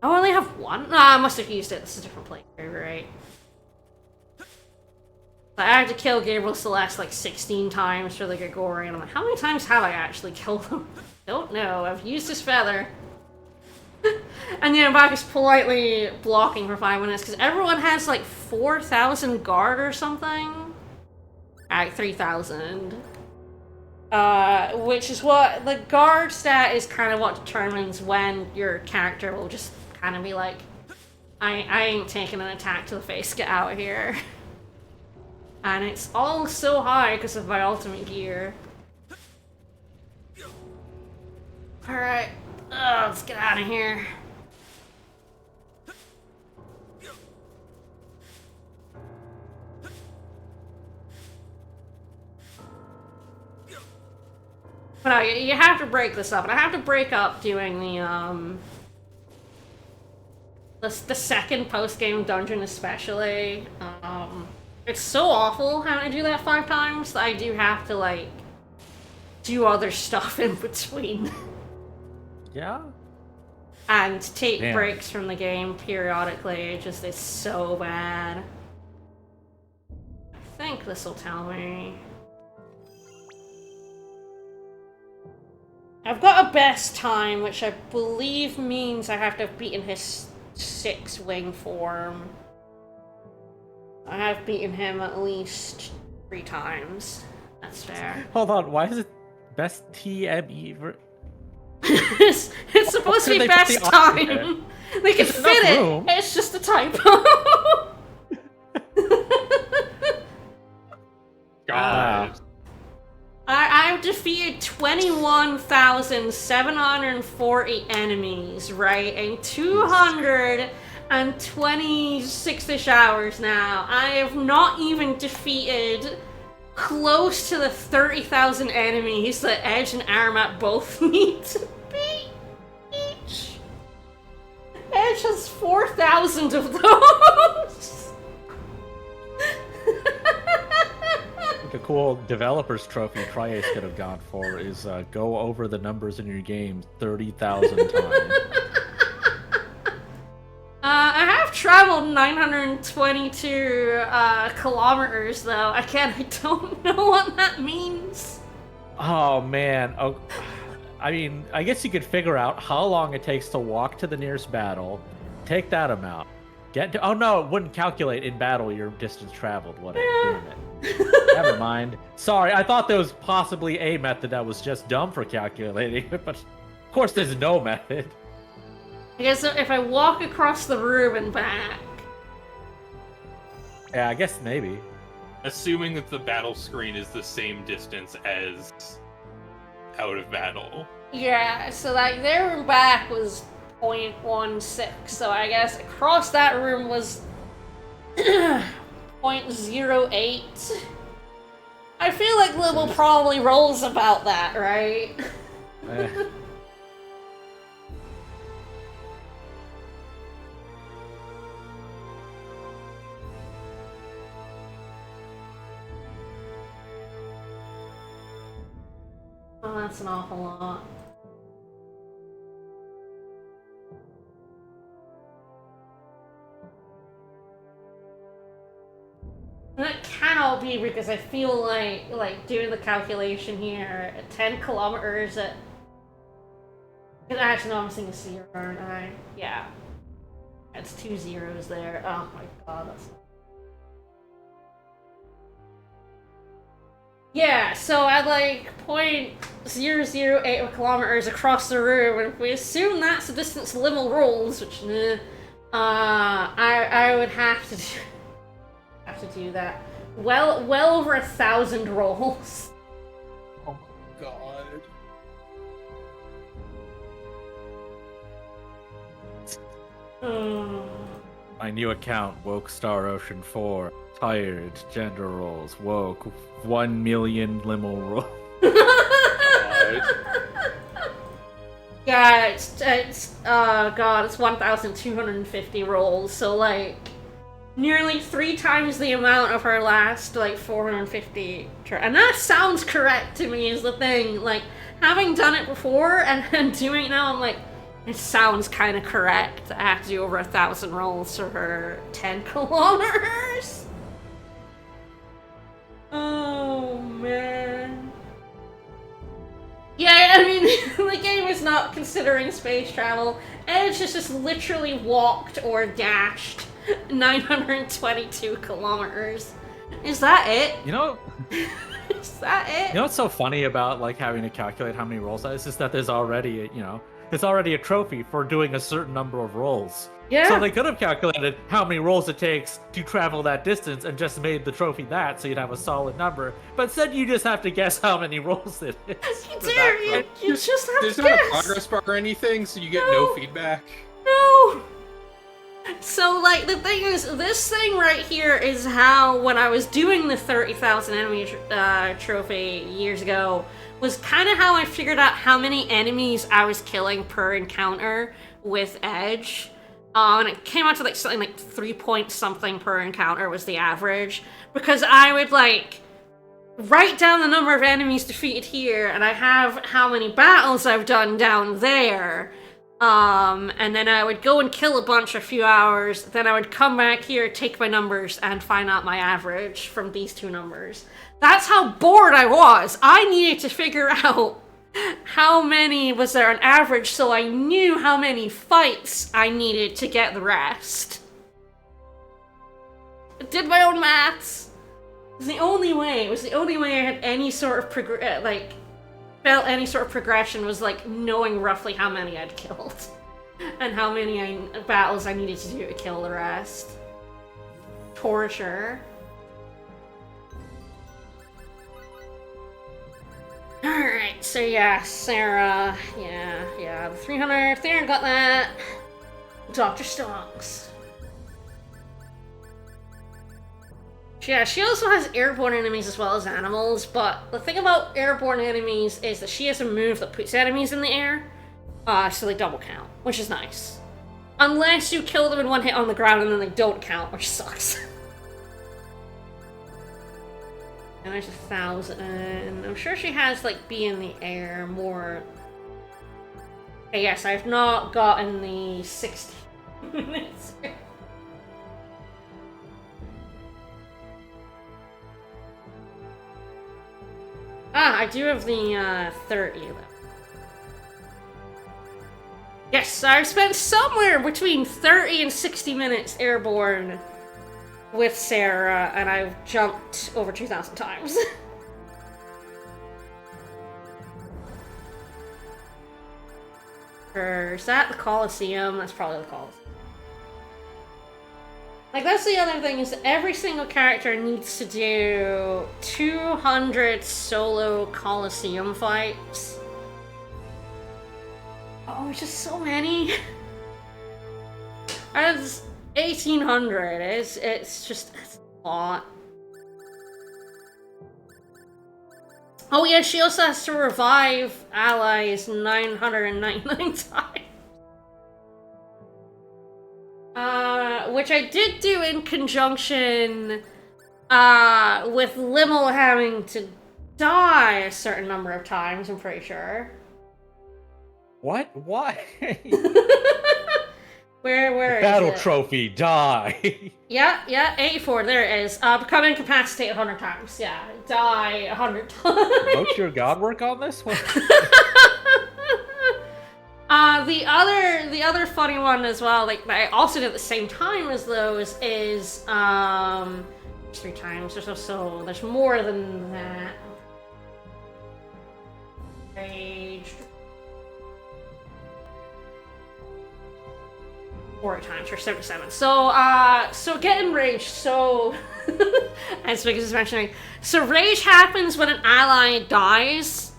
Speaker 1: I only have one? No, I must have used it. This is a different playthrough, right? I had to kill Gabriel Celeste like 16 times for the Gregorian. I'm like, how many times have I actually killed him? Don't know. I've used his feather. And then Bach is politely blocking for 5 minutes because everyone has like 4,000 guard or something. Alright, 3,000. Which is what the guard stat is kind of what determines when your character will just kind of be like, I ain't taking an attack to the face, get out of here. And it's all so high because of my ultimate gear. Alright. Let's get out of here. But no, you have to break this up, and I have to break up doing the second post-game dungeon especially. It's so awful having to do that 5 times that I do have to, like, do other stuff in between.
Speaker 3: Yeah?
Speaker 1: And take breaks from the game periodically. It just is so bad. I think this will tell me. I've got a best time, which I believe means I have to have beaten his 6-wing form. I have beaten him at least 3 times. That's fair.
Speaker 3: Hold on, why is it best TME?
Speaker 1: It's supposed to be best time. They can fit it.
Speaker 3: Room.
Speaker 1: It's just a typo.
Speaker 5: God.
Speaker 1: I've defeated 21,740 enemies, right? In 226-ish hours now. I have not even defeated close to the 30,000 enemies that Edge and Aramat both need to beat each. Edge has 4,000 of those.
Speaker 3: The cool developer's trophy Triace could have gone for is go over the numbers in your game 30,000 times.
Speaker 1: I have traveled 922 kilometers, though. I don't know what that means.
Speaker 3: Oh, man. Oh, I mean, I guess you could figure out how long it takes to walk to the nearest battle, take that amount, get to... Oh, no, it wouldn't calculate in battle your distance traveled, would it? Damn it. Never mind. Sorry, I thought there was possibly a method that was just dumb for calculating it, but of course there's no method.
Speaker 1: I guess if I walk across the room and back.
Speaker 3: Yeah, I guess maybe.
Speaker 5: Assuming that the battle screen is the same distance as out of battle.
Speaker 1: Yeah, so like there and back was 0.16, so I guess across that room was 0.08. I feel like Libel probably rolls about that, right?
Speaker 3: Eh.
Speaker 1: Oh, that's an awful lot. And it cannot be because I feel like doing the calculation here, 10 kilometers at... Actually, no, I'm thinking zero, aren't I? Yeah. That's 2 zeros there. Oh my god, that's... Yeah, so at like 0.008 kilometers across the room, and if we assume that's the distance Limmel rolls, which, I would have to do that. Well over 1,000 rolls.
Speaker 5: Oh my god.
Speaker 3: My new account, Woke Star Ocean 4. Tired, gender roles, woke, 1 million Limmel rolls.
Speaker 1: Yeah, it's 1,250 rolls, so like nearly 3 times the amount of her last like 450. And that sounds correct to me is the thing. Like having done it before and doing it now, I'm like, it sounds kind of correct. I have to do over 1,000 rolls for her 10 kilometers. Oh man. Yeah, I mean, the game is not considering space travel. Edge has just literally walked or dashed 922 kilometers. Is that it?
Speaker 3: You know,
Speaker 1: Is that it?
Speaker 3: you know what's so funny about like having to calculate how many rolls that is that there's already there's already a trophy for doing a certain number of rolls.
Speaker 1: Yeah.
Speaker 3: So they could have calculated how many rolls it takes to travel that distance and just made the trophy that, so you'd have a solid number. But instead, you just have to guess how many rolls it is.
Speaker 1: You just have
Speaker 5: There's
Speaker 1: to
Speaker 5: not
Speaker 1: guess.
Speaker 5: a progress bar or anything, so you get
Speaker 1: No.
Speaker 5: no feedback.
Speaker 1: No. So, like, the thing is, this thing right here is how, when I was doing the 30,000 enemy trophy years ago, was kind of how I figured out how many enemies I was killing per encounter with Edge. And it came out to like something like 3 point something per encounter was the average. Because I would like write down the number of enemies defeated here, and I have how many battles I've done down there. And then I would go and kill a bunch a few hours, then I would come back here, take my numbers, and find out my average from these two numbers. That's how bored I was. I needed to figure out how many was there on average so I knew how many fights I needed to get the rest. I did my own maths. It was the only way. It was the only way I had any sort of felt any sort of progression was like knowing roughly how many I'd killed and how many battles I needed to do to kill the rest. Torture. Alright, so yeah, Sarah, yeah, the 300, Theron got that. Dr. Stonks. Yeah, she also has airborne enemies as well as animals, but the thing about airborne enemies is that she has a move that puts enemies in the air, so they double count, which is nice. Unless you kill them in one hit on the ground and then they don't count, which sucks. And there's 1,000. I'm sure she has, like, be in the air more. Okay, yes, I've not gotten the 60 minutes. I do have the 30 though. Yes, I've spent somewhere between 30 and 60 minutes airborne with Sarah, and I've jumped over 2,000 times. Or is that the Coliseum? That's probably the Coliseum. Like, that's the other thing, is that every single character needs to do 200 solo Coliseum fights. Oh, it's just so many. That's 1,800. It's just it's a lot. Oh yeah, she also has to revive allies 999 times. Which I did do in conjunction with Limmel having to die a certain number of times, I'm pretty sure.
Speaker 3: What? Why?
Speaker 1: Where is
Speaker 3: Battle
Speaker 1: it?
Speaker 3: trophy, die.
Speaker 1: Yeah, 84, there it is. Become incapacitated 100 times. Yeah, die 100 times.
Speaker 3: Vote your god work on this one?
Speaker 1: The other funny one as well, like, that I also did at the same time as those is, 3 times. There's also, there's more than that. Raged. 4 times for 77. So get enraged. So, as Vickers is mentioning, so rage happens when an ally dies,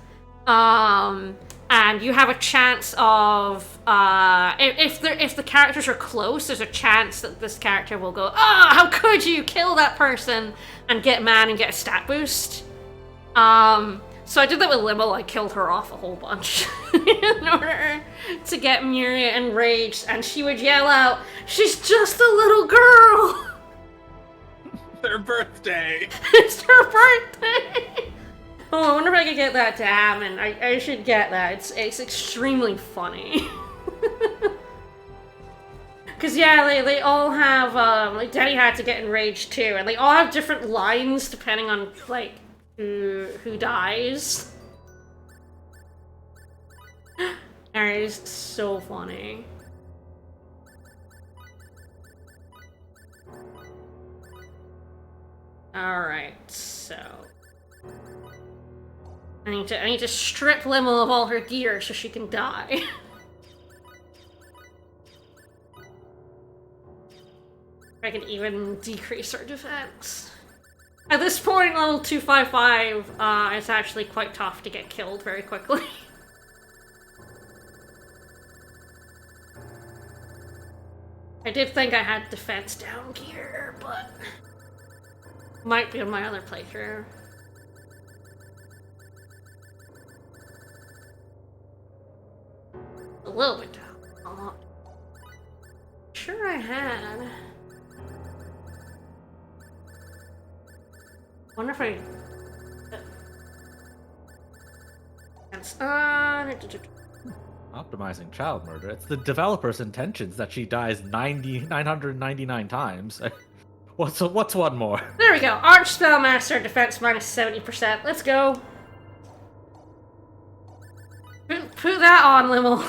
Speaker 1: and you have a chance of, if the characters are close, there's a chance that this character will go, how could you kill that person, and get mad and get a stat boost. So I did that with Limmel. I killed her off a whole bunch in order to get Miria enraged, and she would yell out, "She's just a little girl!"
Speaker 5: Their birthday.
Speaker 1: It's her birthday! Oh, I wonder if I could get that to happen. I should get that. It's extremely funny. Because, yeah, they all have, like, Denny had to get enraged too, and they all have different lines depending on, like, who dies. That is so funny. Alright, so I need to strip Limmel of all her gear so she can die. I can even decrease her defense. At this point, level 255, it's actually quite tough to get killed very quickly. I did think I had defense down gear, but might be on my other playthrough. A little bit down. A lot. Sure I had. Wonder if I...
Speaker 3: Optimizing child murder. It's the developer's intentions that she dies 999 times. What's one more?
Speaker 1: There we go. Arch Spellmaster, defense minus 70%. Let's go. Put that on, Limmel.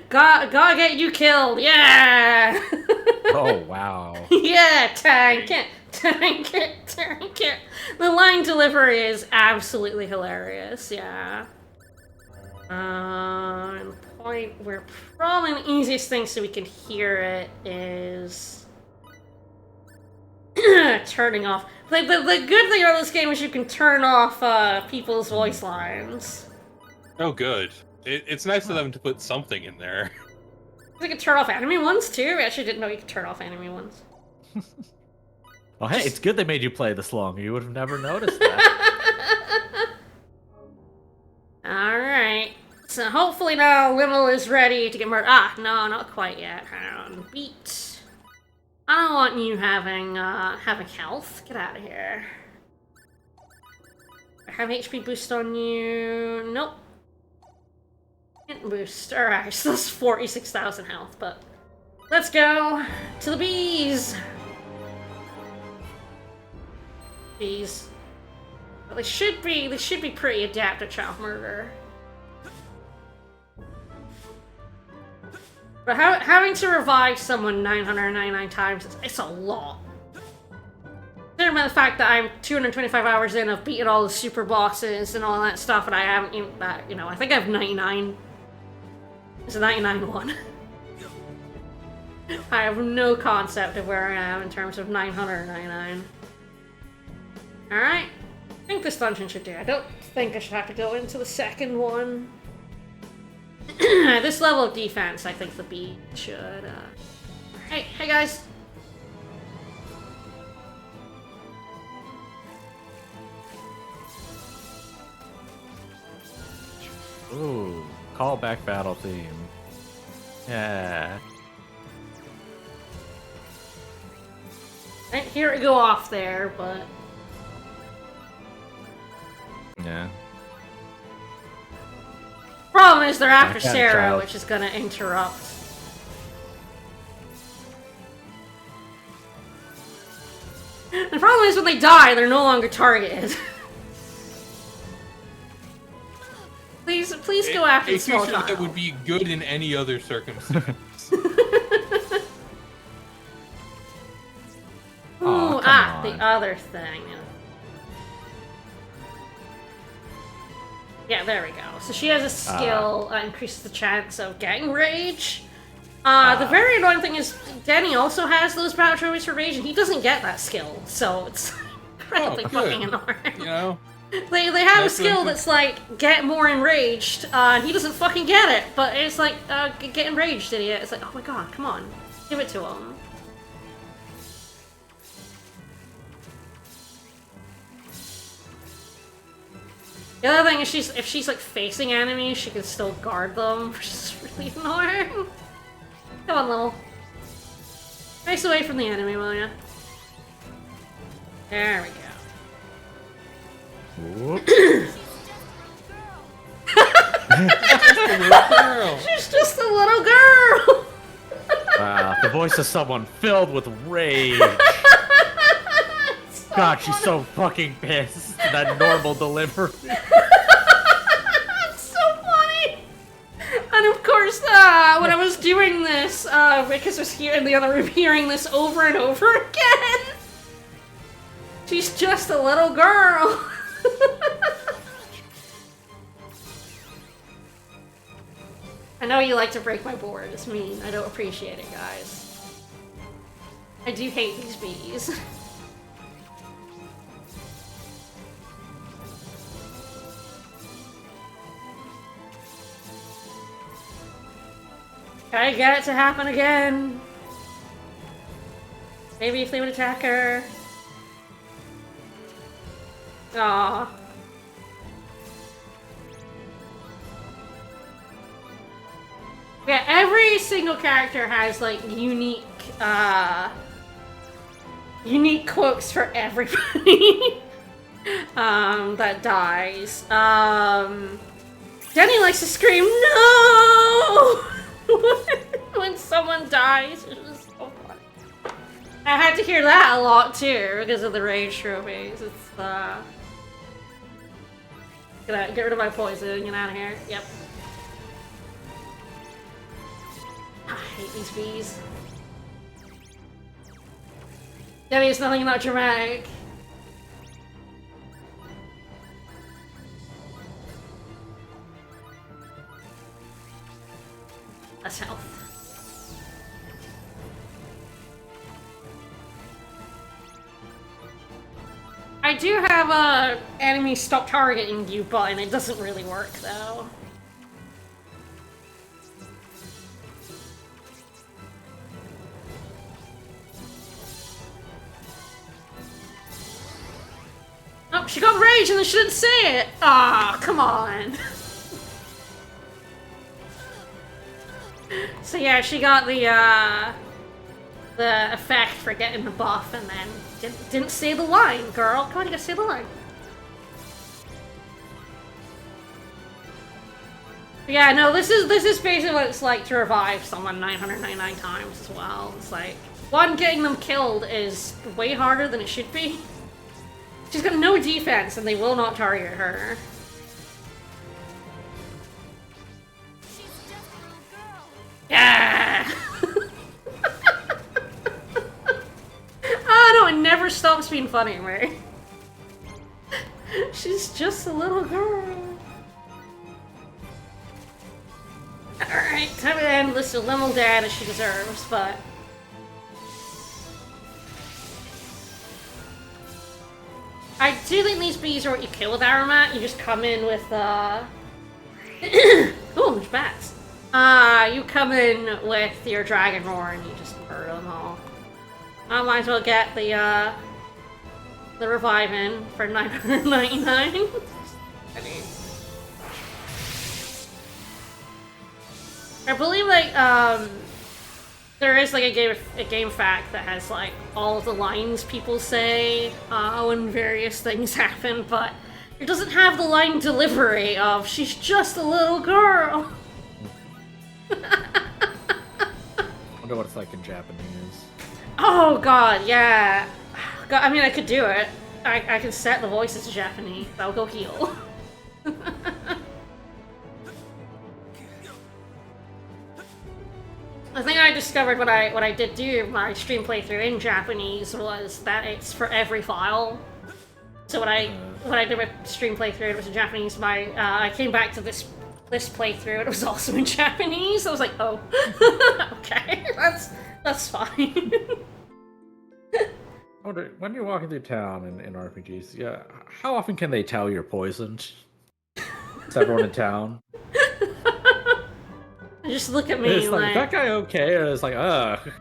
Speaker 1: Gotta get you killed. Yeah!
Speaker 3: Oh, wow.
Speaker 1: Yeah, tank it. Tank it, tank it. The line delivery is absolutely hilarious, yeah. And the point where probably the easiest thing so we can hear it is turning off. Like, the good thing about this game is you can turn off people's voice lines.
Speaker 5: Oh, good. It's nice of them to put something in there.
Speaker 1: You can turn off enemy ones too. I actually didn't know you could turn off enemy ones.
Speaker 3: Oh, hey, it's good they made you play this long. You would have never noticed that.
Speaker 1: Alright. So hopefully now Limmel is ready to get murdered. Ah, no, not quite yet. Hang on. Beat. I don't want you having health. Get out of here. I have HP boost on you. Nope. Hit boost. Alright, so that's 46,000 health, but let's go to the bees. Bees. Well, they should be pretty adept at child murder. But having to revive someone 999 times, it's a lot. Considering by the fact that I'm 225 hours in of beating all the super bosses and all that stuff, and I haven't even that, I think I have 99. It's a 99-1. I have no concept of where I am in terms of 999. Alright. I think this dungeon should do. I don't think I should have to go into the second one. This level of defense, I think the beat should, Hey guys!
Speaker 3: Ooh, callback battle theme. Yeah.
Speaker 1: I didn't hear it go off there, but...
Speaker 3: Yeah.
Speaker 1: Problem is they're after
Speaker 3: can't
Speaker 1: Sarah,
Speaker 3: tell.
Speaker 1: which is gonna interrupt. The problem is when they die, they're no longer targeted. Please go after the
Speaker 5: A
Speaker 1: small
Speaker 5: feature that
Speaker 1: child.
Speaker 5: would be good in any other circumstance.
Speaker 1: Ooh,
Speaker 3: Aw, come
Speaker 1: the
Speaker 3: on.
Speaker 1: other thing. Yeah, there we go. So she has a skill that increases the chance of getting rage. The very annoying thing is Denny also has those battle trophies for rage, and he doesn't get that skill, so it's incredibly
Speaker 5: good.
Speaker 1: fucking annoying.
Speaker 5: You know?
Speaker 1: They have a
Speaker 5: That's
Speaker 1: skill
Speaker 5: something.
Speaker 1: that's like, get more enraged, and he doesn't fucking get it, but it's like, get enraged, idiot. It's like, oh my god, come on. Give it to him. The other thing is if she's like facing enemies, she can still guard them, which is really annoying. Come on, little. Face away from the enemy, will ya? There we go.
Speaker 3: Whoop.
Speaker 5: Little girl.
Speaker 1: She's just a little girl!
Speaker 3: Wow, the voice of someone filled with rage. God, she's so fucking pissed. That normal delivery.
Speaker 1: It's so funny! And of course, when I was doing this, because I was here in the other room hearing this over and over again, she's just a little girl! I know you like to break my board, it's mean. I don't appreciate it, guys. I do hate these bees. Can I get it to happen again? Maybe if they would attack her. Aww. Yeah, every single character has like unique quotes for everybody that dies. Jenny likes to scream no when someone dies. It's just so funny. I had to hear that a lot too because of the rage trophies. It's gonna get rid of my poison. Get out of here. Yep. I hate these bees. Jenny is nothing about dramatic. That's health. I do have a enemy stop targeting you button. It doesn't really work though. Oh, she got rage and then she didn't say it! Ah, come on! So yeah, she got the effect for getting the buff and then didn't say the line, girl. Come on, you gotta say the line. But yeah, no, this is basically what it's like to revive someone 999 times as well. It's like, one, getting them killed is way harder than it should be. She's got no defense, and they will not target her. Yeah! Oh no, it never stops being funny, right? She's just a little girl. Alright. list a little dad as she deserves, but... I do think these bees are what you kill with Aromat. You just come in with, oh, there's bats. You come in with your Dragon Roar and you just murder them all. I might as well get the revive in for 999. I mean... I believe, like, there is, like, a game fact that has, like, all of the lines people say when various things happen, but it doesn't have the line delivery of, she's just a little girl.
Speaker 3: I wonder what it's like in Japanese.
Speaker 1: Oh, God, yeah. God, I mean, I could do it. I can set the voices to Japanese. I'll go heal. The thing I discovered when I did do my stream playthrough in Japanese was that it's for every file. So when I did my stream playthrough, it was in Japanese. I came back to this playthrough, and it was also in Japanese. I was like, oh, okay, that's fine.
Speaker 3: I wonder, when you're walking through town in RPGs, yeah, how often can they tell you're poisoned? Is everyone in town?
Speaker 1: Just look at me
Speaker 3: it's like, is that guy okay? Or it's like, ugh.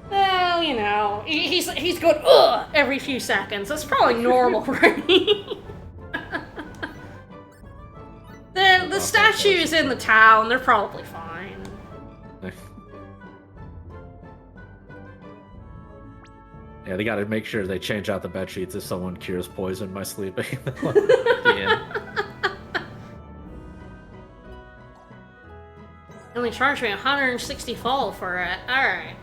Speaker 1: Well, you know, he's going ugh every few seconds. That's probably normal, right? the statues in the town, they're probably fine.
Speaker 3: Yeah, they gotta make sure they change out the bed sheets if someone cures poison by sleeping.
Speaker 1: Only charged me 160 fall for it. Alright.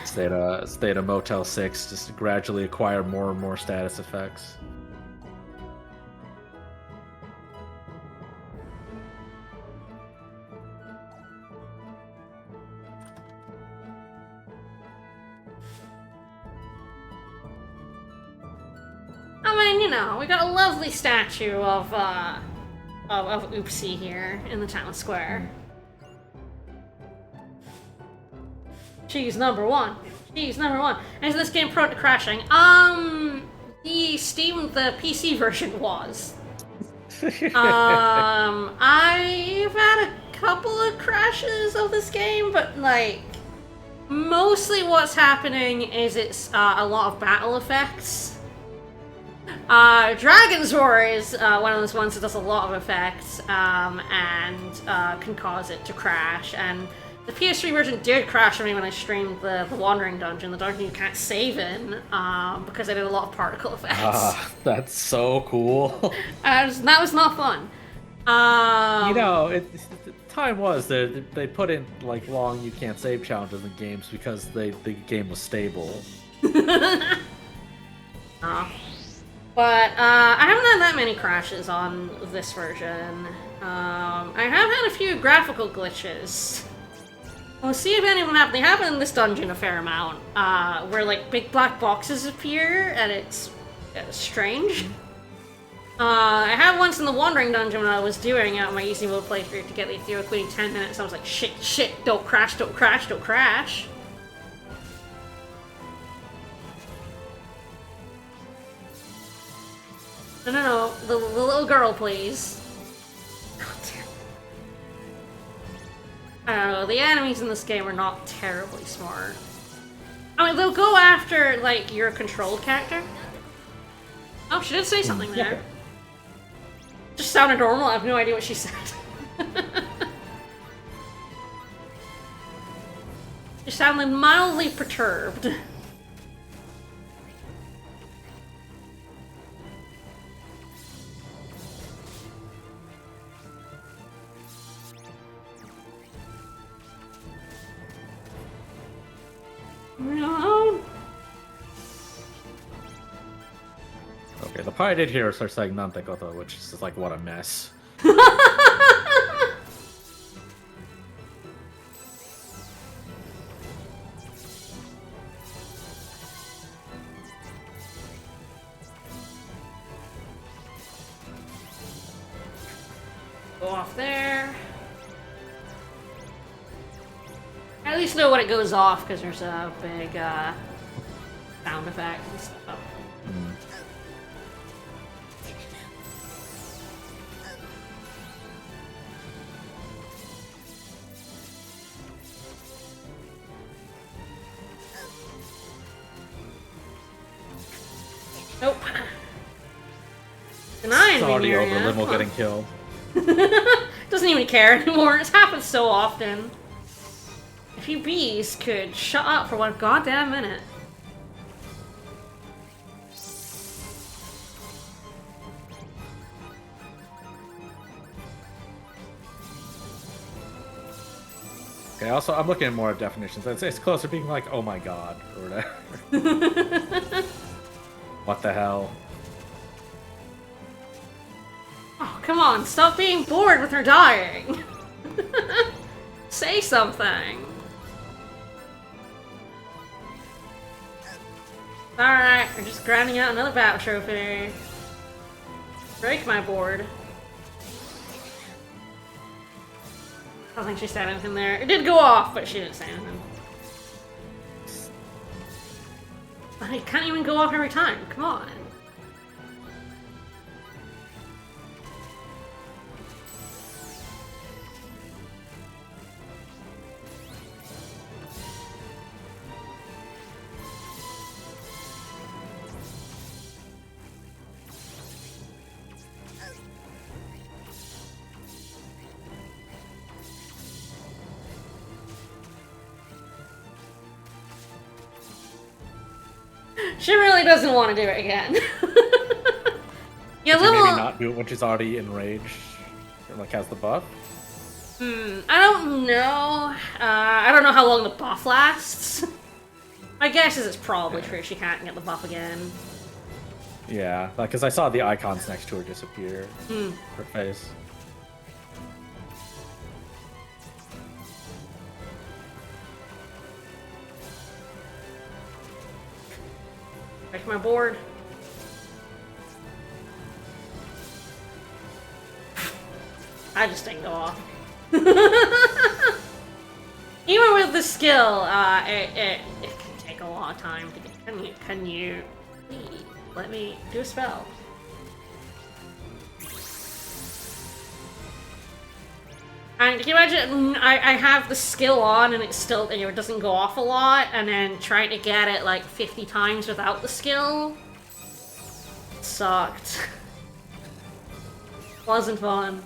Speaker 3: Stay at a Motel 6, just to gradually acquire more and more status effects.
Speaker 1: I mean, you know, we got a lovely statue of Oopsie here in the town square. She's number one. She's number one. Is this game prone to crashing? The PC version was. I've had a couple of crashes of this game, but like mostly what's happening is it's a lot of battle effects. Dragon's Roar is one of those ones that does a lot of effects and can cause it to crash. And the PS3 version did crash on me when I streamed the Wandering Dungeon, the dungeon you can't save in, because I did a lot of particle effects.
Speaker 3: That's so cool.
Speaker 1: That was not fun.
Speaker 3: You know, time was they put in like long you can't save challenges in games because the game was stable.
Speaker 1: But I haven't had that many crashes on this version. I have had a few graphical glitches. We'll see if any of them happen. They happen in this dungeon a fair amount, where like big black boxes appear, and it's strange. I had once in the Wandering Dungeon when I was doing my easy mode playthrough to get it through, including 10 minutes. I was like, shit, don't crash, don't crash, don't crash. No, the little girl, please. God damn. I don't know, the enemies in this game are not terribly smart. I mean, they'll go after, like, your controlled character. Oh, she did say something there. Just sounded normal, I have no idea what she said. She sounded mildly perturbed. No.
Speaker 3: Okay, the part I did here is start saying Nantekoto, which is just like, what a mess.
Speaker 1: Go off there. least know when it goes off, because there's a big sound effect and stuff. Nope. Denying
Speaker 3: It's
Speaker 1: me
Speaker 3: already
Speaker 1: near
Speaker 3: over.
Speaker 1: ya.
Speaker 3: Limo getting killed.
Speaker 1: Doesn't even care anymore. It's happened so often. If you bees could shut up for 1 goddamn minute.
Speaker 3: Okay, also, I'm looking at more definitions. It's closer to being like, oh my god, or whatever. What the hell?
Speaker 1: Oh, come on, stop being bored with her dying. Say something. Alright, we're just grinding out another battle trophy. Break my board. I don't think she said anything there. It did go off, but she didn't say anything. I can't even go off every time. Come on. She really doesn't want to do it again. Yeah,
Speaker 3: Did you
Speaker 1: little.
Speaker 3: maybe not do it when she's already enraged? Or like has the buff?
Speaker 1: I don't know. I don't know how long the buff lasts. My guess is it's probably true she can't get the buff again.
Speaker 3: Yeah, because I saw the icons next to her disappear. Her face.
Speaker 1: Break my board. I just didn't go off. Even with the skill, it can take a long time to get. Can you please let me do a spell? And can you imagine? I have the skill on and it still it doesn't go off a lot, and then trying to get it like 50 times without the skill sucked. Wasn't fun.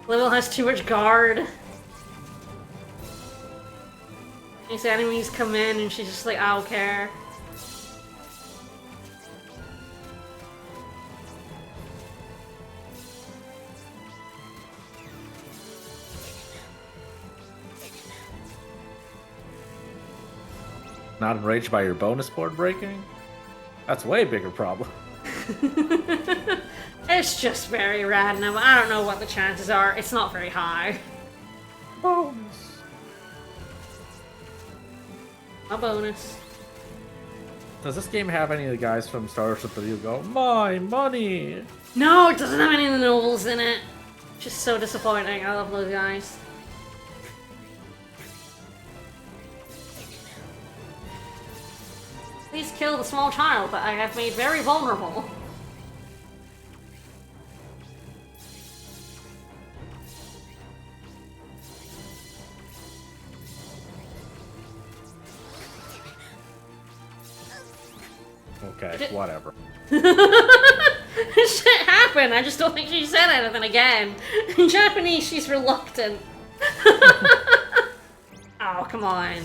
Speaker 1: Level has too much guard. These enemies come in and she's just like, I don't care.
Speaker 3: Not enraged by your bonus board breaking? That's a way bigger problem.
Speaker 1: It's just very random. I don't know what the chances are. It's not very high.
Speaker 3: Bonus.
Speaker 1: A bonus.
Speaker 3: Does this game have any of the guys from Star Wars 3 who go, my money?
Speaker 1: No, it doesn't have any of the nobles in it. Just so disappointing. I love those guys. Please kill the small child that I have made very vulnerable.
Speaker 3: Okay, whatever.
Speaker 1: Shit happened. I just don't think she said anything again. In Japanese, she's reluctant. Oh, come on.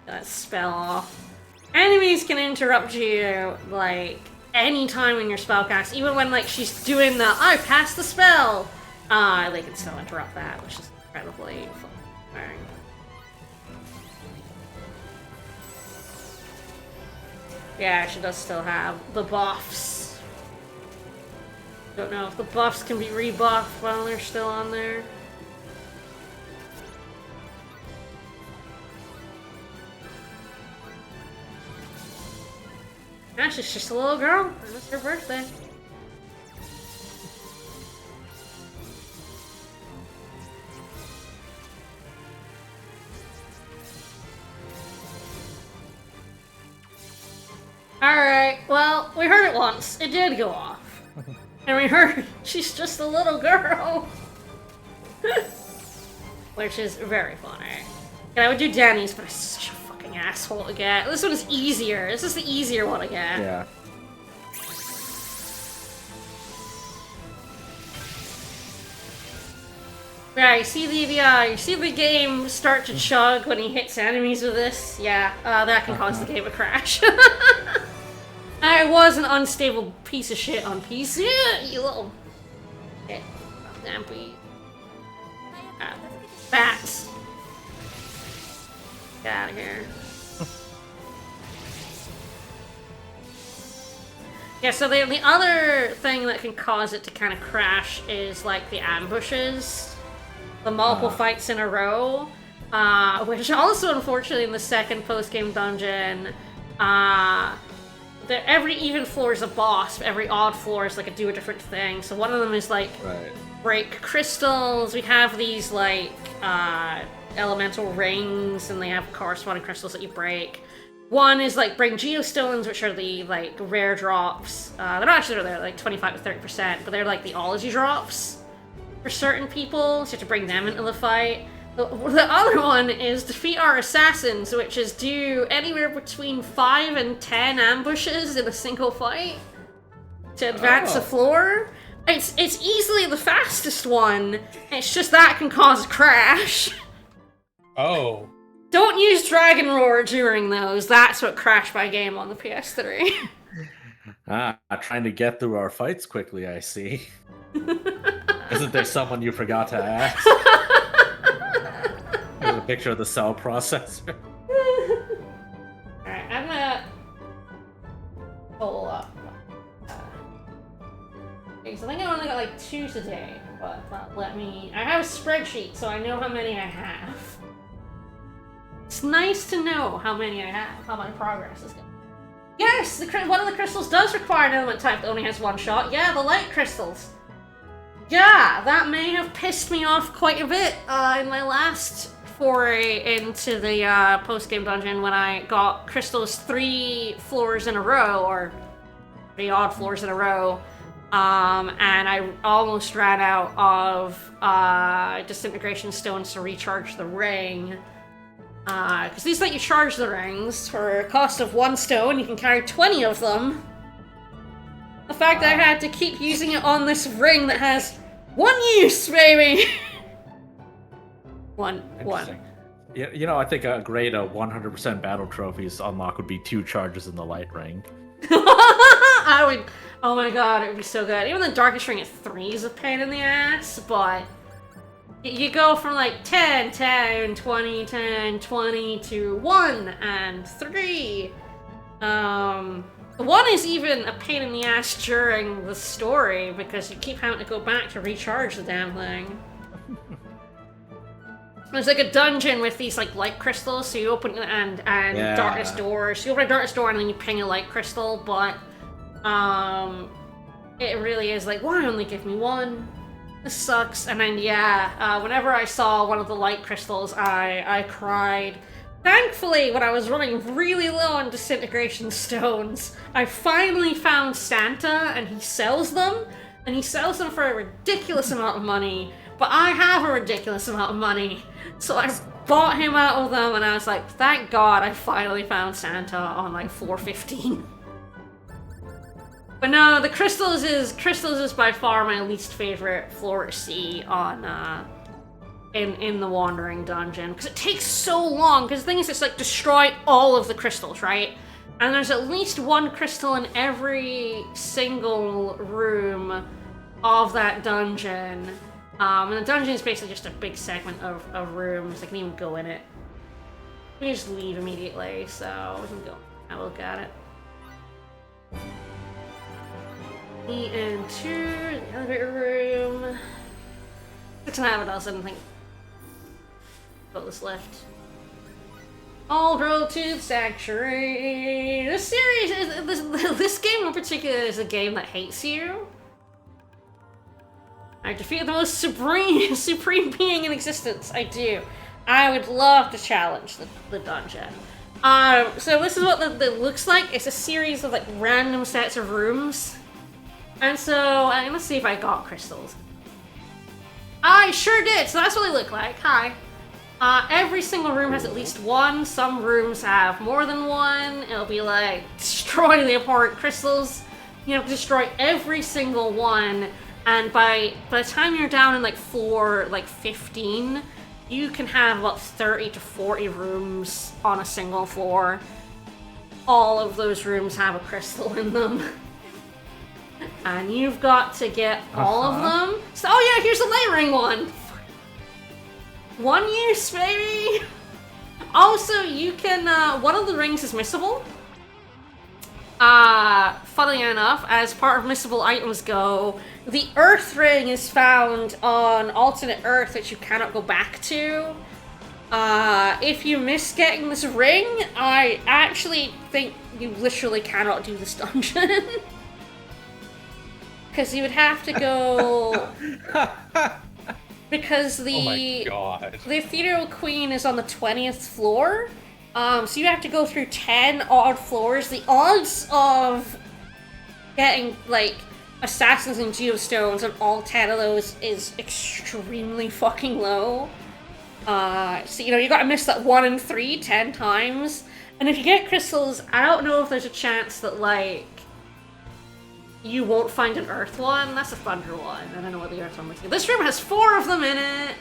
Speaker 1: That spell off. Enemies can interrupt you, like, anytime in your spellcast, even when, like, she's doing the, I passed the spell! They can still interrupt that, which is incredibly fun. Yeah, she does still have the buffs. Don't know if the buffs can be rebuffed while they're still on there. Yeah, she's just a little girl, and it's her birthday. Okay, well, we heard it once. It did go off. And we heard she's just a little girl. Which is very funny. And I would do Danny's, but it's such a fucking asshole to get. This one is easier. This is the easier one to get.
Speaker 3: Yeah.
Speaker 1: Yeah, you see the game start to chug when he hits enemies with this? Yeah, that can cause the game to crash. I was an unstable piece of shit on PC, you little shit. Damn beat. Bats. Get out of here. Yeah, so the other thing that can cause it to kind of crash is like the ambushes. The multiple fights in a row, which also, unfortunately, in the second post-game dungeon, every even floor is a boss, but every odd floor is like do a different thing. So one of them is like break crystals. We have these like elemental rings, and they have corresponding crystals that you break. One is like bring geostones, which are the like rare drops. They're not actually they're like 25 to 30%, but they're like the ology drops for certain people, so you have to bring them into the fight. The other one is defeat our assassins, which is do anywhere between 5 and 10 ambushes in a single fight to advance the floor. It's easily the fastest one, it's just that can cause a crash.
Speaker 5: Oh.
Speaker 1: Don't use Dragon Roar during those, that's what crashed my game on the PS3.
Speaker 3: Trying to get through our fights quickly, I see. Isn't there someone you forgot to ask? There's a picture of the cell processor.
Speaker 1: Alright, I'm gonna pull up. Okay, so I think I only got like 2 today, but let me. I have a spreadsheet, so I know how many I have. It's nice to know how many I have, how my progress is going. Yes, one of the crystals does require an element type that only has 1 shot. Yeah, the light crystals. Yeah, that may have pissed me off quite a bit in my last foray into the post-game dungeon when I got crystals 3 floors in a row, or 3 odd floors in a row, and I almost ran out of disintegration stones to recharge the ring. Because these let you charge the rings for a cost of 1 stone, you can carry 20 of them. The fact that I had to keep using it on this ring that has 1 use, baby! One.
Speaker 3: Yeah, you know, I think a great 100% battle trophies unlock would be 2 charges in the light ring.
Speaker 1: I would. Oh my god, it would be so good. Even the darkest ring at 3 is a pain in the ass, but you go from like 10, 10, 20, 10, 20 to 1 and 3. 1 is even a pain in the ass during the story because you keep having to go back to recharge the damn thing. There's like a dungeon with these like light crystals, so you open and darkness doors. You open a darkness door and then you ping a light crystal, but it really is like, why only give me 1? This sucks. And then whenever I saw one of the light crystals, I cried. Thankfully, when I was running really low on disintegration stones, I finally found Santa, and he sells them. And he sells them for a ridiculous amount of money. But I have a ridiculous amount of money. So I bought him out of them, and I was like, thank God I finally found Santa on like floor 15. But no, the crystals is by far my least favorite floor to see on in the Wandering Dungeon, because it takes so long. Because the thing is, it's like destroy all of the crystals, right? And there's at least 1 crystal in every single room of that dungeon. And the dungeon is basically just a big segment of rooms. I can even go in it. We can just leave immediately, so we can go have a look at it. E and 2, the elevator room. 6.5 dozen, I think. About this lift. All road to the sanctuary. This series is this game in particular is a game that hates you. I defeat the most supreme being in existence. I do. I would love to challenge the dungeon. So this is what it looks like. It's a series of like random sets of rooms. And so, let's see if I got crystals. I sure did, so that's what they look like. Hi. Every single room has at least one. Some rooms have more than one. It'll be like, destroy the important crystals. You have to destroy every single one. And by the time you're down in like floor like 15, you can have about 30 to 40 rooms on a single floor. All of those rooms have a crystal in them. And you've got to get all of them. So, oh yeah, here's a layering one. One use, baby. Also, you can, one of the rings is missable. Funnily enough, as part of missable items go, the Earth ring is found on alternate Earth that you cannot go back to. If you miss getting this ring, I actually think you literally cannot do this dungeon. Because you would have to go... Because the
Speaker 5: Oh my god.
Speaker 1: The Ethereal Queen is on the 20th floor. So you have to go through 10 odd floors. The odds of getting, like, Assassins and Geostones on all 10 of those is extremely fucking low. So, you know, you gotta miss that 1 in 3 10 times. And if you get crystals, I don't know if there's a chance that, like, you won't find an Earth one. That's a Thunder one. I don't know what the Earth one was. This room has 4 of them in it.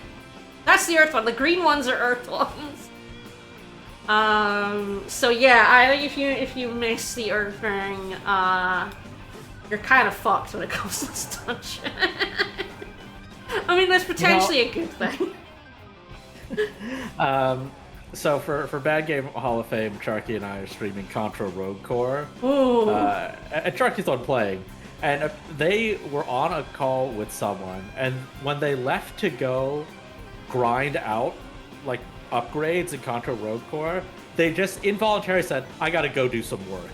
Speaker 1: That's the Earth one. The green ones are Earth ones. So yeah, I think if you miss the Earth ring, you're kind of fucked when it comes to this dungeon. I mean, that's potentially a good thing.
Speaker 3: So for Bad Game Hall of Fame, Charky and I are streaming Contra Rogue Core.
Speaker 1: Ooh.
Speaker 3: And Charky's on playing. And they were on a call with someone, and when they left to go grind out, like, upgrades in Contra Rogue Core, they just involuntarily said, I gotta go do some work.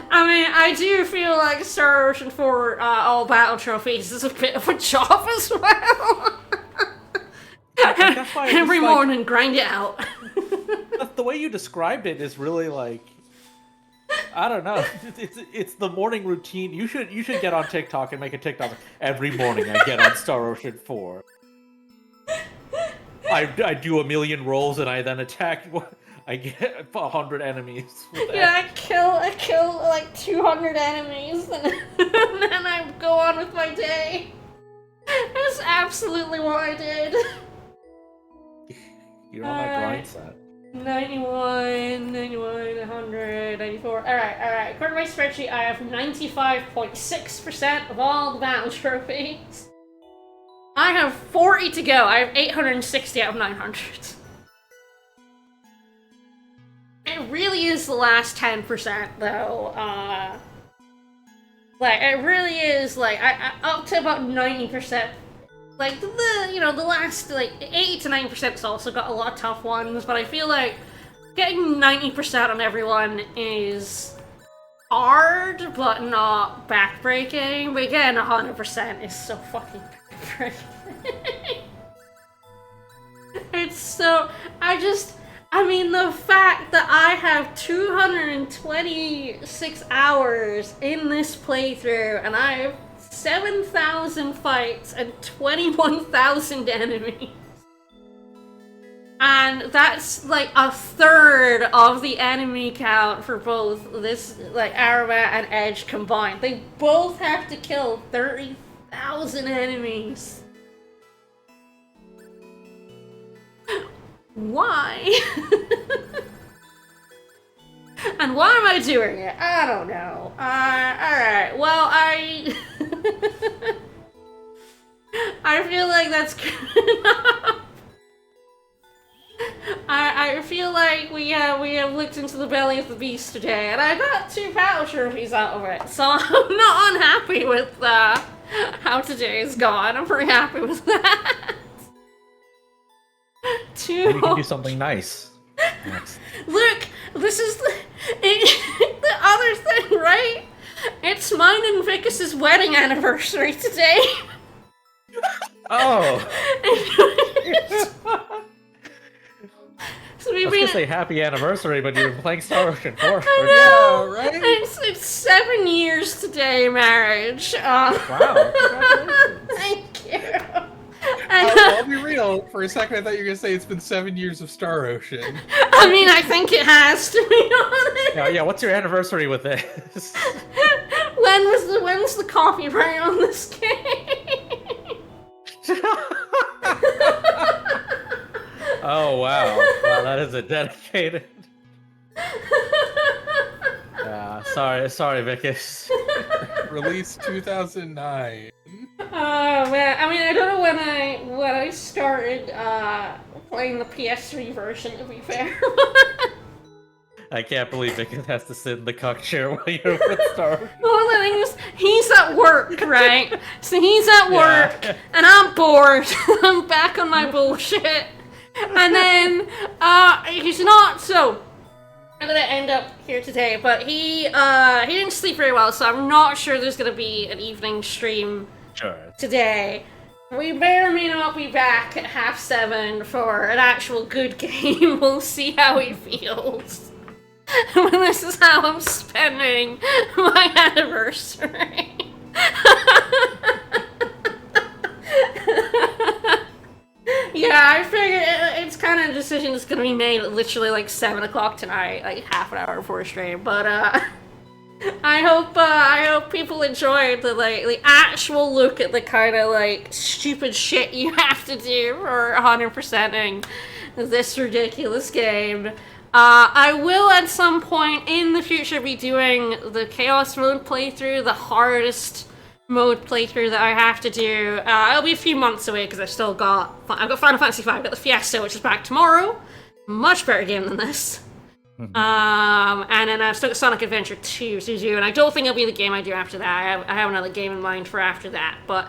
Speaker 1: I mean, I do feel like Star Ocean 4 all battle trophies is a bit of a job as well.
Speaker 3: That's why
Speaker 1: Every
Speaker 3: like,
Speaker 1: morning, grind it out.
Speaker 3: the way you described it is really like, I don't know. It's the morning routine. You should get on TikTok and make a TikTok. Every morning I get on Star Ocean 4. I do a million rolls and I then attack. I get 100 enemies.
Speaker 1: Yeah, I kill like 200 enemies, and then I go on with my day. That's absolutely what I did.
Speaker 3: You're on that grind set.
Speaker 1: 91, 100, 94. Alright. According to my spreadsheet, I have 95.6% of all the battle trophies. I have 40 to go. I have 860 out of 900. It really is the last 10%, though. Like, it really is, like, I up to about 90%. Like, the last, like, 80 to 90% has also got a lot of tough ones, but I feel like getting 90% on everyone is hard, but not backbreaking. But again, 100% is so fucking backbreaking. It's so... I mean, the fact that I have 226 hours in this playthrough, and I have 7,000 fights and 21,000 enemies. And that's like a third of the enemy count for both this, like, Arabat and Edge combined. They both have to kill 30,000 enemies. Why? And why am I doing it? I don't know. Alright, well, I feel like that's good enough. I feel like we have looked into the belly of the beast today, and I got 2 battle trophies out of it, so I'm not unhappy with how today's gone. I'm pretty happy with that.
Speaker 3: Maybe you can do something nice.
Speaker 1: Look, this is the other thing, right? It's mine and Vicus's wedding anniversary today.
Speaker 3: Oh.
Speaker 1: So we've
Speaker 3: I was
Speaker 1: been
Speaker 3: gonna say happy anniversary, but you've been playing Star Ocean 4.
Speaker 5: Yeah, right?
Speaker 1: it's 7 years today, marriage.
Speaker 3: Wow, congratulations.
Speaker 1: Thank you.
Speaker 5: I'll be real. For a second, I thought you were gonna say it's been 7 years of Star Ocean.
Speaker 1: I mean, I think it has, to be honest.
Speaker 3: Yeah, what's your anniversary with this?
Speaker 1: When's the copyright on this game?
Speaker 3: Oh, wow. Wow, that is a dedicated... Yeah, sorry, Vicus.
Speaker 5: Released 2009.
Speaker 1: Oh man, I mean, I don't know when I started playing the PS3 version, to be fair.
Speaker 3: I can't believe Vicus has to sit in the cock chair while you're with Star Ocean.
Speaker 1: Well, the thing is, he's at work, right? So he's at work,
Speaker 3: Yeah.
Speaker 1: and I'm bored. I'm back on my bullshit. And then, he's not, so... I'm gonna end up here today, but he didn't sleep very well, so I'm not sure there's gonna be an evening stream
Speaker 3: Sure.
Speaker 1: today. We may or may not be back at 7:30 for an actual good game. We'll see how he feels. Well, this is how I'm spending my anniversary. Yeah, I figure it's kind of a decision that's gonna be made at literally like 7 o'clock tonight, like half an hour before stream. But I hope people enjoyed the actual look at the kind of like stupid shit you have to do for 100%ing this ridiculous game. I will at some point in the future be doing the Chaos Mode playthrough, the hardest mode playthrough that I have to do. It'll be a few months away because I've got Final Fantasy V, I've got the Fiesta, which is back tomorrow. Much better game than this. And then I've still got Sonic Adventure 2 to do, and I don't think it'll be the game I do after that. I have another game in mind for after that, but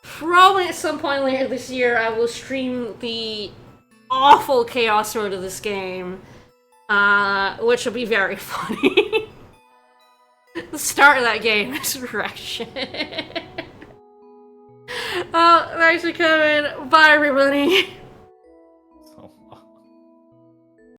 Speaker 1: probably at some point later this year I will stream the awful Chaos Mode of this game, which will be very funny. The start of that game is wretched. Well, thanks for coming. Bye, everybody.